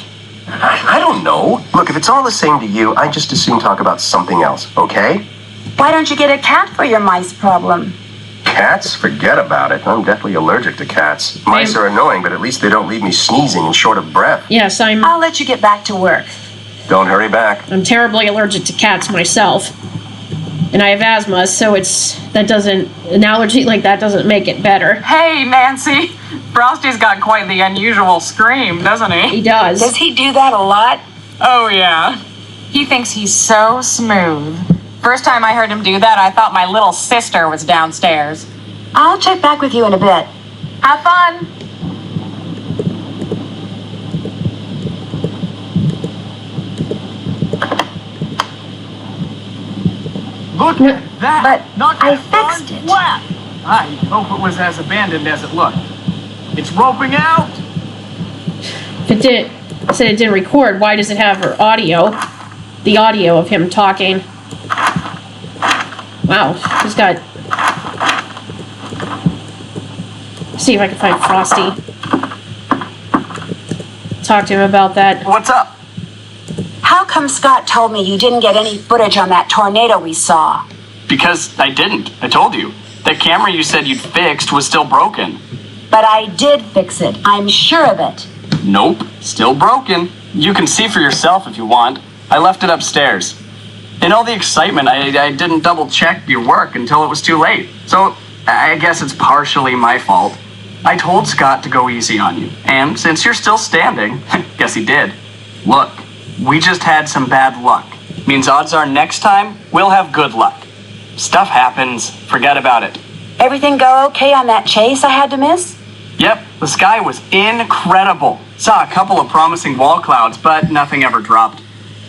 [SPEAKER 4] I don't know. Look, if it's all the same to you, I just as soon talk about something else, okay?
[SPEAKER 2] Why don't you get a cat for your mice problem?
[SPEAKER 4] Cats? Forget about it. I'm deathly allergic to cats. Mice are annoying, but at least they don't leave me sneezing and short of breath.
[SPEAKER 1] Yes,
[SPEAKER 2] I'll let you get back to work.
[SPEAKER 4] Don't hurry back.
[SPEAKER 1] I'm terribly allergic to cats myself. And I have asthma, so an allergy like that doesn't make it better.
[SPEAKER 3] Hey, Nancy. Frosty's got quite the unusual scream, doesn't he?
[SPEAKER 1] He does.
[SPEAKER 2] Does he do that a lot?
[SPEAKER 3] Oh, yeah. He thinks he's so smooth. First time I heard him do that, I thought my little sister was downstairs.
[SPEAKER 2] I'll check back with you in a bit.
[SPEAKER 3] Have fun.
[SPEAKER 7] Look at that!
[SPEAKER 2] But
[SPEAKER 7] Not
[SPEAKER 2] I
[SPEAKER 7] that
[SPEAKER 2] fixed it.
[SPEAKER 7] Whack! I hope it was as abandoned as it looked. It's roping out!
[SPEAKER 1] If it did, said it didn't record, why does it have her audio? The audio of him talking. Wow, he's got... See if I can find Frosty. Talk to him about that.
[SPEAKER 7] What's up?
[SPEAKER 2] How come Scott told me you didn't get any footage on that tornado we saw?
[SPEAKER 7] Because I didn't. I told you. The camera you said you'd fixed was still broken.
[SPEAKER 2] But I did fix it. I'm sure of it.
[SPEAKER 7] Nope, still broken. You can see for yourself if you want. I left it upstairs. In all the excitement, I didn't double check your work until it was too late. So I guess it's partially my fault. I told Scott to go easy on you. And since you're still standing, guess he did. Look, we just had some bad luck. Means odds are next time, we'll have good luck. Stuff happens. Forget about it.
[SPEAKER 2] Everything go okay on that chase I had to miss?
[SPEAKER 7] Yep, the sky was incredible. Saw a couple of promising wall clouds, but nothing ever dropped.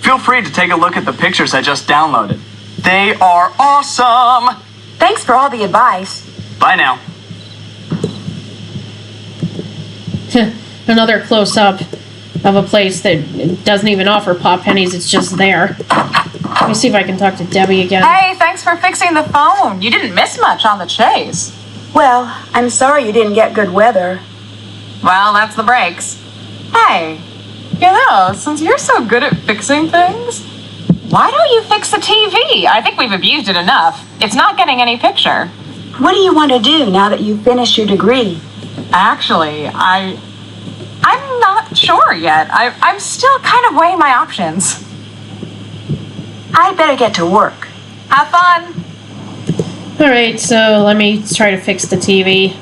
[SPEAKER 7] Feel free to take a look at the pictures I just downloaded. They are awesome!
[SPEAKER 2] Thanks for all the advice.
[SPEAKER 7] Bye now.
[SPEAKER 1] Another close-up of a place that doesn't even offer pop pennies, it's just there. Let me see if I can talk to Debbie again.
[SPEAKER 3] Hey, thanks for fixing the phone. You didn't miss much on the chase.
[SPEAKER 2] Well, I'm sorry you didn't get good weather.
[SPEAKER 3] Well, that's the breaks. Hey, since you're so good at fixing things, why don't you fix the TV? I think we've abused it enough. It's not getting any picture.
[SPEAKER 2] What do you want to do now that you've finished your degree?
[SPEAKER 3] Actually, I'm not sure yet. I'm still kind of weighing my options.
[SPEAKER 2] I'd better get to work.
[SPEAKER 3] Have fun.
[SPEAKER 1] Alright, so let me try to fix the TV.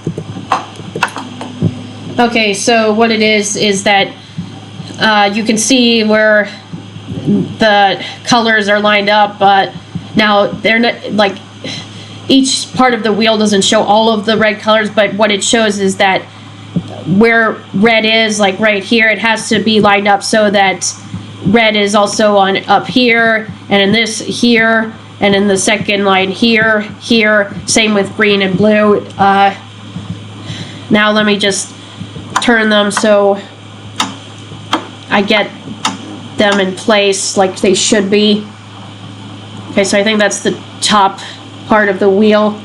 [SPEAKER 1] Okay, so what it is that you can see where the colors are lined up, but now they're not, like, each part of the wheel doesn't show all of the red colors, but what it shows is that where red is, like right here, it has to be lined up so that red is also on up here, and in this here, and in the second line here, same with green and blue. Now let me just turn them so I get them in place like they should be. Okay, so I think that's the top part of the wheel.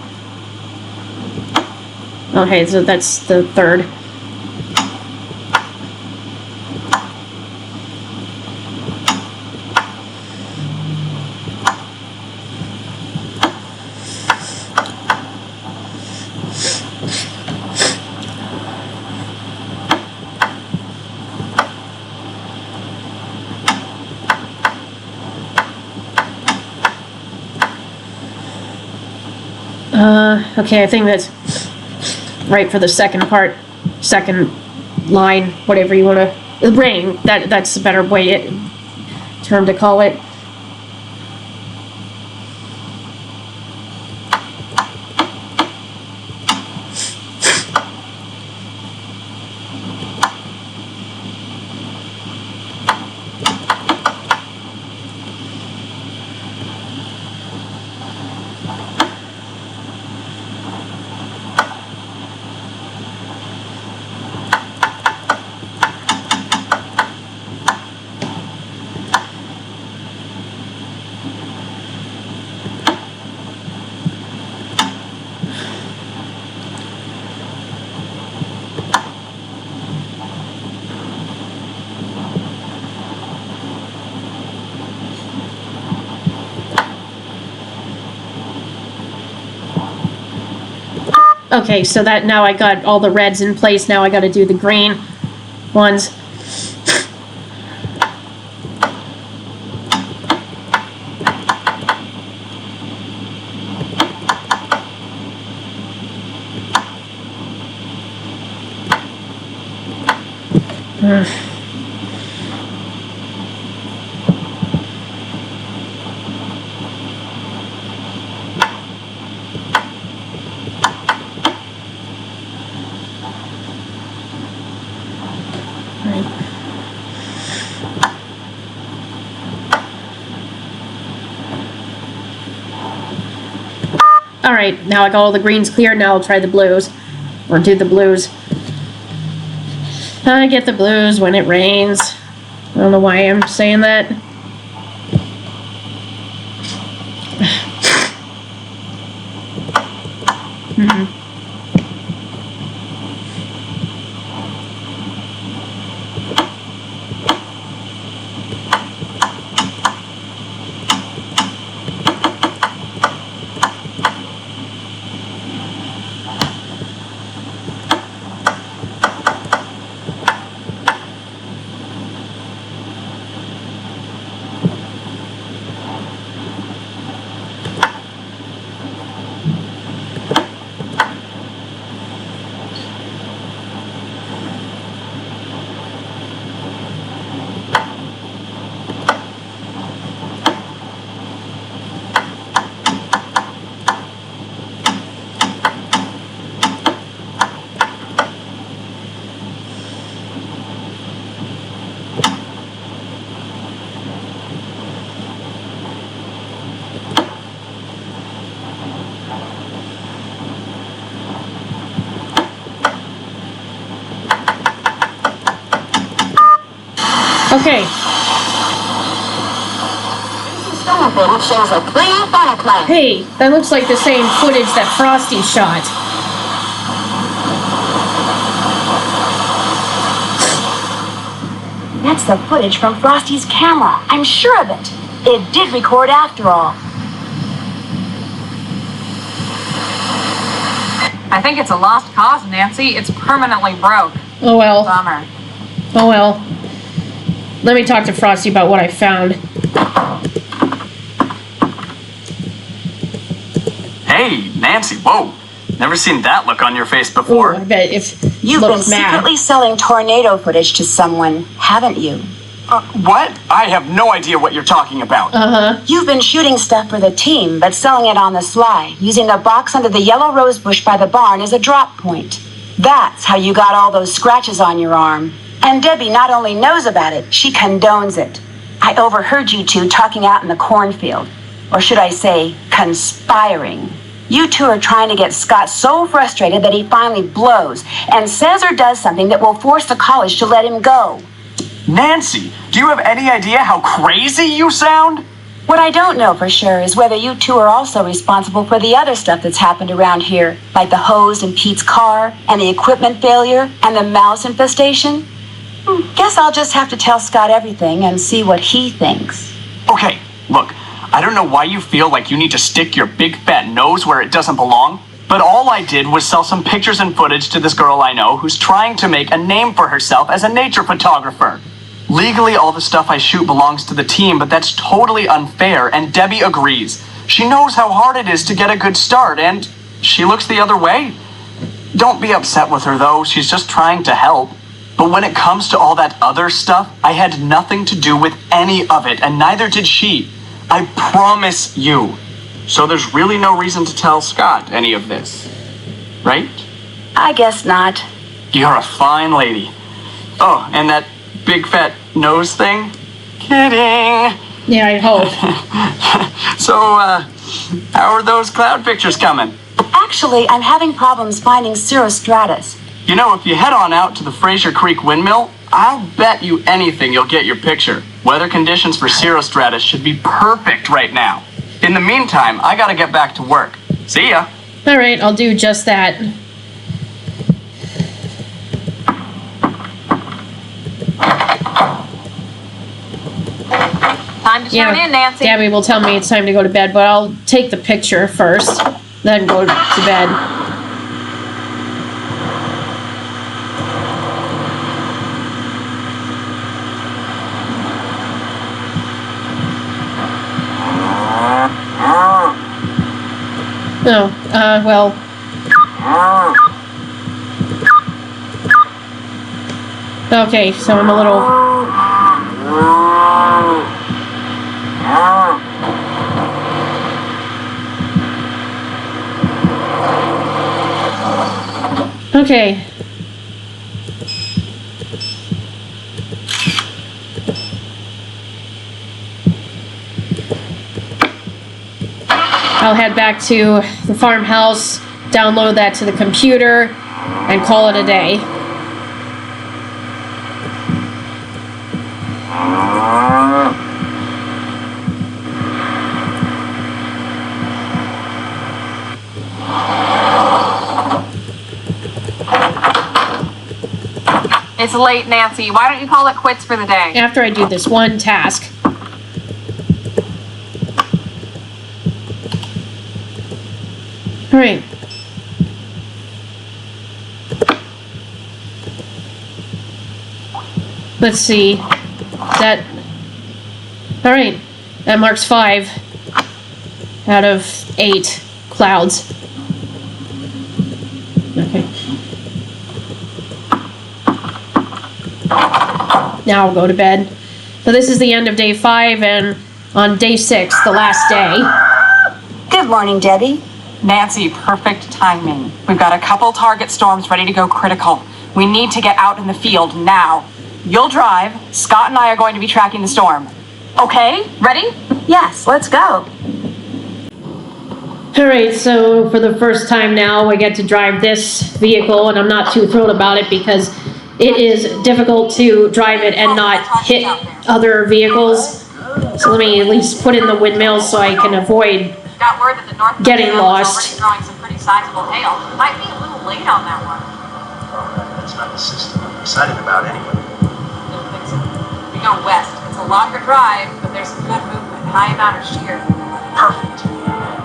[SPEAKER 1] Okay, so that's the third. Okay, I think that's right for the second part, second line, whatever you want to, ring, that's a better term to call it. Okay, so that now I got all the reds in place. Now I got to do the green ones. Alright, now I got all the greens cleared, now I'll try the blues. Or do the blues. I get the blues when it rains. I don't know why I'm saying that. Okay.
[SPEAKER 2] Shows a clear fire plan.
[SPEAKER 1] Hey, that looks like the same footage that Frosty shot.
[SPEAKER 2] That's the footage from Frosty's camera. I'm sure of it. It did record after all.
[SPEAKER 3] I think it's a lost cause, Nancy. It's permanently broke.
[SPEAKER 1] Oh well.
[SPEAKER 3] Bummer.
[SPEAKER 1] Oh well. Let me talk to Frosty about what I found.
[SPEAKER 7] Hey, Nancy, whoa. Never seen that look on your face before.
[SPEAKER 1] Ooh, I bet if
[SPEAKER 2] You've been
[SPEAKER 1] looked mad.
[SPEAKER 2] secretly selling tornado footage to someone, haven't you?
[SPEAKER 7] What? I have no idea what you're talking about.
[SPEAKER 2] You've been shooting stuff for the team, but selling it on the sly, using the box under the yellow rose bush by the barn as a drop point. That's how you got all those scratches on your arm. And Debbie not only knows about it, she condones it. I overheard you two talking out in the cornfield. Or should I say, conspiring. You two are trying to get Scott so frustrated that he finally blows and says or does something that will force the college to let him go.
[SPEAKER 7] Nancy, do you have any idea how crazy you sound?
[SPEAKER 2] What I don't know for sure is whether you two are also responsible for the other stuff that's happened around here, like the hose in Pete's car, and the equipment failure, and the mouse infestation. Guess I'll just have to tell Scott everything and see what he thinks.
[SPEAKER 7] Okay, look, I don't know why you feel like you need to stick your big fat nose where it doesn't belong, but all I did was sell some pictures and footage to this girl I know who's trying to make a name for herself as a nature photographer. Legally, all the stuff I shoot belongs to the team, but that's totally unfair, and Debbie agrees. She knows how hard it is to get a good start, and she looks the other way. Don't be upset with her, though. She's just trying to help. But when it comes to all that other stuff, I had nothing to do with any of it, and neither did she. I promise you. So there's really no reason to tell Scott any of this, right?
[SPEAKER 2] I guess not.
[SPEAKER 7] You're a fine lady. Oh, and that big fat nose thing? Kidding.
[SPEAKER 1] Yeah, I hope.
[SPEAKER 7] So, how are those cloud pictures coming?
[SPEAKER 2] Actually, I'm having problems finding cirrostratus.
[SPEAKER 7] You know, if you head on out to the Fraser Creek windmill, I'll bet you anything you'll get your picture. Weather conditions for cirrostratus should be perfect right now. In the meantime, I gotta get back to work. See ya.
[SPEAKER 1] All right, I'll do just that.
[SPEAKER 3] Time to turn in, Nancy.
[SPEAKER 1] Gabby will tell me it's time to go to bed, but I'll take the picture first, then go to bed. Oh, well. Okay, so I'm a little... Okay. I'll head back to the farmhouse, download that to the computer, and call it a day.
[SPEAKER 3] It's late, Nancy. Why don't you call it quits for the day?
[SPEAKER 1] After I do this one task. All right. Let's see. That. All right. That marks 5 out of 8 clouds. Okay. Now I'll go to bed. So this is the end of day 5, and on day 6, the last day.
[SPEAKER 2] Good morning, Debbie.
[SPEAKER 3] Nancy, perfect timing. We've got a couple target storms ready to go critical. We need to get out in the field now. You'll drive. Scott and I are going to be tracking the storm. Okay? Ready?
[SPEAKER 2] Yes, let's go.
[SPEAKER 1] Alright, so for the first time now, I get to drive this vehicle, and I'm not too thrilled about it because it is difficult to drive it and not hit other vehicles. So let me at least put in the windmills so I can avoid
[SPEAKER 3] Got word that the North
[SPEAKER 1] getting
[SPEAKER 3] Carolina is
[SPEAKER 1] lost.
[SPEAKER 3] already throwing some pretty sizable hail. Might be a little late on that one.
[SPEAKER 8] That's not the system I'm excited about anyway.
[SPEAKER 3] Don't think so. go west. It's a longer drive, but there's some good movement, high amount of shear.
[SPEAKER 5] Perfect.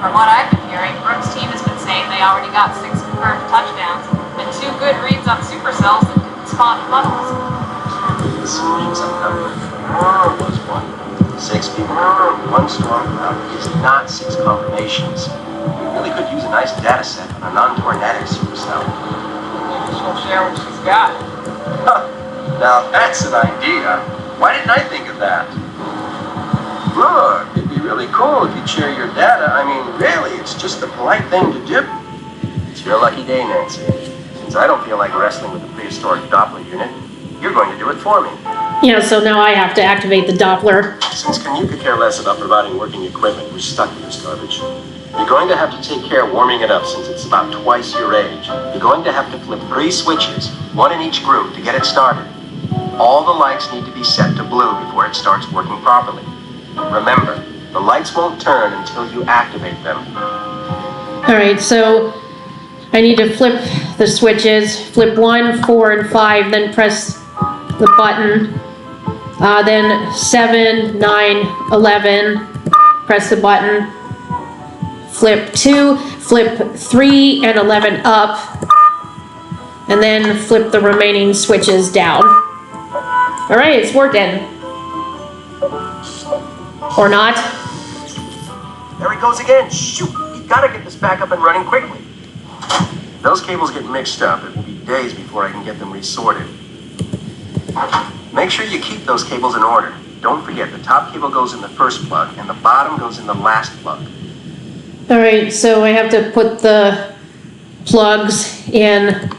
[SPEAKER 3] From what I've been hearing, Brooks' team has been saying they already got 6 confirmed touchdowns and 2 good reads on supercells that didn't spawn puddles.
[SPEAKER 4] This means a number 4 was 1. 6 people in one storm cloud is not 6 combinations. We really could use a nice data set on a non-tornadic supercell.
[SPEAKER 3] Maybe she'll share what she's got.
[SPEAKER 4] Huh. Now that's an idea. Why didn't I think of that? Look, it'd be really cool if you'd share your data. I mean, really, it's just the polite thing to do. It's your lucky day, Nancy. Since I don't feel like wrestling with the prehistoric Doppler unit, you're going to do it for me.
[SPEAKER 1] Yeah, so now I have to activate the Doppler.
[SPEAKER 4] Since Kanu could care less about providing working equipment, we're stuck with this garbage. You're going to have to take care of warming it up since it's about twice your age. You're going to have to flip 3 switches, 1 in each group, to get it started. All the lights need to be set to blue before it starts working properly. Remember, the lights won't turn until you activate them.
[SPEAKER 1] Alright, so I need to flip the switches, flip 1, 4, and 5, then press the button. Then 7, 9, 11, press the button. Flip 2, flip 3 and 11 up, and then flip the remaining switches down. Alright, it's working. Or not.
[SPEAKER 4] There he goes again. Shoot, we gotta get this back up and running quickly. If those cables get mixed up, it will be days before I can get them resorted. Make sure you keep those cables in order. Don't forget, the top cable goes in the first plug, and the bottom goes in the last plug.
[SPEAKER 1] Alright, so I have to put the plugs in.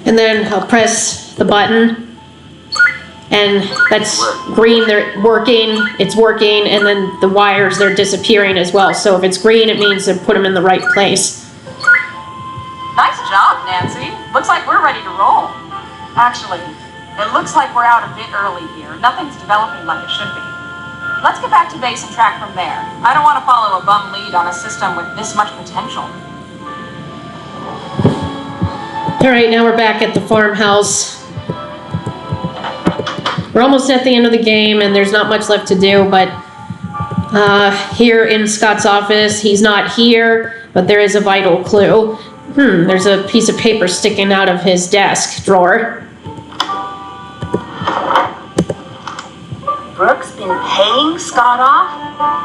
[SPEAKER 1] And then I'll press the button, and that's green, they're working, it's working, and then the wires, they're disappearing as well. So if it's green, it means to put them in the right place.
[SPEAKER 3] Nice job, Nancy. Looks like we're ready to roll. Actually, it looks like we're out a bit early here. Nothing's developing like it should be. Let's get back to base and track from there. I don't want to follow a bum lead on a system with this much potential.
[SPEAKER 1] Alright, now we're back at the farmhouse. We're almost at the end of the game, and there's not much left to do, but here in Scott's office, he's not here, but there is a vital clue. There's a piece of paper sticking out of his desk drawer.
[SPEAKER 2] Brooks been paying Scott off?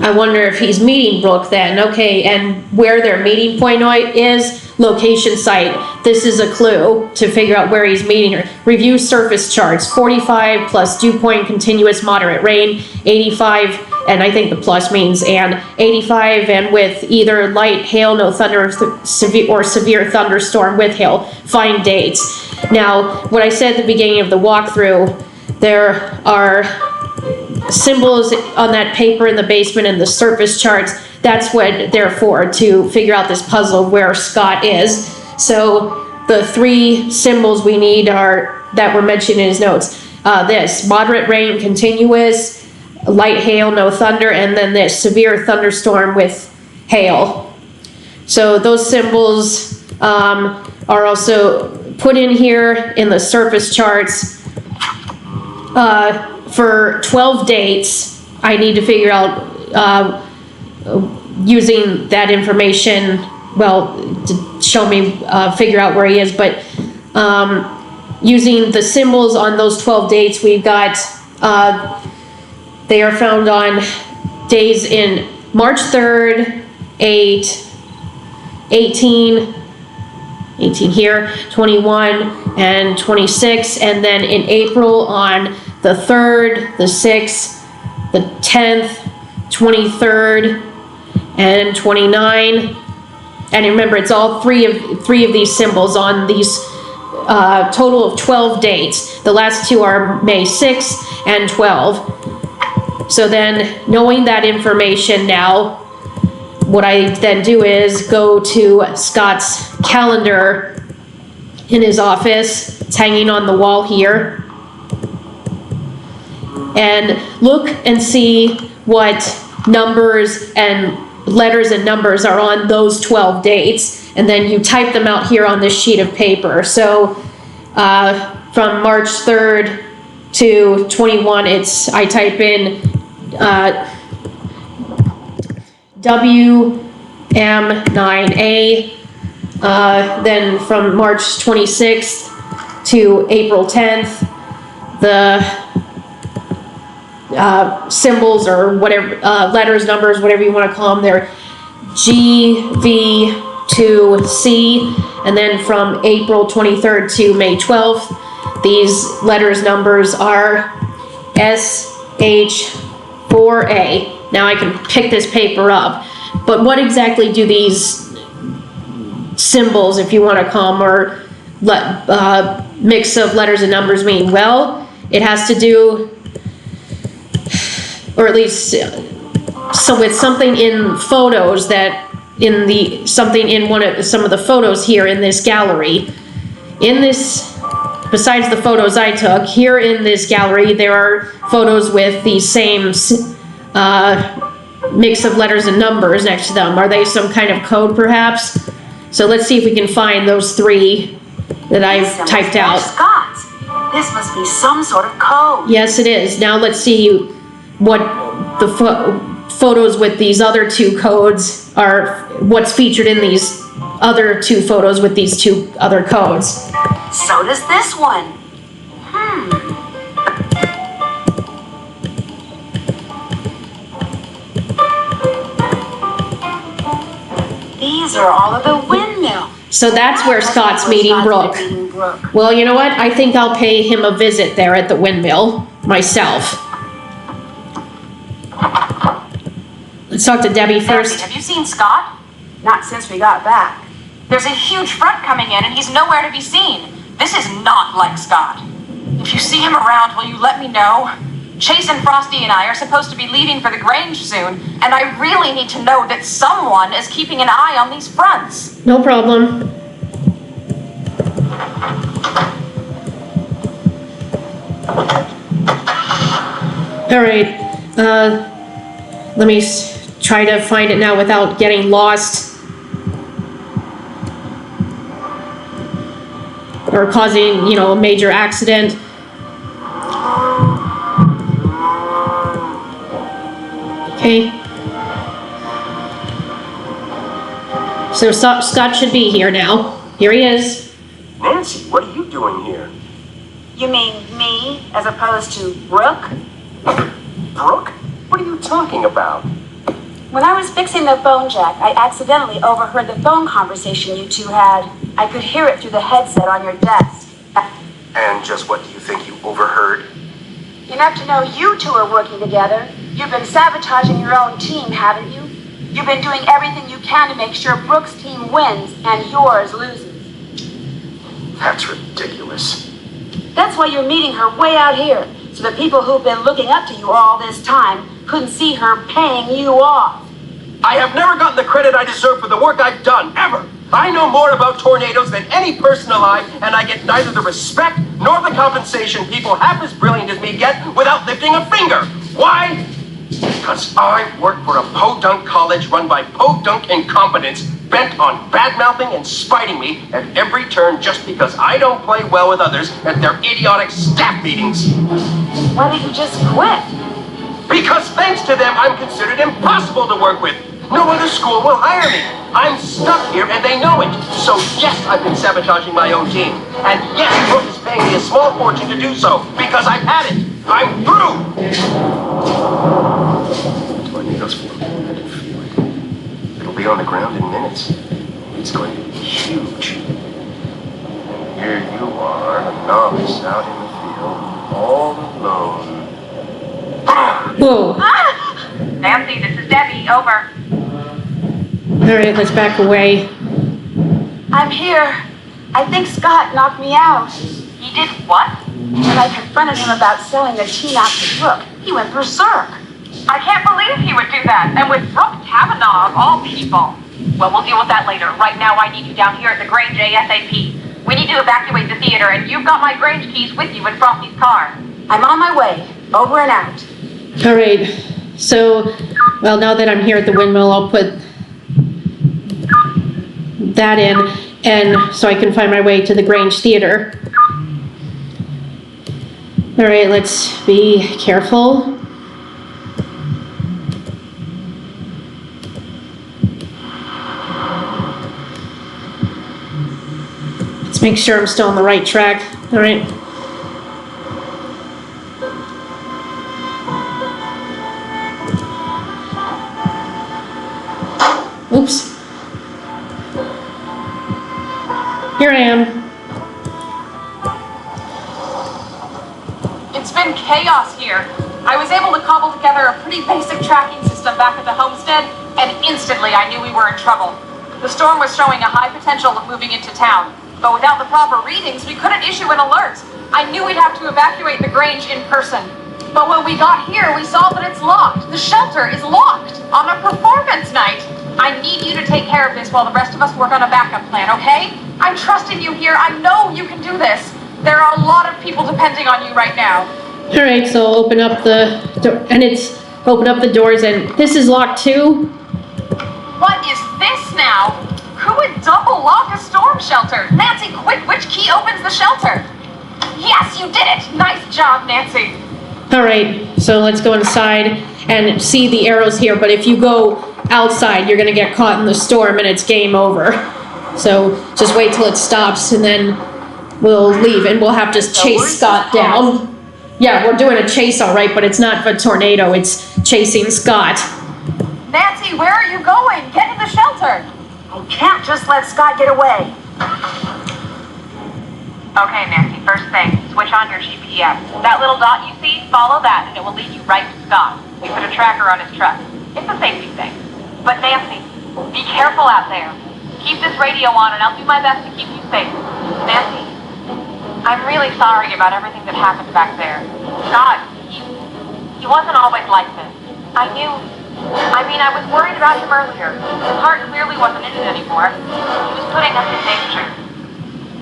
[SPEAKER 1] I wonder if he's meeting Brooke then. Okay, and where their meeting point is, location site. This is a clue to figure out where he's meeting her. Review surface charts. 45 plus dew point continuous moderate rain. 85, and I think the plus means and. 85 and with either light hail, no thunder, or severe thunderstorm with hail. Find dates. Now, what I said at the beginning of the walkthrough, there are symbols on that paper in the basement and the surface charts. That's what they're for, to figure out this puzzle of where Scott is. So the 3 symbols we need are, that were mentioned in his notes. This, moderate rain, continuous, light hail, no thunder, and then this, severe thunderstorm with hail. So those symbols are also put in here in the surface charts. For 12 dates, I need to figure out, using that information, well, to show me, figure out where he is, but using the symbols on those 12 dates, we've got, they are found on days in March 3rd, 8, 18 here, 21, and 26, and then in April on the 3rd, the 6th, the 10th, 23rd, and 29. And remember, it's all three of these symbols on these total of 12 dates. The last 2 are May 6th and 12. So then, knowing that information now, what I then do is go to Scott's calendar in his office. It's hanging on the wall here. and look and see what numbers and letters and numbers are on those 12 dates, and then you type them out here on this sheet of paper. So from March 3rd to 21, I type in WM9A, then from March 26th to April 10th, the symbols or whatever, letters, numbers, whatever you want to call them, they're GV2C, and then from April 23rd to May 12th, these letters, numbers are SH4A. Now I can pick this paper up, but what exactly do these symbols, if you want to call them, or mix of letters and numbers mean? Well, it has to do, or at least so with something in photos that something in some of the photos here in this gallery. In this, besides the photos I took, here in this gallery there are photos with the same mix of letters and numbers next to them. Are they some kind of code perhaps? So let's see if we can find those three that I've typed out.
[SPEAKER 2] Scott's. This must be some sort of code.
[SPEAKER 1] Yes, it is. Now let's see what the photos with these other two codes are, what's featured in these other two photos with these two other codes.
[SPEAKER 2] So does this one. These are all of the windmills.
[SPEAKER 1] So that's where Scott's meeting Brooke. Well, you know what? I think I'll pay him a visit there at the windmill myself. Let's talk to Debbie first.
[SPEAKER 3] Have you seen Scott?
[SPEAKER 2] Not since we got back.
[SPEAKER 3] There's a huge front coming in and he's nowhere to be seen. This is not like Scott. If you see him around, will you let me know? Chase and Frosty and I are supposed to be leaving for the Grange soon, and I really need to know that someone is keeping an eye on these fronts.
[SPEAKER 1] No problem. All right. Let me try to find it now without getting lost or causing, a major accident. Okay. So Scott should be here now. Here he is.
[SPEAKER 4] Nancy, what are you doing here?
[SPEAKER 2] You mean me as opposed to Brooke?
[SPEAKER 4] Brooke? What are you talking about?
[SPEAKER 2] When I was fixing the phone jack, I accidentally overheard the phone conversation you two had. I could hear it through the headset on your desk.
[SPEAKER 4] And just what do you think you overheard?
[SPEAKER 2] Enough to know you two are working together. You've been sabotaging your own team, haven't you? You've been doing everything you can to make sure Brooke's team wins and yours loses.
[SPEAKER 4] That's ridiculous.
[SPEAKER 2] That's why you're meeting her way out here, so the people who've been looking up to you all this time couldn't see her paying you off.
[SPEAKER 4] I have never gotten the credit I deserve for the work I've done, ever. I know more about tornadoes than any person alive, and I get neither the respect nor the compensation people half as brilliant as me get without lifting a finger. Why? Because I work for a podunk college run by podunk incompetents, bent on bad-mouthing and spiting me at every turn just because I don't play well with others at their idiotic staff meetings.
[SPEAKER 2] Why don't you just quit?
[SPEAKER 4] Because thanks to them, I'm considered impossible to work with. No other school will hire me. I'm stuck here and they know it. So yes, I've been sabotaging my own team. And yes, Brooke is paying me a small fortune to do so because I've had it. I'm through. Tornadoes forming. I can feel it. It'll be on the ground in minutes. It's going to be huge. And here you are, a novice out in the field, all alone.
[SPEAKER 1] Whoa.
[SPEAKER 3] Nancy, this is Debbie. Over.
[SPEAKER 1] All right, let's back away.
[SPEAKER 2] I'm here. I think Scott knocked me out.
[SPEAKER 3] He did what?
[SPEAKER 2] When I confronted him about selling the team out to Brooke, he went berserk.
[SPEAKER 3] I can't believe he would do that. And with Brooke Kavanaugh, of all people. Well, we'll deal with that later. Right now, I need you down here at the Grange ASAP. We need to evacuate the theater, and you've got my Grange keys with you in Frosty's car.
[SPEAKER 2] I'm on my way. Over and out.
[SPEAKER 1] All right. So, well, now that I'm here at the windmill, I'll put that in, and so I can find my way to the Grange Theater. All right, let's be careful. Let's make sure I'm still on the right track. All right. Oops. Here I am.
[SPEAKER 3] It's been chaos here. I was able to cobble together a pretty basic tracking system back at the homestead, and instantly I knew we were in trouble. The storm was showing a high potential of moving into town, but without the proper readings, we couldn't issue an alert. I knew we'd have to evacuate the Grange in person. But when we got here, we saw that it's locked. The shelter is locked on a performance night. I need you to take care of this while the rest of us work on a backup plan, okay? I'm trusting you here. I know you can do this. There are a lot of people depending on you right now.
[SPEAKER 1] All right, so I'll open up the door, and it's open up the doors, and this is locked too.
[SPEAKER 3] What is this now? Who would double lock a storm shelter? Nancy, quick, which key opens the shelter? Yes, you did it. Nice job, Nancy.
[SPEAKER 1] All right, so let's go inside and see the arrows here, but if you go outside, you're gonna get caught in the storm and it's game over. So just wait till it stops and then we'll leave and we'll have to chase Scott down. Yeah, we're doing a chase all right, but it's not a tornado, it's chasing Scott.
[SPEAKER 3] Nancy, where are you going? Get in the shelter.
[SPEAKER 2] I can't just let Scott get away.
[SPEAKER 3] Okay, Nancy, first thing, switch on your GPS. That little dot you see, follow that and it will lead you right to Scott. We put a tracker on his truck. It's a safety thing. But Nancy, be careful out there. Keep this radio on and I'll do my best to keep you safe. Nancy, I'm really sorry about everything that happened back there. Scott, he wasn't always like this. I was worried about him earlier. His heart clearly wasn't in it anymore. He was putting us in danger.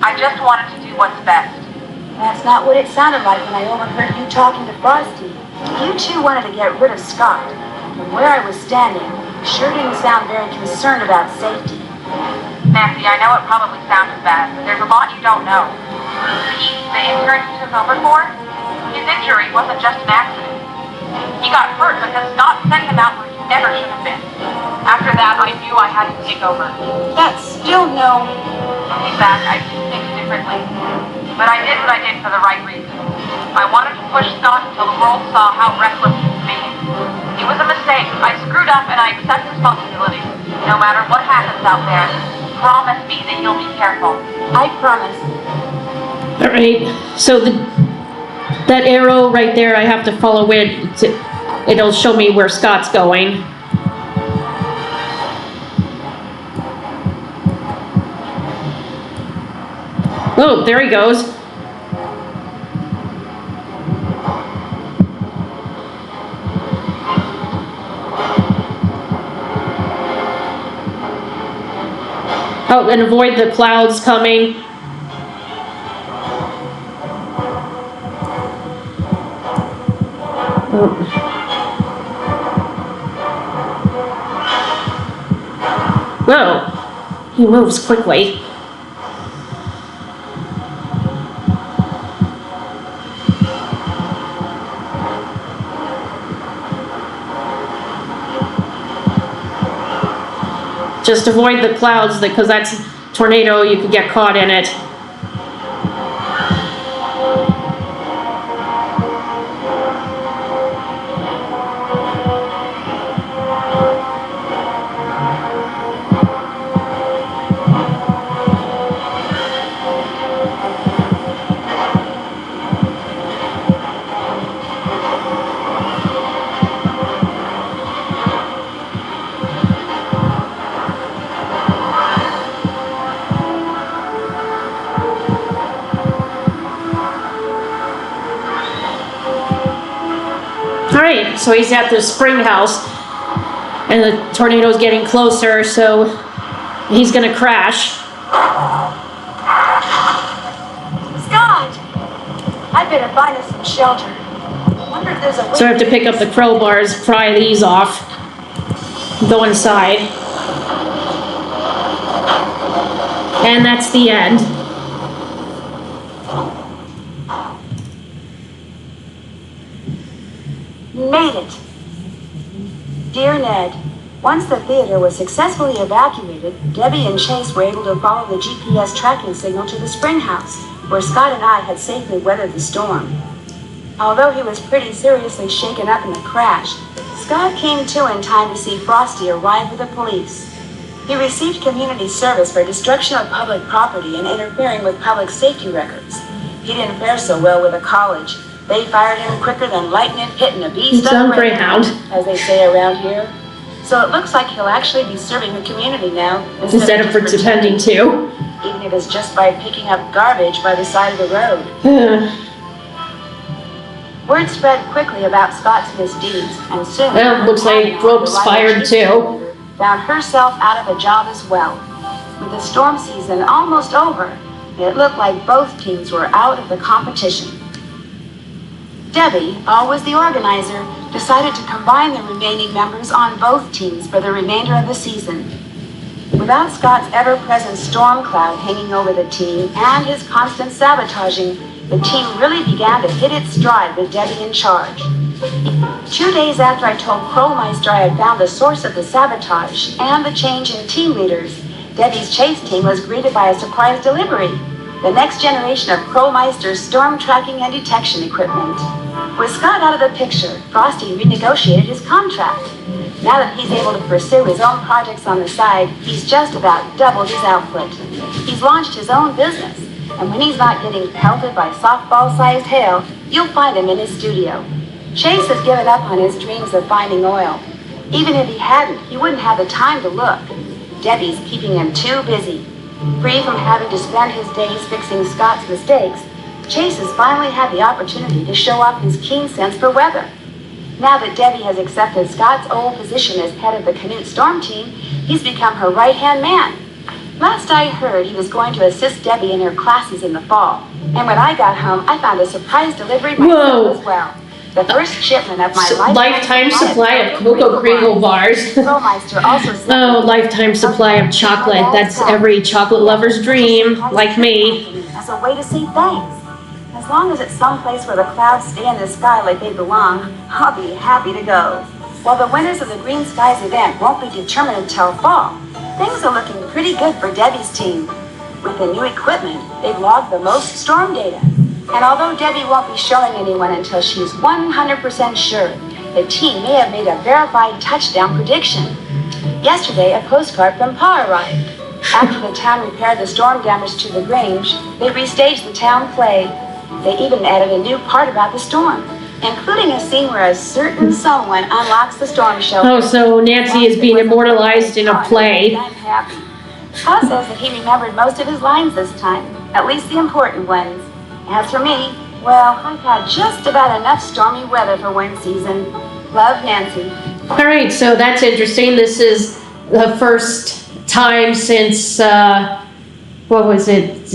[SPEAKER 3] I just wanted to do what's best.
[SPEAKER 2] That's not what it sounded like when I overheard you talking to Frosty. You two wanted to get rid of Scott. From where I was standing, you sure didn't sound very concerned about safety.
[SPEAKER 3] Nancy, I know it probably sounded bad, but there's a lot you don't know. Pete, the intern you took over for, his injury wasn't just an accident. He got hurt because Scott sent him out where he never should have been. After that, I knew I had to take over.
[SPEAKER 2] That's still no...
[SPEAKER 3] Looking back, I do things differently. But I did what I did for the right reason. I wanted to push Scott until the world saw how reckless he was being. It was a mistake. I screwed up and I accept responsibility. No matter what happens out there, promise me that you'll be careful.
[SPEAKER 2] I promise.
[SPEAKER 1] All right, so that arrow right there, I have to follow it. It'll show me where Scott's going. Oh, there he goes. Oh, and avoid the clouds coming. Whoa, he moves quickly. Just avoid the clouds because that's tornado, you could get caught in it. Alright, so he's at the spring house and the tornado's getting closer, so he's gonna crash.
[SPEAKER 2] Scott! I better find us some shelter. I wonder if there's a
[SPEAKER 1] So I have to pick up the crowbars, pry these off, go inside. And that's the end.
[SPEAKER 2] Made it. Dear Ned, once the theater was successfully evacuated, Debbie and Chase were able to follow the GPS tracking signal to the spring house, where Scott and I had safely weathered the storm. Although he was pretty seriously shaken up in the crash, Scott came to in time to see Frosty arrive with the police. He received community service for destruction of public property and interfering with public safety records. He didn't fare so well with the college. They fired him quicker than lightning hitting a beast on
[SPEAKER 1] Greyhound,
[SPEAKER 2] as they say around here. So it looks like he'll actually be serving the community now
[SPEAKER 1] instead of pretending to.
[SPEAKER 2] Even if it's just by picking up garbage by the side of the road. Word spread quickly about Scott's misdeeds, and soon...
[SPEAKER 1] Well, looks like Brooke's fired too.
[SPEAKER 2] Found herself out of a job as well. With the storm season almost over, it looked like both teams were out of the competition. Debbie, always the organizer, decided to combine the remaining members on both teams for the remainder of the season. Without Scott's ever-present storm cloud hanging over the team and his constant sabotaging, the team really began to hit its stride with Debbie in charge. 2 days after I told Crowmeister I had found the source of the sabotage and the change in team leaders, Debbie's chase team was greeted by a surprise delivery, the next generation of Crowmeister's storm tracking and detection equipment. With Scott out of the picture, Frosty renegotiated his contract. Now that he's able to pursue his own projects on the side, he's just about doubled his output. He's launched his own business, and when he's not getting pelted by softball-sized hail, you'll find him in his studio. Chase has given up on his dreams of finding oil. Even if he hadn't, he wouldn't have the time to look. Debbie's keeping him too busy. Free from having to spend his days fixing Scott's mistakes, Chase has finally had the opportunity to show off his keen sense for weather. Now that Debbie has accepted Scott's old position as head of the Canute Storm Team, he's become her right-hand man. Last I heard, he was going to assist Debbie in her classes in the fall. And when I got home, I found a surprise delivery myself as well. The first shipment of my
[SPEAKER 1] lifetime supply of Cocoa Kringle bars. Oh, lifetime supply of chocolate. That's every chocolate lover's dream, like me.
[SPEAKER 2] As a way to say thanks. As long as it's someplace where the clouds stay in the sky like they belong, I'll be happy to go. While the winners of the Green Skies event won't be determined until fall, things are looking pretty good for Debbie's team. With the new equipment, they've logged the most storm data. And although Debbie won't be showing anyone until she's 100% sure, the team may have made a verified touchdown prediction. Yesterday, a postcard from Pa arrived. After the town repaired the storm damage to the Grange, they restaged the town play. They even added a new part about the storm, including a scene where a certain someone unlocks the storm shelter.
[SPEAKER 1] Oh, so Nancy is being immortalized in a play.
[SPEAKER 2] I'm happy. Pa says that he remembered most of his lines this time, at least the important ones. As for me, well, I've had just about enough stormy weather for one season. Love, Nancy.
[SPEAKER 1] All right, so that's interesting. This is the first time since, what was it?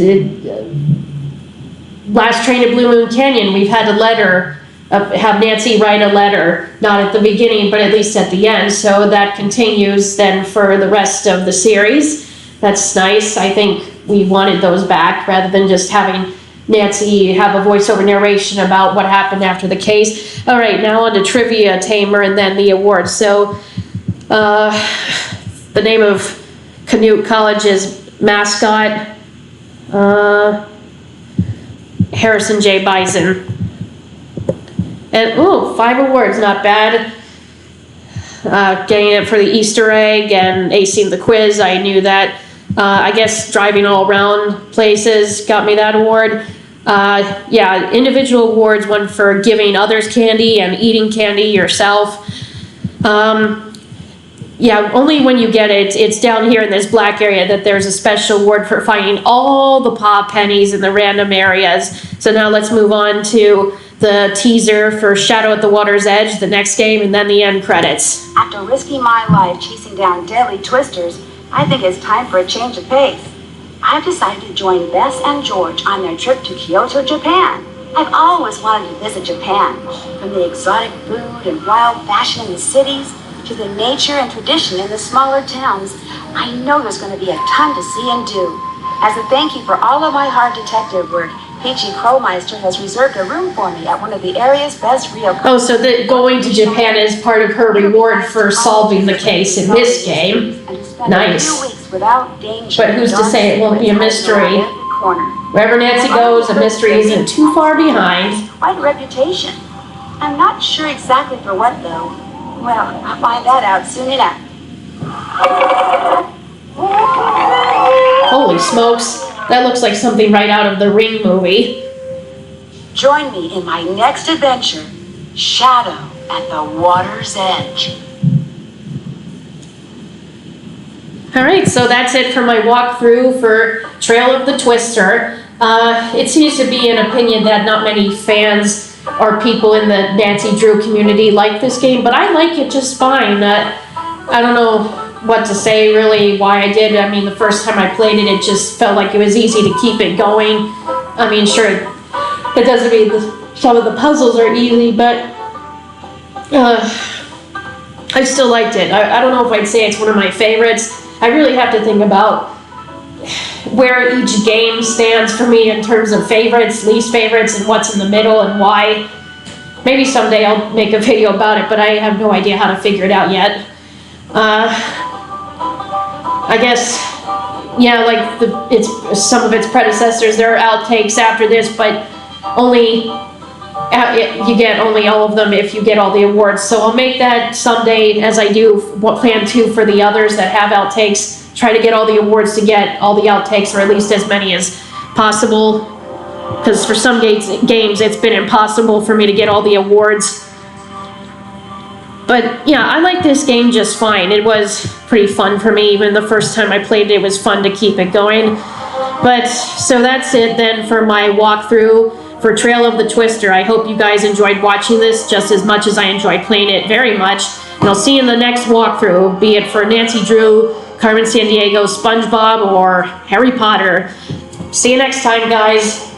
[SPEAKER 1] Last Train to Blue Moon Canyon, we've had a letter, have Nancy write a letter, not at the beginning, but at least at the end. So that continues then for the rest of the series. That's nice. I think we wanted those back rather than just having Nancy have a voiceover narration about what happened after the case. All right, now on to Trivia Tamer and then the awards. So the name of Canute College's mascot, Harrison J. Bison. And, 5 awards, not bad. Getting it for the Easter egg and acing the quiz, I knew that. I guess driving all around places got me that award. Yeah, individual awards, one for giving others candy and eating candy yourself. Yeah, only when you get it, it's down here in this black area that there's a special award for finding all the paw pennies in the random areas. So now let's move on to the teaser for Shadow at the Water's Edge, the next game, and then the end credits.
[SPEAKER 2] After risking my life chasing down deadly twisters, I think it's time for a change of pace. I've decided to join Bess and George on their trip to Kyoto, Japan. I've always wanted to visit Japan, from the exotic food and wild fashion in the cities to the nature and tradition in the smaller towns. I know there's going to be a ton to see and do. As a thank you for all of my hard detective work, Peachy Crowmeister has reserved a room for me at one of the area's best ryokan.
[SPEAKER 1] Oh, so that going to Japan is part of her reward for solving the case in this game. Nice. But who's to say it won't be a mystery? Wherever Nancy goes, a mystery isn't too far behind.
[SPEAKER 2] Quite a reputation. I'm not sure exactly for what, though. Well, I'll find that out soon enough.
[SPEAKER 1] Holy smokes. That looks like something right out of the Ring movie.
[SPEAKER 2] Join me in my next adventure, Shadow at the Water's Edge.
[SPEAKER 1] Alright, so that's it for my walkthrough for Trail of the Twister. It seems to be an opinion that not many fans or people in the Nancy Drew community like this game, but I like it just fine. I don't know what to say really why I did. I mean, the first time I played it, it just felt like it was easy to keep it going. I mean, sure, it doesn't mean some of the puzzles are easy, but I still liked it. I don't know if I'd say it's one of my favorites. I really have to think about where each game stands for me in terms of favorites, least favorites, and what's in the middle and why. Maybe someday I'll make a video about it, but I have no idea how to figure it out yet. I guess, yeah, like it's some of its predecessors, there are outtakes after this, but only you get only all of them if you get all the awards. So I'll make that someday, as I do plan to for the others that have outtakes. Try to get all the awards to get all the outtakes, or at least as many as possible. Because for some games, it's been impossible for me to get all the awards. But yeah, I like this game just fine. It was pretty fun for me. Even the first time I played it, it was fun to keep it going. But so that's it then for my walkthrough for Trail of the Twister. I hope you guys enjoyed watching this just as much as I enjoyed playing it very much. And I'll see you in the next walkthrough, be it for Nancy Drew, Carmen Sandiego, SpongeBob, or Harry Potter. See you next time, guys.